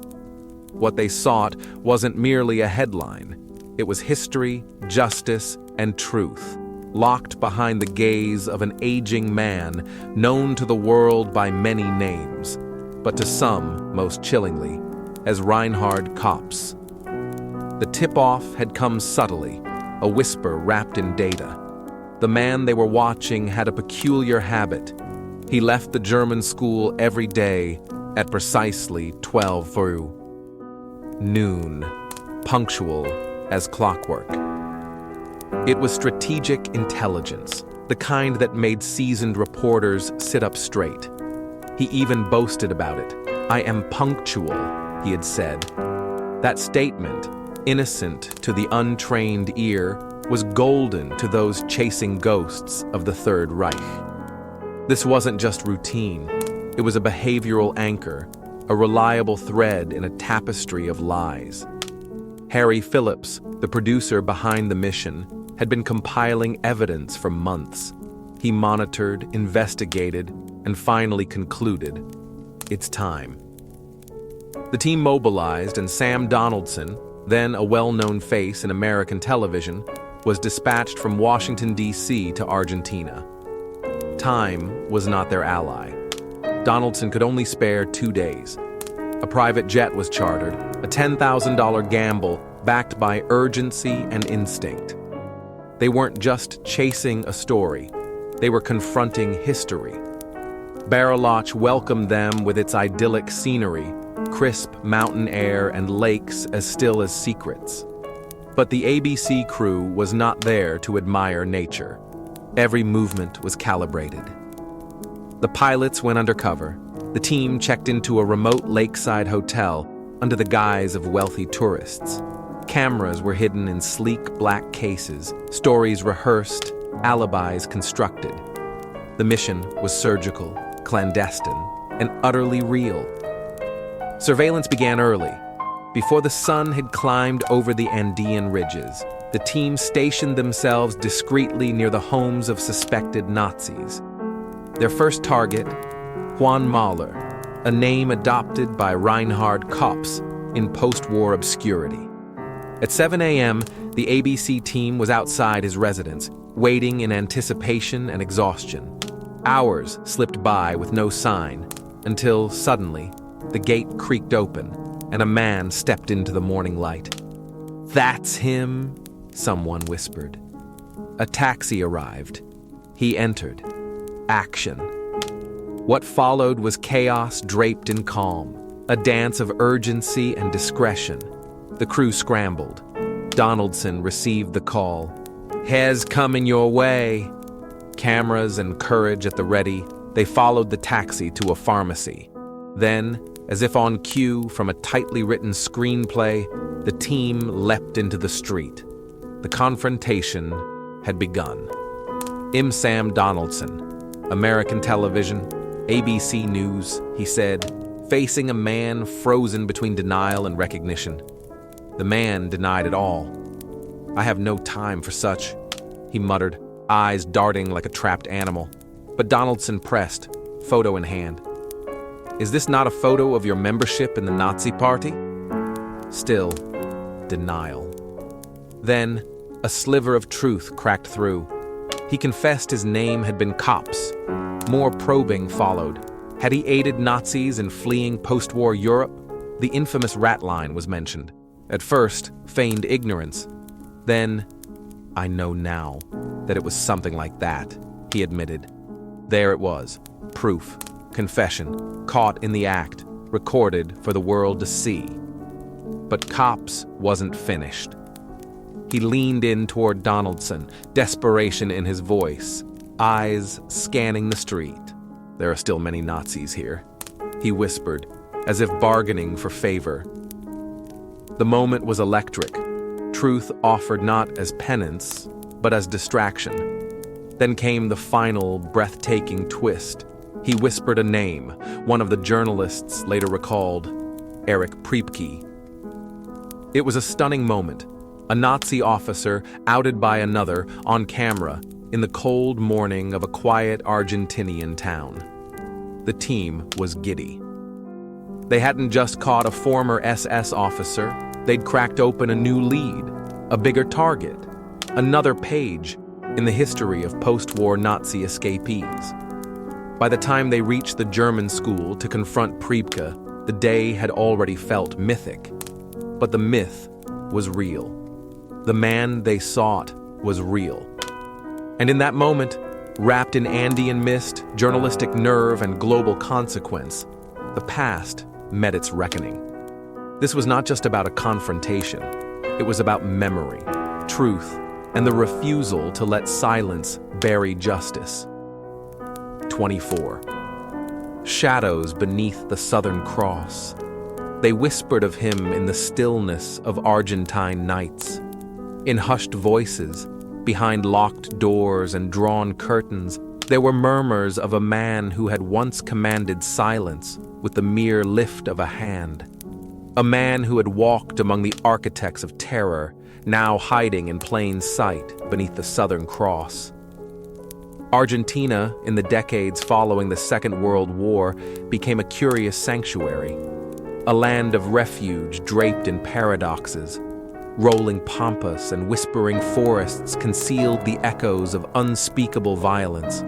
What they sought wasn't merely a headline. It was history, justice, and truth, locked behind the gaze of an aging man known to the world by many names, but to some, most chillingly, as Reinhard Kopps. The tip-off had come subtly, a whisper wrapped in data. The man they were watching had a peculiar habit. He left the German school every day at precisely 12 through noon, punctual as clockwork. It was strategic intelligence, the kind that made seasoned reporters sit up straight. He even boasted about it. "I am punctual," he had said. That statement, innocent to the untrained ear, was golden to those chasing ghosts of the Third Reich. This wasn't just routine. It was a behavioral anchor, a reliable thread in a tapestry of lies. Harry Phillips, the producer behind the mission, had been compiling evidence for months. He monitored, investigated, and finally concluded, it's time. The team mobilized, and Sam Donaldson, then a well-known face in American television, was dispatched from Washington, D.C. to Argentina. Time was not their ally. Donaldson could only spare 2 days. A private jet was chartered, a $10,000 gamble backed by urgency and instinct. They weren't just chasing a story, they were confronting history. Bariloche welcomed them with its idyllic scenery, crisp mountain air and lakes as still as secrets. But the ABC crew was not there to admire nature. Every movement was calibrated. The pilots went undercover. The team checked into a remote lakeside hotel under the guise of wealthy tourists. Cameras were hidden in sleek black cases, stories rehearsed, alibis constructed. The mission was surgical, clandestine, and utterly real. Surveillance began early. Before the sun had climbed over the Andean ridges, the team stationed themselves discreetly near the homes of suspected Nazis. Their first target, Juan Mahler, a name adopted by Reinhard Kopps in post-war obscurity. At 7 a.m., the ABC team was outside his residence, waiting in anticipation and exhaustion. Hours slipped by with no sign, until suddenly, the gate creaked open, and a man stepped into the morning light. "That's him," someone whispered. A taxi arrived. He entered. Action. What followed was chaos draped in calm, a dance of urgency and discretion. The crew scrambled. Donaldson received the call. "Hez coming your way." Cameras and courage at the ready, they followed the taxi to a pharmacy. Then, as if on cue from a tightly written screenplay, the team leapt into the street. The confrontation had begun. Sam Donaldson, American television, ABC News, he said, facing a man frozen between denial and recognition. The man denied it all. "I have no time for such," he muttered, eyes darting like a trapped animal. But Donaldson pressed, photo in hand. "Is this not a photo of your membership in the Nazi Party?" Still, denial. Then, a sliver of truth cracked through. He confessed his name had been Kopps. More probing followed. Had he aided Nazis in fleeing post-war Europe? The infamous rat line was mentioned. At first, feigned ignorance. Then, "I know now that it was something like that," he admitted. There it was. Proof. Confession. Caught in the act. Recorded for the world to see. But Kopps wasn't finished. He leaned in toward Donaldson, desperation in his voice, eyes scanning the street. "There are still many Nazis here," he whispered, as if bargaining for favor. The moment was electric. Truth offered not as penance, but as distraction. Then came the final, breathtaking twist. He whispered a name, one of the journalists later recalled, Erich Priebke. It was a stunning moment. A Nazi officer outed by another on camera in the cold morning of a quiet Argentinian town. The team was giddy. They hadn't just caught a former SS officer, they'd cracked open a new lead, a bigger target, another page in the history of post-war Nazi escapees. By the time they reached the German school to confront Priebke, the day had already felt mythic. But the myth was real. The man they sought was real. And in that moment, wrapped in Andean mist, journalistic nerve, and global consequence, the past met its reckoning. This was not just about a confrontation. It was about memory, truth, and the refusal to let silence bury justice. 24. Shadows beneath the Southern Cross. They whispered of him in the stillness of Argentine nights. In hushed voices, behind locked doors and drawn curtains, there were murmurs of a man who had once commanded silence with the mere lift of a hand. A man who had walked among the architects of terror, now hiding in plain sight beneath the Southern Cross. Argentina, in the decades following the Second World War, became a curious sanctuary, a land of refuge draped in paradoxes. Rolling pampas and whispering forests concealed the echoes of unspeakable violence.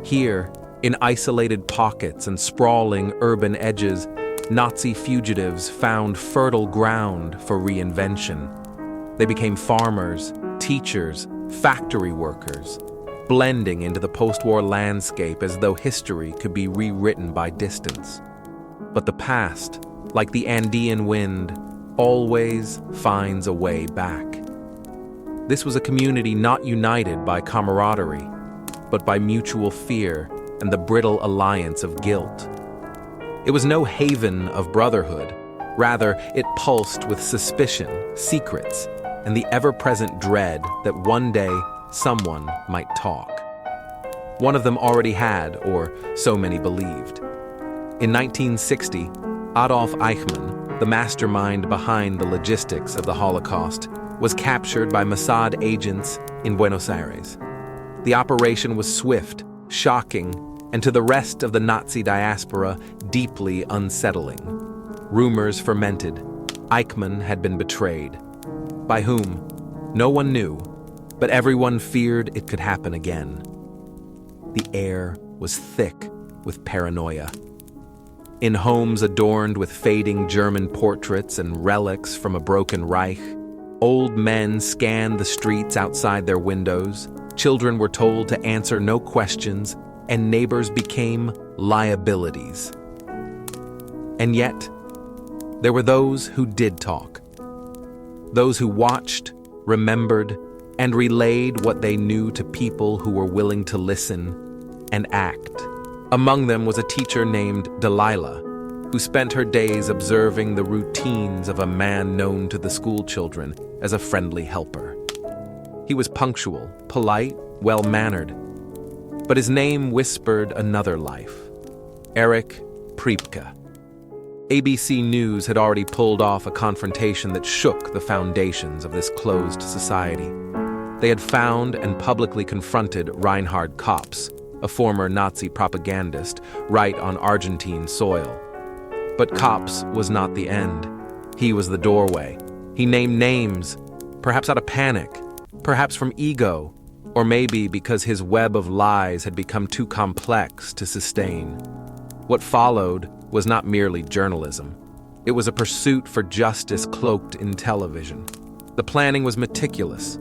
Here, in isolated pockets and sprawling urban edges, Nazi fugitives found fertile ground for reinvention. They became farmers, teachers, factory workers, blending into the post-war landscape as though history could be rewritten by distance. But the past, like the Andean wind, always finds a way back. This was a community not united by camaraderie, but by mutual fear and the brittle alliance of guilt. It was no haven of brotherhood. Rather, it pulsed with suspicion, secrets, and the ever-present dread that one day someone might talk. One of them already had, or so many believed. In 1960, Adolf Eichmann, the mastermind behind the logistics of the Holocaust, was captured by Mossad agents in Buenos Aires. The operation was swift, shocking, and to the rest of the Nazi diaspora, deeply unsettling. Rumors fermented. Eichmann had been betrayed. By whom? No one knew, but everyone feared it could happen again. The air was thick with paranoia. In homes adorned with fading German portraits and relics from a broken Reich, old men scanned the streets outside their windows, children were told to answer no questions, and neighbors became liabilities. And yet, there were those who did talk. Those who watched, remembered, and relayed what they knew to people who were willing to listen and act. Among them was a teacher named Delilah, who spent her days observing the routines of a man known to the schoolchildren as a friendly helper. He was punctual, polite, well-mannered, but his name whispered another life, Erich Priebke. ABC News had already pulled off a confrontation that shook the foundations of this closed society. They had found and publicly confronted Reinhard Kopps, a former Nazi propagandist, right on Argentine soil. But Kopps was not the end. He was the doorway. He named names, perhaps out of panic, perhaps from ego, or maybe because his web of lies had become too complex to sustain. What followed was not merely journalism. It was a pursuit for justice cloaked in television. The planning was meticulous.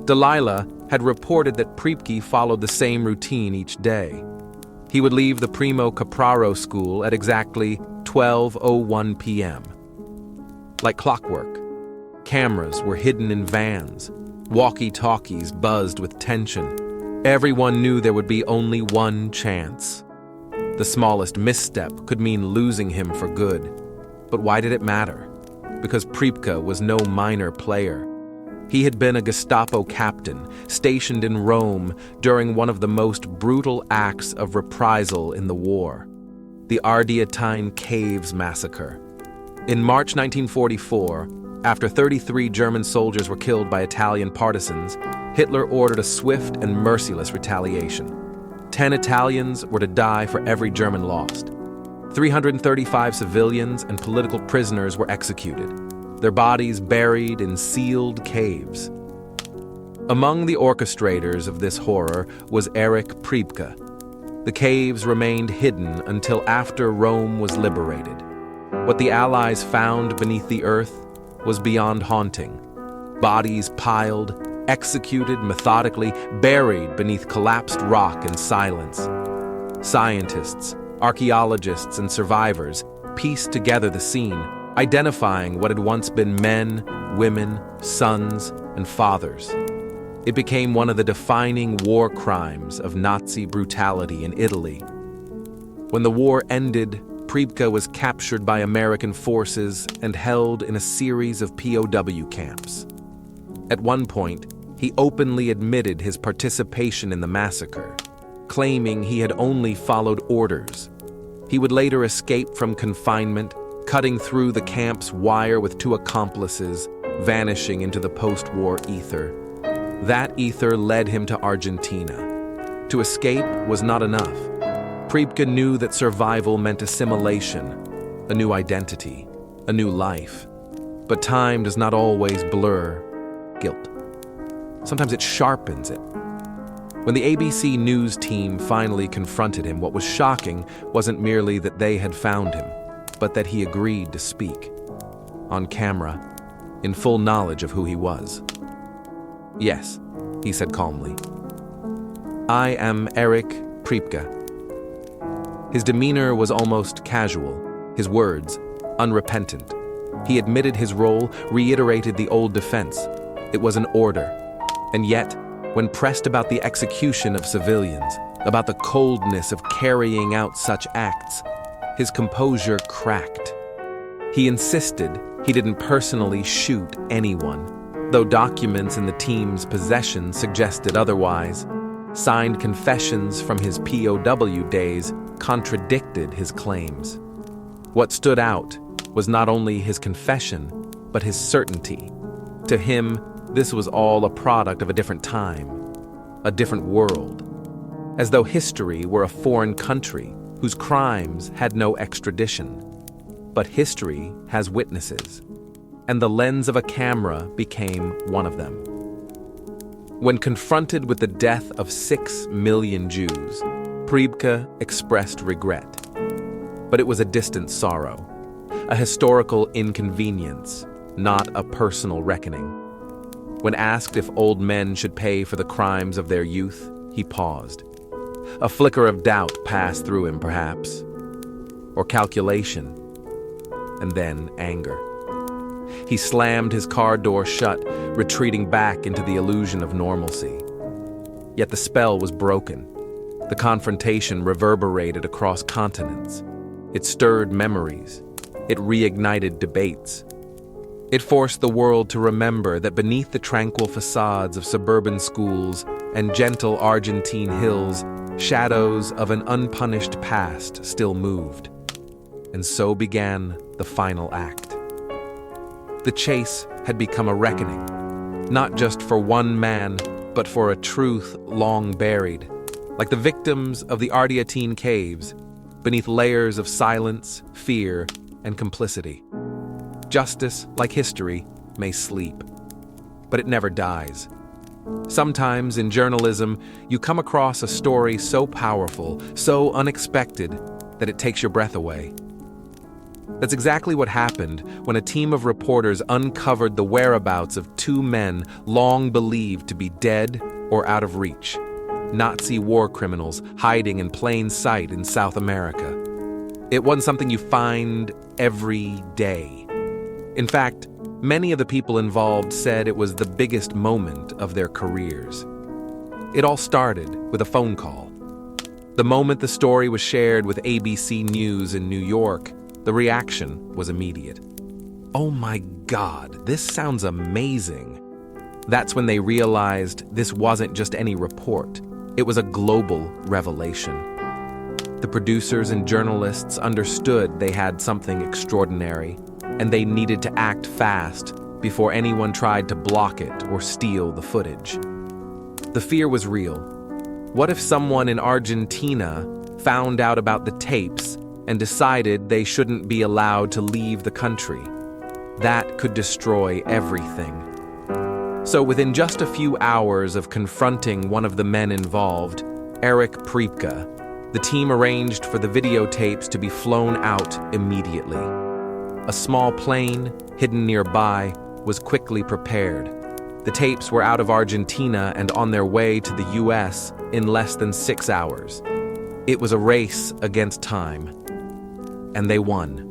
Delilah had reported that Priebke followed the same routine each day. He would leave the Primo Capraro school at exactly 12:01 p.m. Like clockwork, cameras were hidden in vans. Walkie-talkies buzzed with tension. Everyone knew there would be only one chance. The smallest misstep could mean losing him for good. But why did it matter? Because Priebke was no minor player. He had been a Gestapo captain, stationed in Rome during one of the most brutal acts of reprisal in the war, the Ardeatine Caves Massacre. In March 1944, after 33 German soldiers were killed by Italian partisans, Hitler ordered a swift and merciless retaliation. 10 Italians were to die for every German lost. 335 civilians and political prisoners were executed, their bodies buried in sealed caves. Among the orchestrators of this horror was Erich Priebke. The caves remained hidden until after Rome was liberated. What the Allies found beneath the earth was beyond haunting. Bodies piled, executed methodically, buried beneath collapsed rock in silence. Scientists, archaeologists, and survivors pieced together the scene, identifying what had once been men, women, sons, and fathers. It became one of the defining war crimes of Nazi brutality in Italy. When the war ended, Priebke was captured by American forces and held in a series of POW camps. At one point, he openly admitted his participation in the massacre, claiming he had only followed orders. He would later escape from confinement, cutting through the camp's wire with 2 accomplices, vanishing into the post-war ether. That ether led him to Argentina. To escape was not enough. Priebke knew that survival meant assimilation, a new identity, a new life. But time does not always blur guilt. Sometimes it sharpens it. When the ABC News team finally confronted him, what was shocking wasn't merely that they had found him, but that he agreed to speak. On camera, in full knowledge of who he was. "Yes," he said calmly. "I am Erich Priebke." His demeanor was almost casual, his words unrepentant. He admitted his role, reiterated the old defense. It was an order. And yet, when pressed about the execution of civilians, about the coldness of carrying out such acts, his composure cracked. He insisted he didn't personally shoot anyone, though documents in the team's possession suggested otherwise. Signed confessions from his POW days contradicted his claims. What stood out was not only his confession, but his certainty. To him, this was all a product of a different time, a different world, as though history were a foreign country whose crimes had no extradition. But history has witnesses, and the lens of a camera became one of them. When confronted with the death of 6 million Jews, Priebke expressed regret. But it was a distant sorrow, a historical inconvenience, not a personal reckoning. When asked if old men should pay for the crimes of their youth, he paused. A flicker of doubt passed through him, perhaps, or calculation, and then anger. He slammed his car door shut, retreating back into the illusion of normalcy. Yet the spell was broken. The confrontation reverberated across continents. It stirred memories. It reignited debates. It forced the world to remember that beneath the tranquil facades of suburban schools and gentle Argentine hills, shadows of an unpunished past still moved. And so began the final act. The chase had become a reckoning, not just for one man, but for a truth long buried, like the victims of the Ardeatine caves, beneath layers of silence, fear, and complicity. Justice, like history, may sleep, but it never dies. Sometimes in journalism, you come across a story so powerful, so unexpected, that it takes your breath away. That's exactly what happened when a team of reporters uncovered the whereabouts of two men long believed to be dead or out of reach, Nazi war criminals hiding in plain sight in South America. It wasn't something you find every day. In fact, many of the people involved said it was the biggest moment of their careers. It all started with a phone call. The moment the story was shared with ABC News in New York, the reaction was immediate. "Oh my God, this sounds amazing." That's when they realized this wasn't just any report. It was a global revelation. The producers and journalists understood they had something extraordinary, and they needed to act fast before anyone tried to block it or steal the footage. The fear was real. What if someone in Argentina found out about the tapes and decided they shouldn't be allowed to leave the country? That could destroy everything. So within just a few hours of confronting one of the men involved, Erich Priebke, the team arranged for the videotapes to be flown out immediately. A small plane, hidden nearby, was quickly prepared. The tapes were out of Argentina and on their way to the US in less than 6 hours. It was a race against time. And they won.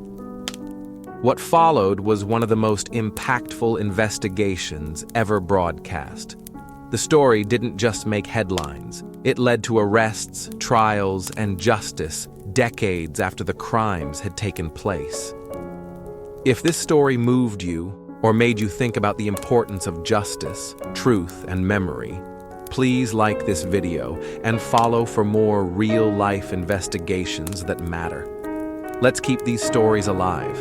What followed was one of the most impactful investigations ever broadcast. The story didn't just make headlines. It led to arrests, trials, and justice decades after the crimes had taken place. If this story moved you or made you think about the importance of justice, truth, and memory, please like this video and follow for more real-life investigations that matter. Let's keep these stories alive.